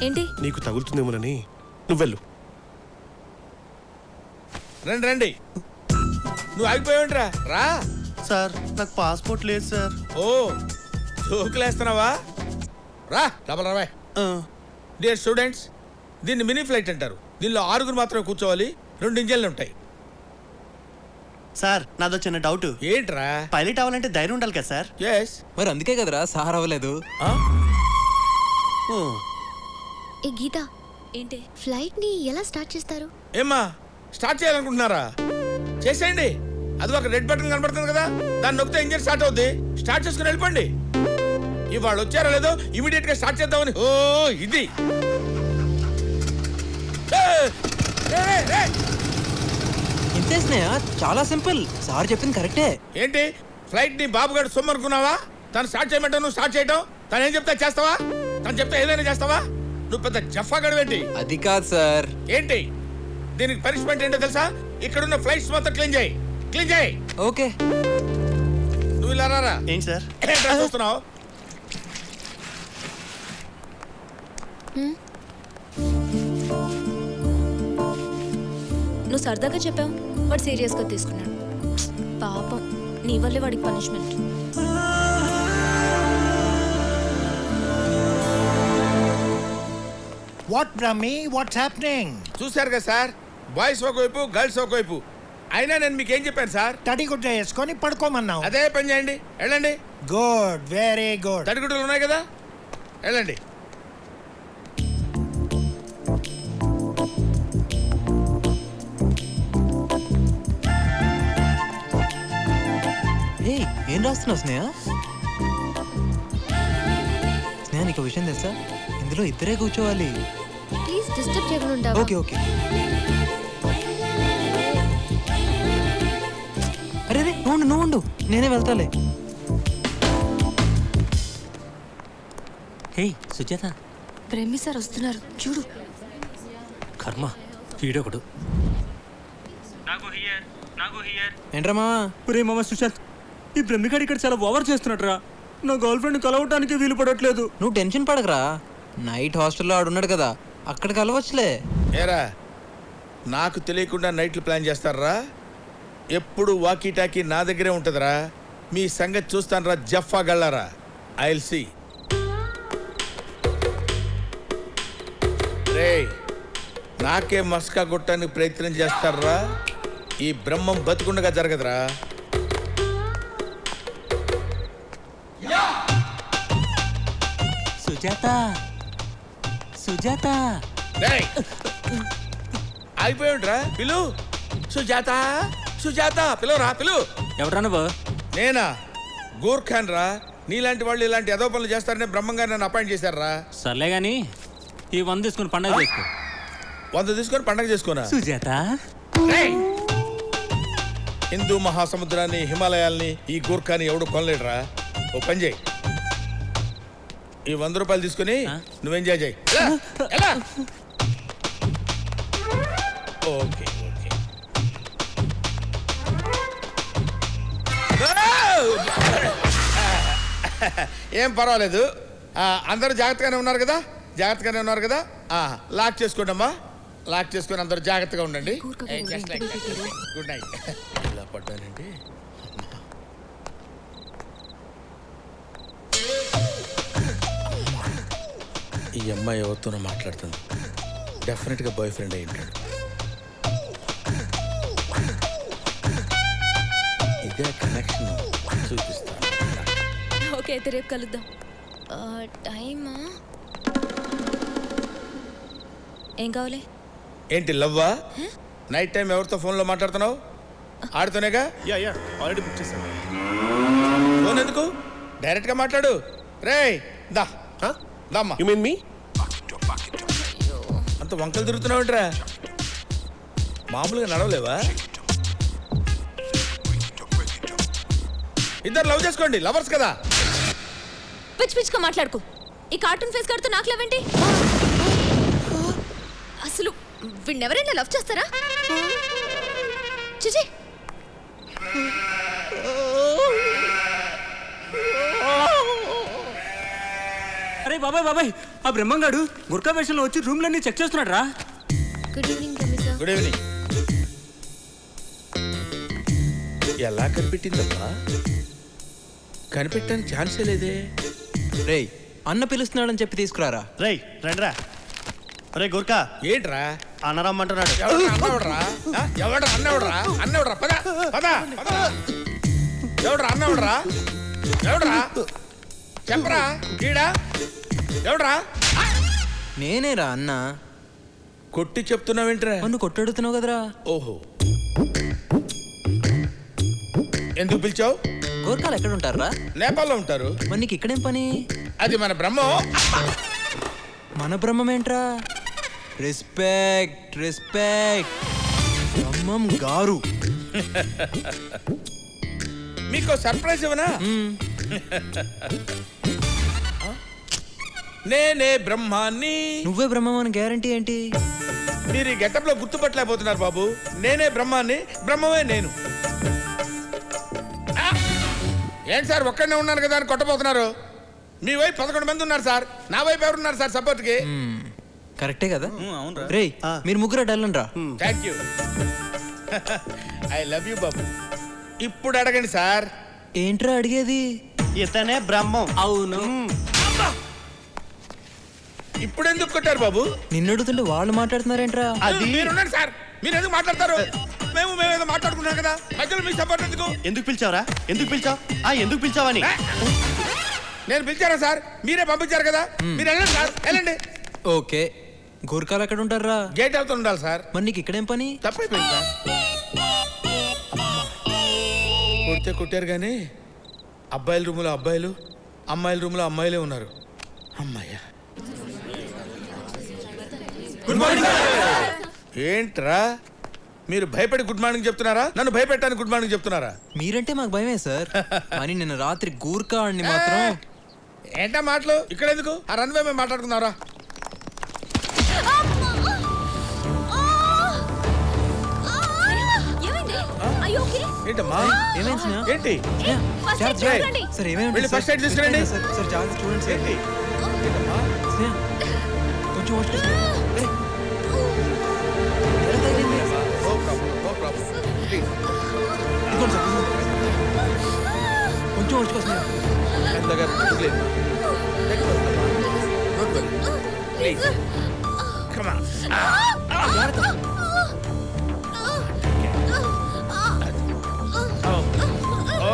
ఏంటి? నీకు తగులుతుందేమోనని నువ్వు వెళ్ళు. రండి రండి. నువ్వు ఆగిపోయావుంట్రా, రా. సార్ నాకు పాస్పోర్ట్ లేదు సార్. ఓ జోకులేస్తున్నావా? రా డబల్ రావా. డియర్ స్టూడెంట్స్, దీన్ని మినీ ఫ్లైట్ అంటారు. దీనిలో 6 మాత్రమే కూర్చోవాలి. 2 ఇంజన్లు ఉంటాయి. సార్ నాదో చిన్న డౌట్. ఏంట్రా? పైలట్ అవ్వాలంటే ధైర్యం ఉండాలి కదా సార్? ఎస్. మరి అందుకే కదరా సార్ అవ్వలేదు. ఏ గీత, ఏంటి? ఫ్లైట్ ని ఎలా స్టార్ట్ చేస్తారు? ఏమ్మా స్టార్ట్ చేయాలనుకుంటున్నారా? చేసేయండి. అది ఒక రెడ్ బటన్ కనబడుతుంది కదా, దాన్ని నొక్కితే ఇంజిన్ స్టార్ట్ అవుద్ది. స్టార్ట్ చేసుకుని వెళ్ళిపోండి. ఇవాళ వచ్చారో లేదో ఇమీడియట్ గా స్టార్ట్ చేద్దామని. ఓ ఇది ఇంతే స్నేహ, చాలా సింపుల్. సార్ చెప్పింది కరెక్టే. ఏంటి ఫ్లైట్ ని బాబు గారు సొమ్ము అనుకున్నావా? తను స్టార్ట్ చేయమంటావు, నువ్వు స్టార్ట్ చేయటం. తను ఏం చెప్తా చేస్తావా? తను చెప్తే ఏదైనా చేస్తావా? నువ్వు పెద్ద జఫా గడవేంటి? అది కాదు సార్. ఏంటి దీనికి పనిష్మెంట్ ఏంటో తెలుసా? ఇక్కడున్న ఫ్లైట్స్ మొత్తం క్లీన్ చేయి. క్లీన్ చేయి. ఓకే. నువ్వు ఇలా రారా. ఏంటి సార్ ఏంట్రా చూస్తున్నావు? నువ్వు సరదాగా చెప్పావు, వాడు సీరియస్గా తీసుకున్నాడు. పాపం, నీ వల్లే వాడికి punishment. What Brahmi, what's happening? చూశారు కదా సార్, బాయ్స్ ఒకవైపు గర్ల్స్ ఒకవైపు. అయినా నేను మీకు ఏం చెప్పాను సార్? తడిగుడ్డ వేసుకొని పడుకోమన్నావు. అదే పని చేయండి. వెళ్ళండి. Good, very good. తడిగుడ్డలు ఉన్నాయి కదా, వెళ్ళండి. ఏం రాస్తున్నావు స్నేహ? స్నేహ నీకు విషయం తెలుసా? ఇందులో ఇద్దరే కూర్చోవాలి. ప్లీజ్ డిస్టర్బ్ చేయకుండా ఉంటావా? Okay okay. అరే రే, నువ్వు ఉండు, నేనే వెళ్తాలే. హే సుజాత, బ్రహ్మి సార్ వస్తున్నారు చూడు. కర్మ, వీడొకడు. నాకు ఏంట్రా మావా? ఒరే మామ సుశాంత్, ఈ బ్రహ్మిగాడు ఇక్కడ చాలా ఓవర్ చేస్తున్నట్రా. నా గర్ల్ ఫ్రెండ్ కలవటానికి వీలు పడట్లేదు. నువ్వు టెన్షన్ పడకరా, నైట్ హాస్టల్లో ఆడున్నాడు కదా, అక్కడ కలవచ్చులే. ఏరా, నాకు తెలియకుండా నైట్లు ప్లాన్ చేస్తారా? ఎప్పుడు వాకీ టాకీ నా దగ్గరే ఉంటుందిరా. మీ సంగతి చూస్తాను రా జఫా గళ్ళారా. I will see. రే, నాకే మస్కా కొట్టడానికి ప్రయత్నం చేస్తారా? ఈ బ్రహ్మం బతుకుండగా జరగదురా. సుజాత, సుజాత. ఆగిపోయాడురా, పిలు. సుజాత, సుజాత, పిలువరా, పిలు. ఎవరా నువ్వు? నేనా, గూర్ఖాన్ రా. నీలాంటి వాళ్ళు ఇలాంటి ఏదో పనులు చేస్తారని బ్రహ్మంగా నన్ను అపాయింట్ చేశారా. సర్లే గాని ఈ 100 తీసుకుని పండగ చేసుకో. 100 తీసుకొని పండగ చేసుకోనా? సుజాత, హిందూ మహాసముద్రాన్ని, హిమాలయాల్ని, ఈ గూర్ఖాని ఎవడు కొనలేడురా. ఓ పని చేయి, ఈ 100 రూపాయలు తీసుకుని నువ్వు ఎంజాయ్ చేయి. ఎలా? Okay okay. ఏం పర్వాలేదు. అందరూ జాగ్రత్తగానే ఉన్నారు కదా? జాగ్రత్తగానే ఉన్నారు కదా? లాక్ చేసుకోండి అమ్మా, లాక్ చేసుకొని అందరూ జాగ్రత్తగా ఉండండి. Good night. ఇలా పడ్డానండి. ఈ అమ్మాయి ఎవరితోనో మాట్లాడుతుంది. డెఫినెట్గా బాయ్ ఫ్రెండ్ అయి ఉంటాడు. ఇదే కనెక్షన్ చూపిస్తాను. ఓకే, అయితే రేపు కలుద్దాం. టైమా? ఏం కావాలి? ఏంటి లవ్వా? నైట్ టైం ఎవరితో ఫోన్లో మాట్లాడుతున్నావు? ఆడుతూనేగా. ఆల్రెడీ బుక్ చేశాను. ఫోన్ ఎందుకు? డైరెక్ట్గా మాట్లాడు. రేయ్ దా దమ్మా. యు మీన్ మీ? అంత వంకలు తిరుగుతున్నావుంట్రా, మామూలుగా నడవలేవా? ఇద్దరు లవ్ చేసుకోండి, లవర్స్ కదా. పిచ్చి పిచ్చిగా మాట్లాడుకో. ఈ కార్టూన్ ఫేస్ కడుతూ నాకు లవ్ ఏంటి? అసలు వీణెవరైనా లవ్ చేస్తారా? చిచి. అరే బాబాయ్ బాబాయ్, ఆ బ్రహ్మంగాడు గుర్కా వేషంలో వచ్చి రూమ్లన్నీ చెక్ చేస్తున్నాడు రా. Good evening Ramesh. Good evening. ఎలా కనిపెట్టిందమ్మా? కనిపెట్టడానికి ఛాన్సే లేదే. రేయ్, అన్న పిలుస్తున్నాడని చెప్పి తీసుకురారా. రేయ్ రండిరా. రే గుర్కా, ఏంట్రా అనరమ్మంటున్నాడు. ఎవడ్రా అన్నవడరా? పద పద పద. ఎవడ్రా అన్నవడరా? ఎవడ్రా చెప్పరా? ఈడా ఎవడ్రా? నేనేరా అన్న. కొట్టి చెప్తున్నావేంట్రా? నువ్వు కొట్టడుతున్నావు కదరా. ఓహో, ఎందుకు పిలిచావు? గోర్ఖాలు ఎక్కడ ఉంటారా? నేపాల్లో ఉంటారు. మరి నీకు ఇక్కడేం పని? అది మన బ్రహ్మం. మన బ్రహ్మం ఏంట్రా? Respect respect. బ్రహ్మం గారు. మీకు సర్ప్రైజ్ ఇవ్వనా? నేనే బ్రహ్మాన్ని. నువ్వే బ్రహ్మం అని గ్యారంటీ ఏంటి? మీరు ఈ గెటప్ లో గుర్తుపట్టలేకపోతున్నారు బాబు. నేనే బ్రహ్మాన్ని, బ్రహ్మమే నేను. ఏంటి సార్, ఒక్కడనే ఉన్నాను కదా అని కొట్టబోతున్నారు? మీ వైపు 11 మంది ఉన్నారు సార్, నా వైపు ఎవరున్నారు సార్ సపోర్ట్ కి? కరెక్టే కదా? రేయ్, మీరు ముగ్గురు డల్లండ్రా. Thank you. I love you బాబు. ఇప్పుడు అడగండి సార్. ఏంట్రా అడిగేది? ఇతనే బ్రహ్మం. అవును. ఇప్పుడు ఎందుకు కొట్టారు బాబు? నిన్ను అడుగుతుంటే వాళ్ళు మాట్లాడుతున్నారేంట్రా? మీరున్నారు సార్, మీరు ఎందుకు మాట్లాడతారు? మేమేదో మాట్లాడుకున్నాం కదా, మధ్యలో మీ సపోర్ట్ ఎందుకు? ఎందుకు పిలిచావురా? ఎందుకు పిలిచావు? ఎందుకు పిలిచావని నేను పిలిచారా సార్? మీరే పంపించారు కదా, మీరు వెళ్ళండి సార్, వెళ్ళండి. ఓకే, గోర్ఖాలు ఎక్కడ ఉంటారా? గేట్ అవుతూ ఉండాలి సార్. మరి నీకు ఇక్కడేం పని? తప్పైపోయింది సార్. కొడితే కొట్టారు కానీ అబ్బాయిల రూములో అబ్బాయిలు, అమ్మాయిల రూములో అమ్మాయిలే ఉన్నారు. అమ్మాయ్యా. Good morning. ఏంట్రా మీరు భయపడి గుడ్ మార్నింగ్ చెప్తున్నారా? నన్ను భయపెట్టడానికి గుడ్ మార్నింగ్ చెప్తున్నారా? మీరంటే మాకు భయమే సార్. కానీ నిన్న రాత్రి గూర్ఖా ఆడిని మాత్రం. ఏంటా మాటలు? ఇక్కడ ఎందుకు? ఆ రన్వే మేము మాట్లాడుకున్నారా? ఏంటమ్మా ఏమైంది స్నేహ? ఏంటి సార్ ఏమైంది వెళ్ళి ఫస్ట్ ఎయిడ్ తీసుకురండి. సార్ జాగ్రత్త చూడండి సార్. ఏంటి ఏంటమ్మా స్నేహ కొంచెం ఓర్చుకో స్నేహ. నో ప్రాబ్లం ప్లీజ్ ఇదిగోండి సార్ కొంచెం ఓర్చుకో స్నేహ. మెల్లగా లేదు don't worry please come on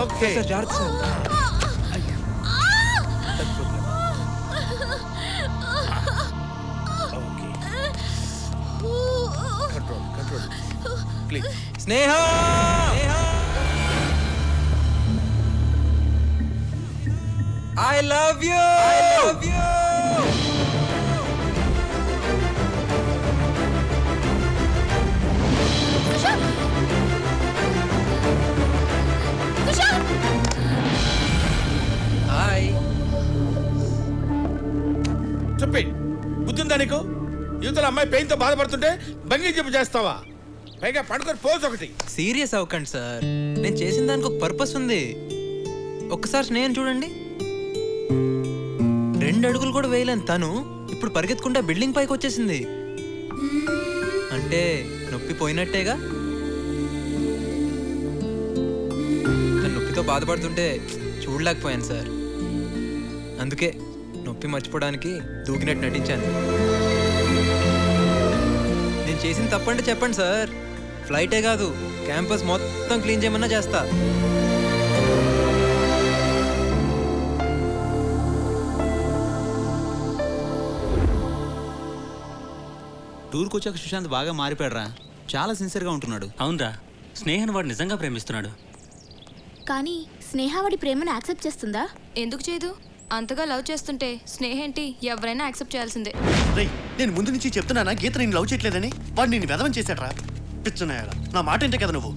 okay sir జాగ్రత్త sir. Control please Sneha I love you. Hi. చెప్పి బుద్ధిందా నీకు? యువతల అమ్మాయి పెయిన్ తో బాధపడుతుంటే బంగీ చెప్పు చేస్తావా? పైగా పడుకొని పోజ్ ఒకటి. సీరియస్ అవ్వకండి సార్, నేను చేసిన దానికి ఒక పర్పస్ ఉంది. ఒక్కసారి స్నేహం చూడండి. 2 అడుగులు కూడా వేయలేని తను ఇప్పుడు పరిగెత్తుకుంటా బిల్డింగ్ పైకి వచ్చేసింది. అంటే నొప్పి పోయినట్టేగా. తను నొప్పితో బాధపడుతుంటే చూడలేకపోయాను సార్. అందుకే నొప్పి మర్చిపోవడానికి దూకినట్టు నటించాను. నేను చేసిన తప్పంటే చెప్పండి సార్. ఫ్లైటే కాదు, క్యాంపస్ మొత్తం క్లీన్ చేయమన్నా చేస్తా. టూర్కి వచ్చాక సుశాంత్ బాగా మారిపోయాడురా. చాలా సిన్సియర్గా ఉంటున్నాడు. అవునరా, స్నేహను వాడు నిజంగా ప్రేమిస్తున్నాడు. కానీ స్నేహ వాడి ప్రేమను యాక్సెప్ట్ చేస్తుందా? ఎందుకు చేయదు? అంతగా లవ్ చేస్తుంటే స్నేహేంటి ఎవరైనా యాక్సెప్ట్ చేయాల్సిందే. రేయ్, నేను ముందు నుంచి చెప్తున్నానా గీత నేను లవ్ చేయట్లేదని? వాడు నిన్ను వెదవం చేశాడ్రా. పిచ్చున్నాయాల నా మాట ఏంటే కదా నువ్వు.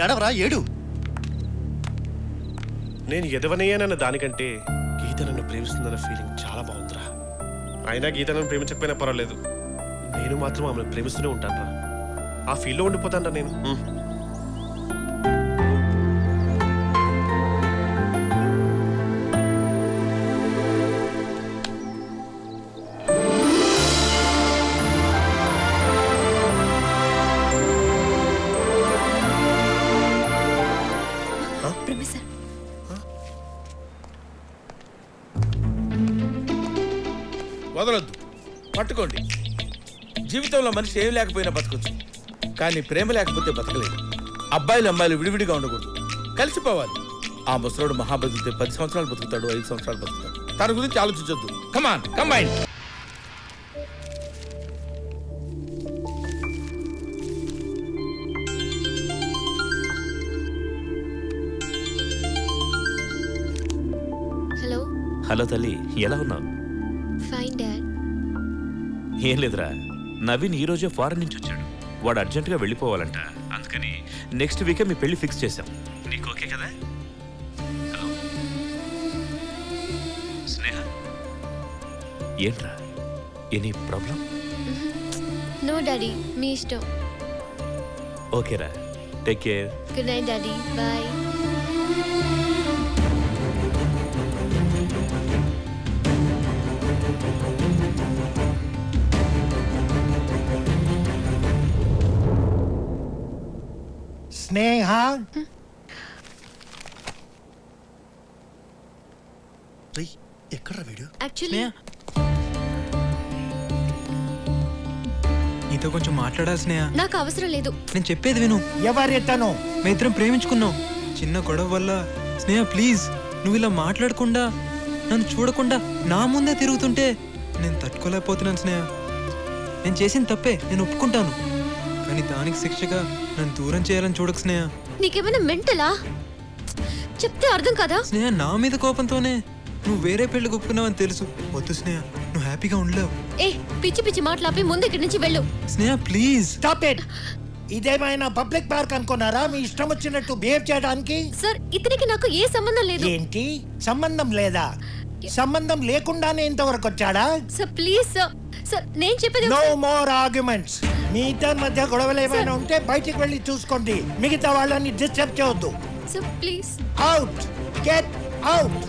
ఏడవరా, ఏడు. నేను ఎదవనయ్యానన్న దానికంటే గీత నన్ను ప్రేమిస్తుందన్న ఫీలింగ్ చాలా బాగుందిరా. అయినా గీత నన్ను ప్రేమించకపోయినా పర్వాలేదు, నేను మాత్రం ఆమెను ప్రేమిస్తూనే ఉంటానురా. ఆ ఫీల్లో ఉండిపోతానరా నేను. వదలొద్దు, పట్టుకోండి. జీవితంలో మనిషి ఏం లేకపోయినా బతకొచ్చు, కానీ ప్రేమ లేకపోతే బతకలేదు. అబ్బాయిలు అమ్మాయిలు విడివిడిగా ఉండకూడదు, కలిసిపోవాలి. ఆ ముసలోడు మహాబతితే 10 సంవత్సరాలు బతుకుతాడు, 5 సంవత్సరాలు బతుకుతాడు. తన గురించి ఆలోచించొద్దు. కమాన్ కంబైన్. హలో. హలో తల్లి, ఎలా ఉన్నావు? Fine dad. ఏం లేదురా, నవీన్ ఈ రోజే ఫారెన్ నుంచి వచ్చాడు. వాడు అర్జెంటుగా వెళ్ళిపోవాలంట. అందుకని నెక్స్ట్ వీకే మీ పెళ్లి ఫిక్స్ చేశాం. నీకు ఓకే కదా? హలో స్నేహ, ఏంట్రా, ఎనీ ప్రాబ్లం? నో డాడీ, మీ ఇష్టం. ఓకేరా, take care. Good night daddy, bye. Sneha, ఎక్కడ వీడియో? యాక్చువల్లీ నీతో కొంచెం మాట్లాడాలి స్నేహ. నాకు అవసరం లేదు. నేను చెప్పేది విను. ఎవరితను? మేము ఇద్దరం ప్రేమించుకున్నాం. చిన్న గొడవ వల్ల స్నేహ ప్లీజ్ నువ్వు ఇలా మాట్లాడకుండా నన్ను చూడకుండా నా ముందే తిరుగుతుంటే నేను తట్టుకోలేకపోతున్నాను స్నేహ. నేను చేసిన తప్పే, నేను ఒప్పుకుంటాను. కానీ దానికి శిక్షగా నన్ను దూరం చేయాలని చూడకు స్నేహ. నీకేమైనా మెంటలా? చెప్తే అర్థం కదా? స్నేహ, నా మీద కోపంతోనే నువ్వు వేరే పెళ్లి ఒప్పుకున్నావని తెలుసు. వద్దు స్నేహ, నువ్వు హ్యాపీగా ఉండలేవు. ఏ పిచ్చి పిచ్చి మాట్లాపి ముందు ఇక్కడి నుంచి వెళ్ళు. స్నేహ ప్లీజ్ స్టాప్ ఇట్. ఇదేమైనా పబ్లిక్ పార్క్ అనుకున్నారా మీ ఇష్టం వచ్చినట్టు బిహేవ్ చేయడానికి? సార్, ఇతనికి నాకు ఏ సంబంధం లేదు. ఏంటి సంబంధం లేదా? సంబంధం లేకుండానే ఇంతవరకు వచ్చాడా? Sir please sir. సార్ నేను చెప్పేది నో మోర్ ఆర్గ్యుమెంట్స్. మీ ఇద్దరి మధ్య గొడవలు ఏమైనా ఉంటే బయటికి వెళ్ళి చూసుకోండి. మిగతా వాళ్ళని డిస్టర్బ్ చేయొద్దు. Sir please. Out. Get out.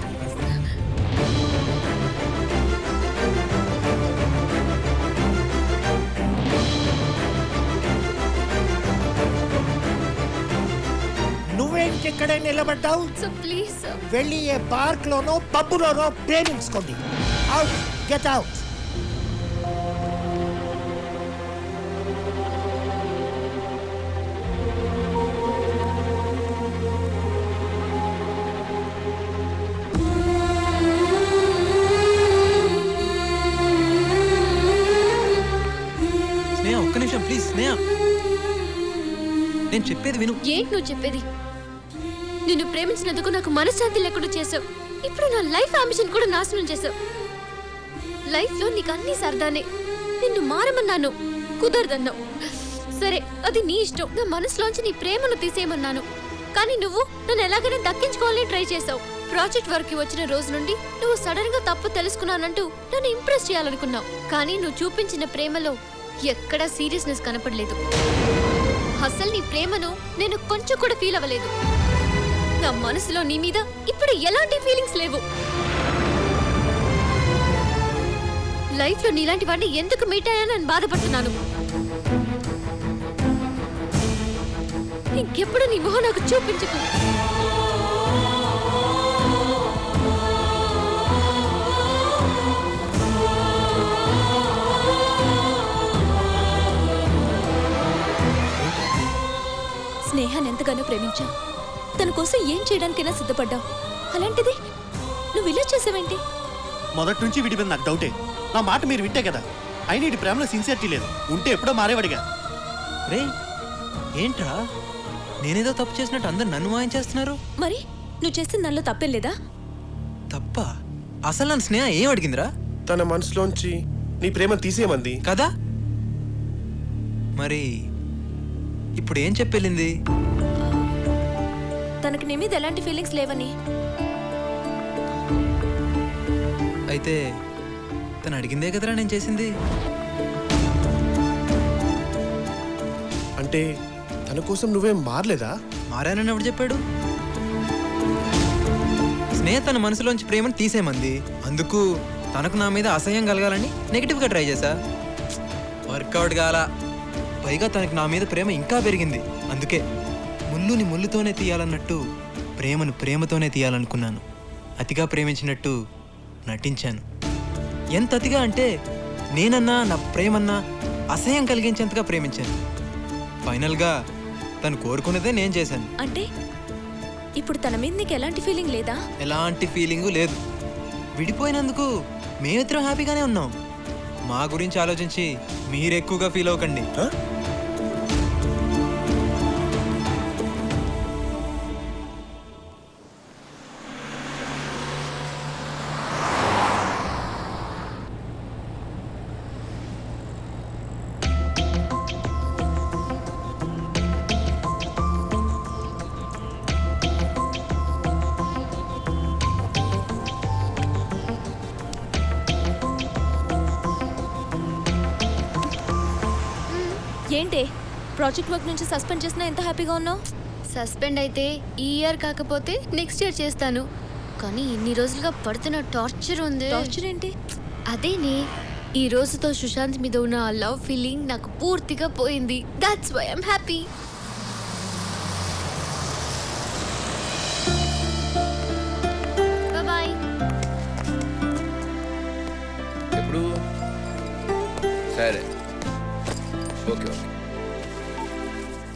నువ్వేంటి ఇక్కడే నిలబడ్డావు? Sir please sir. వెళ్ళి ఏ పార్క్ లోనో పబ్బులోనో ప్రేమించుకోండి. అవుట్. Get out. స్నేహ ఒక్క నిమిషం ప్లీజ్. స్నేహ నేను చెప్పేది విను. ఏంటి నువ్వు చెప్పేది? నిన్ను ప్రేమించినందుకు నాకు మనశ్శాంతి లేకుండా చేసావు. ఇప్పుడు నా లైఫ్ అంబిషన్ కూడా నాశనం చేసావు. లైఫ్ లో నీకు అన్ని సరదానే. నిన్ను మారమన్నాను, కుదరదన్నావు. సరే అది నీ ఇష్టం. నా మనసులోంచి నీ ప్రేమను తీసేయమన్నాను. కానీ నువ్వు నన్ను ఎలాగైనా దక్కించుకోవాలని ట్రై చేసావు. ప్రాజెక్ట్ వర్క్ కి వచ్చిన రోజు నుండి నువ్వు సడన్ గా తప్పు తెలుసుకున్నానంటూ నన్ను ఇంప్రెస్ చేయాలనుకున్నావు. కానీ నువ్వు చూపించిన ప్రేమలో ఎక్కడా సీరియస్నెస్ కనపడలేదు. అసలు నీ ప్రేమను నేను కొంచెం కూడా ఫీల్ అవ్వలేదు. నా మనసులో నీ మీద ఇప్పుడు ఎలాంటి ఫీలింగ్స్ లేవు. లైఫ్ లో నీలాంటి వాడిని ఎందుకు మీట్ అయ్యానని బాధపడుతున్నాను. ఇంకెప్పుడు నీ మొహం నాకు చూపించకు. స్నేహాన్ని ఎంతగానో ప్రేమించావు. తన కోసం ఏం చేయడానికైనా సిద్ధపడ్డావు. అలాంటిది నువ్వు ఇలా చేసావేంటి? మొదటి నుంచి వీడి మీద నాకు డౌటే. నా మాట మీరు వింటే కదా. అయినా వీడి ప్రేమలో సిన్సియరిటీ లేదు. ఉంటే ఎప్పుడో మారేవాడిగా. రే ఏంట్రా, నేనేదో తప్పు చేసినట్టు అందరు నన్ను వాయించేస్తున్నారు. మరి నువ్వు చేస్తే నన్ను తప్పేం లేదా? తప్ప? అసలు నన్ను స్నేహ ఏం అడిగిందిరా? తన మనసులోంచి నీ ప్రేమ తీసేయమంది కదా. మరి ఇప్పుడు ఏం చెప్పెళ్ళింది? తనకి నీ మీద ఎలాంటి ఫీలింగ్స్ లేవని. అయితే తను అడిగిందే కదరా నేను చేసింది. అంటే తన కోసం నువ్వేం మారలేదా? మారానని ఎవడు చెప్పాడు? స్నేహ తన మనసులోంచి ప్రేమను తీసేమంది. అందుకు తనకు నా మీద అసహ్యం కలగాలని నెగిటివ్గా ట్రై చేశా. వర్కౌట్ కాల. పైగా తనకి నా మీద ప్రేమ ఇంకా పెరిగింది. అందుకే ముళ్ళుని ముళ్ళుతోనే తీయాలన్నట్టు ప్రేమను ప్రేమతోనే తీయాలనుకున్నాను. అతిగా ప్రేమించినట్టు నటించాను. ఎంత అతిగా అంటే నేనన్నా నా ప్రేమన్నా అసహ్యం కలిగించేంతగా ప్రేమించాను. ఫైనల్గా తను కోరుకున్నదే నేను చేశాను. అంటే ఇప్పుడు తన మీద నీకు ఎలాంటి ఫీలింగ్ లేదా? ఎలాంటి ఫీలింగు లేదు. విడిపోయినందుకు మేమిద్దరం హ్యాపీగానే ఉన్నాం. మా గురించి ఆలోచించి మీరు ఎక్కువగా ఫీల్ అవ్వకండి. ఏంటి ప్రాజెక్ట్ వర్క్ నుంచి సస్పెండ్ చేసినా ఎంత హ్యాపీగా ఉన్నావు? సస్పెండ్ అయితే ఈ ఇయర్ కాకపోతే నెక్స్ట్ ఇయర్ చేస్తాను. కానీ ఇన్ని రోజులుగా పడుతున్న టార్చర్ ఉంది. టార్చర్ ఏంటి? అదేనే ఈ రోజుతో సుశాంత్ మీద ఉన్న ఆ లవ్ ఫీలింగ్ నాకు పూర్తిగా పోయింది. That's why I'm happy. Bye. ఎప్పుడు? సరే ఓకే ఓకే.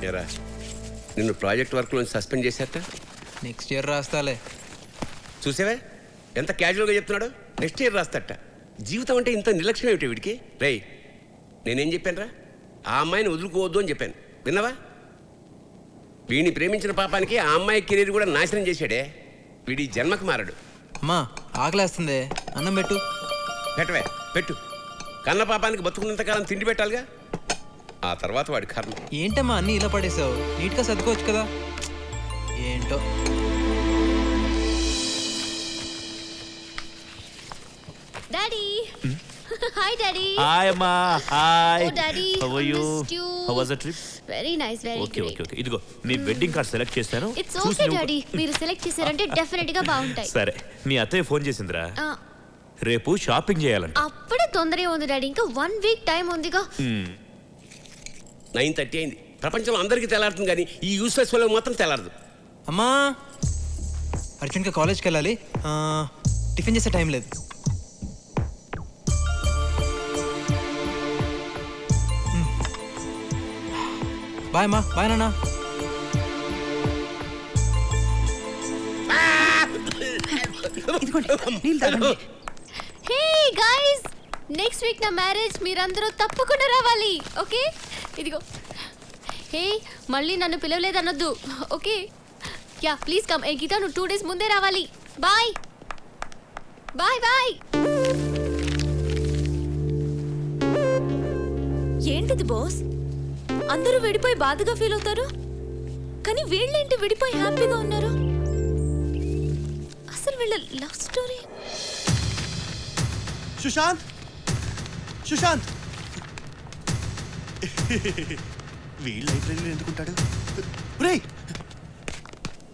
ఏరా నిన్ను ప్రాజెక్ట్ వర్క్లో సస్పెండ్ చేశారట? Next year రాస్తాలే. చూసావే ఎంత క్యాజువల్గా చెప్తున్నాడు. నెక్స్ట్ ఇయర్ రాస్తాట. జీవితం అంటే ఇంత నిర్లక్ష్యం ఏమిటి వీడికి? రేయ్ నేనేం చెప్పానురా? ఆ అమ్మాయిని వదులుకోవద్దు అని చెప్పాను. విన్నావా? వీడిని ప్రేమించిన పాపానికి ఆ అమ్మాయి కెరీర్ కూడా నాశనం చేశాడే. వీడి జన్మకు మారడు. అమ్మా ఆకలేస్తుంది, అన్నం పెట్టు. పెట్టవే పెట్టు. కన్న పాపానికి బతుకున్నంతకాలం తిండి పెట్టాలిగా. ఆ తర్వాత వాడి కర్మ. ఏంటమ్మా అన్నీ ఇలా పడేసావు? నీట్గా సర్దుకోవచ్చు కదా. ఏంటో డాడీ హాయ్ డాడీ హాయ్ అమ్మా hi Oh, Daddy, how are you missed you. How was the trip very nice very okay okay okay ఇదిగో మీ వెడ్డింగ్ కార్డ్ సెలెక్ట్ చేశాను ఇట్స్ ఓకే డాడీ మీరు సెలెక్ట్ చేశారంటే డెఫినెట్ గా బాగుంటాయి సరే మీ అత్తయ్య ఫోన్ చేసిందిరా ఆ, రేపు షాపింగ్ చేయాలంట అప్పుడే తొందరగా ఉంది డాడీ ఇంకా 1 వీక్ టైం ఉందిగా 9:30 అయింది. ప్రపంచంలో అందరికీ తెల్లారుతుంది కానీ ఈ యూస్లెస్ వాళ్ళు మాత్రం తెల్లారదు. అమ్మా అర్జున్గా కాలేజ్కి వెళ్ళాలి టిఫిన్ చేసే టైం లేదు. బాయ్ అమ్మా బాయ్ నాన్న. హే గైస్ నెక్స్ట్ వీక్ నా మ్యారేజ్ మీరందరూ తప్పకుండా రావాలి ఓకే ఇదిగో హే మళ్ళీ నన్ను పిలవలేదు అనొద్దు ఓకే యా ప్లీజ్ కమ్ ఏ గీత నువ్వు 2 డేస్ ముందే రావాలి బాయ్ బాయ్ బాయ్. ఏంటిది బాస్ అందరూ విడిపోయి బాధగా ఫీల్ అవుతారు కానీ వీళ్ళేంటి విడిపోయి హ్యాపీగా ఉన్నారు అసలు వీళ్ళ లవ్ స్టోరీ. సుశాంత్ సుశాంత్ వీళ్ళు లైబ్రరీలో ఎందుకుంటాడు? ఒరేయ్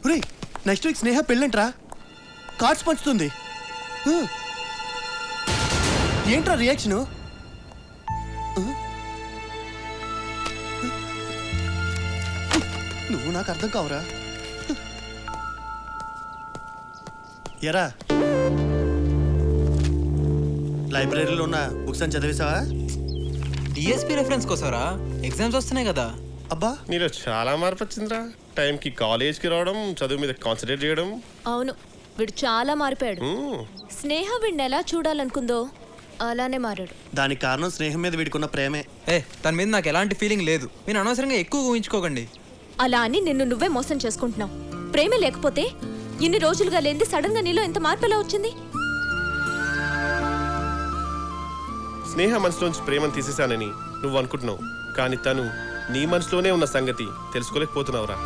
ఒరేయ్ నెక్స్ట్ వీక్ స్నేహ పెళ్ళంట్రా కార్డ్స్ పంచుతుంది. ఏంట్రా రియాక్షను? నువ్వు నాకు అర్థం కావురా. ఎరా లైబ్రరీలో ఉన్న బుక్స్ అని చదివేశావా? డిఎస్పీ రెఫరెన్స్ కోసరా ఎగ్జామ్స్ వస్తున్నాయి కదా. అబ్బా నీలో చాలా మార్పు వచ్చిందిరా. టైంకి కాలేజ్కి రావడం, చదువు మీద కాన్సన్ట్రేట్ చేయడం. అవును వీడు చాలా మారిపోయాడు. స్నేహ వీడిని ఎలా చూడాలనుకుందో అలానే మారాడు. దానికి కారణం స్నేహం మీద వీడుకున్న ప్రేమే. తన మీద నాకు ఎలాంటి ఫీలింగ్ లేదు. మీరు అనవసరంగా ఎక్కువ ఊహించుకోకండి. అలా అని నిన్ను నువ్వే మోసం చేసుకుంటున్నావు. ప్రేమ లేకపోతే ఇన్ని రోజులుగా లేనిది సడన్ గా నీలో ఎంత మార్పు ఎలా వచ్చింది? స్నేహ మనసులోంచి ప్రేమను తీసేశానని నువ్వు అనుకుంటున్నావు, కానీ తను నీ మనసులోనే ఉన్న సంగతి తెలుసుకోలేకపోతున్నావురా.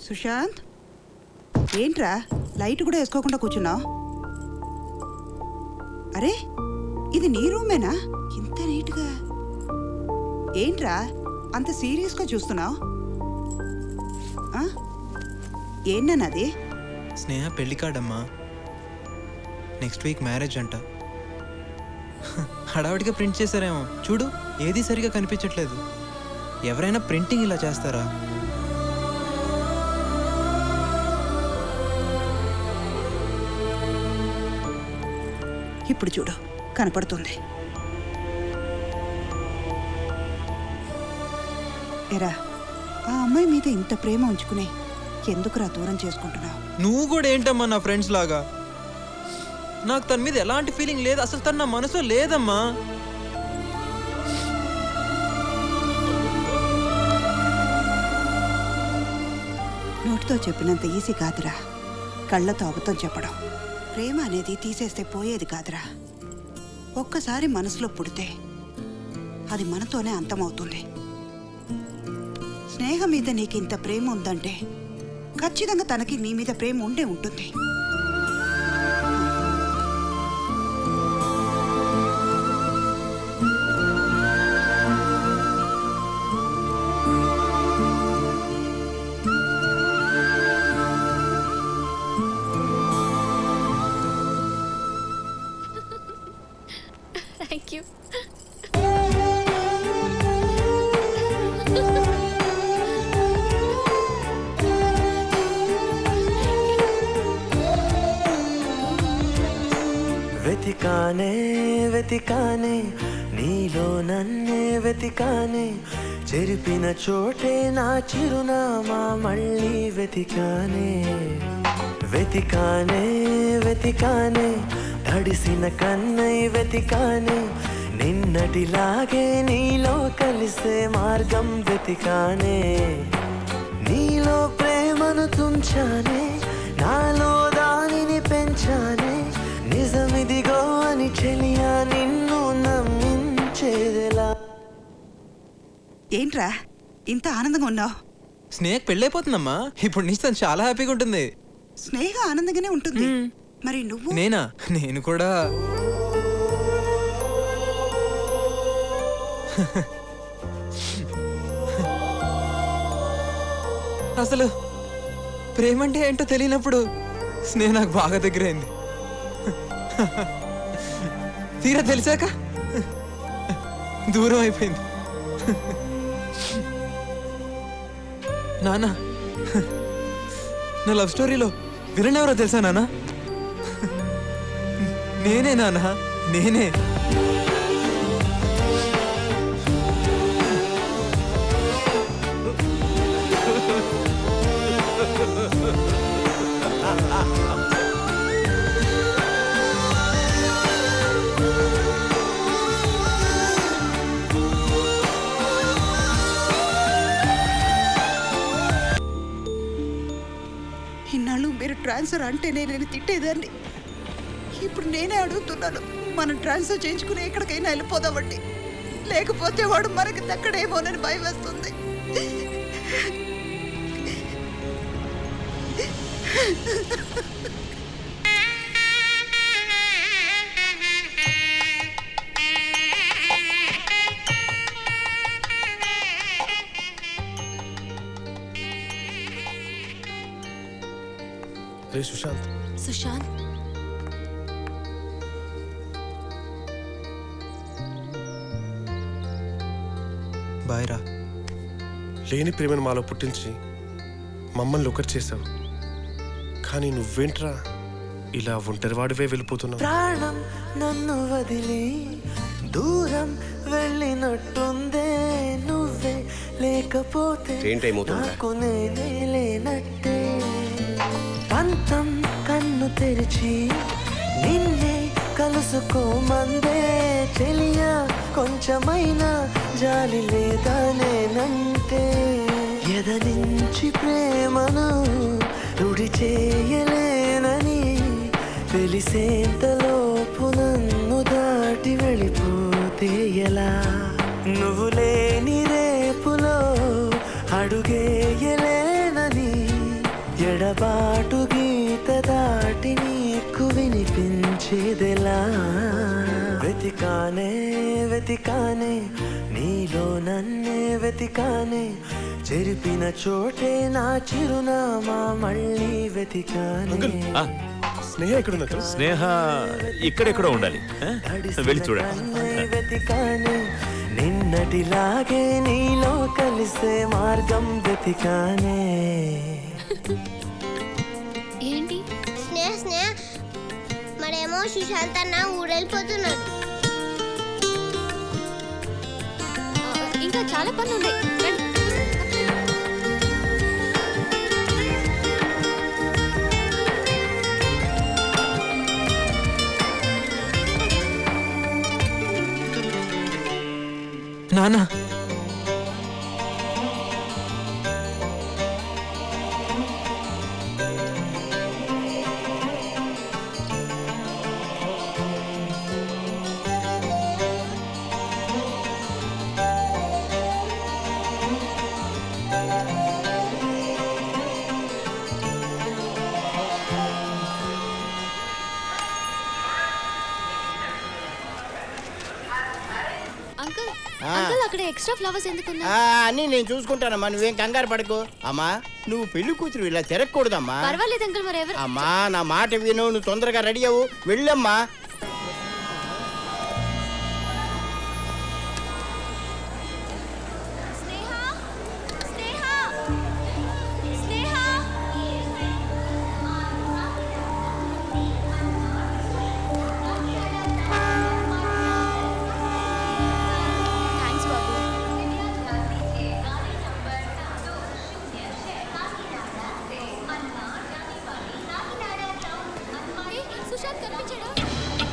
సుశాంత్ ఏంట్రా లైట్ కూడా వేసుకోకుండా కూర్చున్నావు? అరే ఇది నీ రూమేనా? ఇంత నీట్గా ఏంట్రా అంత సీరియస్గా చూస్తున్నావు? ఏంటన్నది? స్నేహ పెళ్లి కార్డమ్మా. నెక్స్ట్ వీక్ మ్యారేజ్ అంట. హడావిడిగా ప్రింట్ చేశారేమో చూడు, ఏది సరిగా కనిపించట్లేదు. ఎవరైనా ప్రింటింగ్ ఇలా చేస్తారా? ఇప్పుడు చూడు కనపడుతుంది. ఎరా ఆ అమ్మాయి మీద ఇంత ప్రేమ ఉంచుకునే ఎందుకురా దూరం చేసుకుంటున్నావు? నువ్వు కూడా ఏంటమ్మా నా ఫ్రెండ్స్ లాగా? నాకు తన మీద ఎలాంటి ఫీలింగ్ లేదు. అసలు తన నా మనసులో లేదమ్మా. నోటితో చెప్పినంత ఈజీ కాదురా కళ్ళతో అబద్ధం చెప్పడం. ప్రేమ అనేది తీసేస్తే పోయేది కాదురా. ఒక్కసారి మనసులో పుడితే అది మనతోనే అంతమవుతుంది. స్నేహం మీద నీకు ఇంత ప్రేమ ఉందంటే ఖచ్చితంగా తనకి నీ మీద ప్రేమ ఉండే ఉంటుంది. Thank you. వెతికానే వెతికానే నీలో నన్నే వెతికానే చెరిపిన చోటే నా చిరునామా మళ్ళీ వెతికానే వెతికానే వెతికానే తడిసిన కన్నై వెతికానే నిన్నటిలాగే నీలో కలిసే మార్గం వెతికానే నీలో ప్రేమను తుంచానే నాలో దానిని పెంచానే నిజమిదిగో అని చెలియా నిన్ను నమ్మించేదెలా ఏంట్రా ఇంత ఆనందంగా ఉన్నావు? స్నేహ పెళ్ళైపోతుందమ్మా. ఇప్పుడు నుంచి తను చాలా హ్యాపీగా ఉంటుంది. స్నేహ ఆనందంగానే ఉంటుంది. మరి నువ్వు? నేనా? నేను కూడా అసలు ప్రేమంటే ఏంటో తెలియనప్పుడు స్నేహ నాకు బాగా దగ్గరైంది. తీరా తెలిసాక దూరం అయిపోయింది. నాన్న, నా లవ్ స్టోరీలో విలన్ ఎవరో తెలుసా నాన్న? నేనే నాన్న, నేనే. ఇన్నాళ్ళు మీరు ట్రాన్స్ఫర్ అంటేనే నేను తిట్టేదాన్ని. ఇప్పుడు నేనే అడుగుతున్నాను, మనం ట్రాన్స్ఫర్ చేయించుకుని ఎక్కడికైనా వెళ్ళిపోదామండి. లేకపోతే వాడు మనకి దక్కడేమోనని భయం వేస్తుంది. రే సుశాంత్, సుశాంత్, బాయ్ రా. లేని ప్రేమను మాలో పుట్టించి మమ్మల్ని ఒకటి చేసావు. కానీ నువ్వేంట్రా ఇలా ఒంటరివాడివే వెళ్ళిపోతున్నావు? ప్రాణం నన్ను వదిలి దూరం వెళ్ళినట్టుందే, నువ్వే లేకపోతే నాకు నేనే లేనట్టే. పంతం కన్ను తెరిచి నిన్నే కలుసుకోమందే, తెలియ కొంచెమైనా జాలి లేదా నేనంటే. ఎదనించి ప్రేమను రుడి చేయలేనని తెలిసేంతలోపు నన్ను దాటి వెళ్ళిపోతే ఎలా? నువ్వు లేని రేపులో అడుగేయలేనని ఎడబాటు గీత దాటి నీకు వినిపించేదెలా? వెతికానే వెతికానే నీలో నన్నే వెతికానే, చెరిపిన చోటే నా చిరునామా మళ్ళీ వెతికానే. స్నేహ ఎక్కడ? స్నేహ ఇక్కడెక్కడో ఉండాలి, వెళ్ళి చూడండి. వెతికానే నిన్నటిలాగే నీలో కలిసే మార్గం వెతికానే. ఏంటి? స్నేహ మరేమో సుశాంత్ అన్న ఊరెళ్ళిపోతున్నాడు. ఇంకా చాలా పనులు ఉన్నాయి. నాన్న, అంకుల్ అక్కడ ఎక్స్ట్రా ఫ్లవర్స్ ఎందుకున్నా? అన్నీ నేను చూసుకుంటానమ్మా, నువ్వేం కంగారు పడకు. అమ్మా నువ్వు పెళ్లి కూతురు ఇలా తిరగకూడదమ్మా. పర్వాలేదు అంకుల్, మరి ఎవరు? అమ్మా నా మాట విను, నువ్వు తొందరగా రెడీ అవ్వు, వెళ్ళమ్మా. సుశాంత్ కనిపించాడు.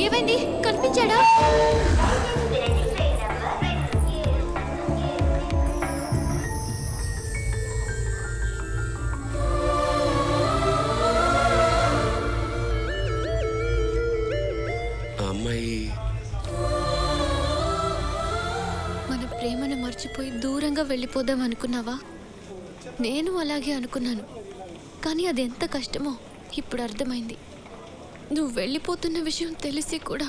ఏమైంది? కనిపించాడా? అమ్మాయి మన ప్రేమను మర్చిపోయి దూరంగా వెళ్ళిపోదాం అనుకున్నావా? నేను అలాగే అనుకున్నాను, కానీ అది ఎంత కష్టమో ఇప్పుడు అర్థమైంది. నువ్వు వెళ్ళిపోతున్న విషయం తెలిసి కూడా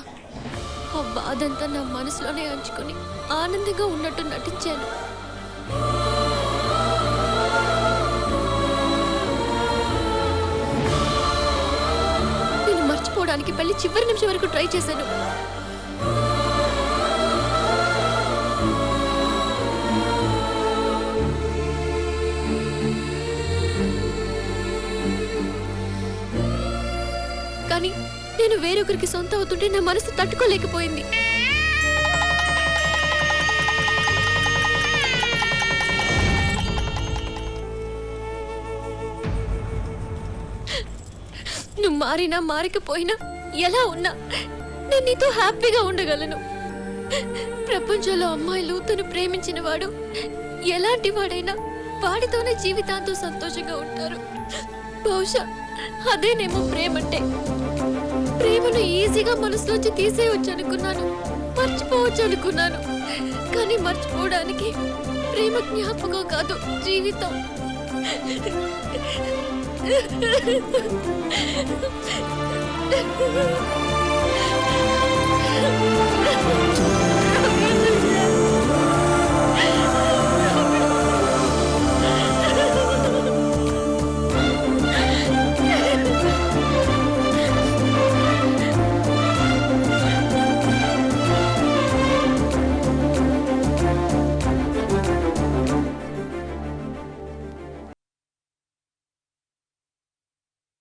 ఆ బాధంతా నా మనసులోనే అంచుకొని ఆనందంగా ఉన్నట్టు నటించాను. నేను మర్చిపోవడానికి పెళ్లి చివరి నిమిషం వరకు ట్రై చేశాను. కానీ నేను వేరొకరికి సొంత అవుతుంటే నా మనసు తట్టుకోలేకపోయింది. నువ్వు మారినా మారకపోయినా ఎలా ఉన్నా నేను నీతో హ్యాపీగా ఉండగలను. ప్రపంచంలో అమ్మాయిలు తను ప్రేమించిన వాడు ఎలాంటి వాడైనా వాడితోనే జీవితాంతం సంతోషంగా ఉంటారు. బహుశా అదేనేమో ప్రేమంటే. ప్రేమను ఈజీగా మనసులోంచి తీసేయవచ్చు అనుకున్నాను, మర్చిపోవచ్చు అనుకున్నాను. కానీ మర్చిపోవడానికి ప్రేమ జ్ఞాపకం కాదు, జీవితం. तू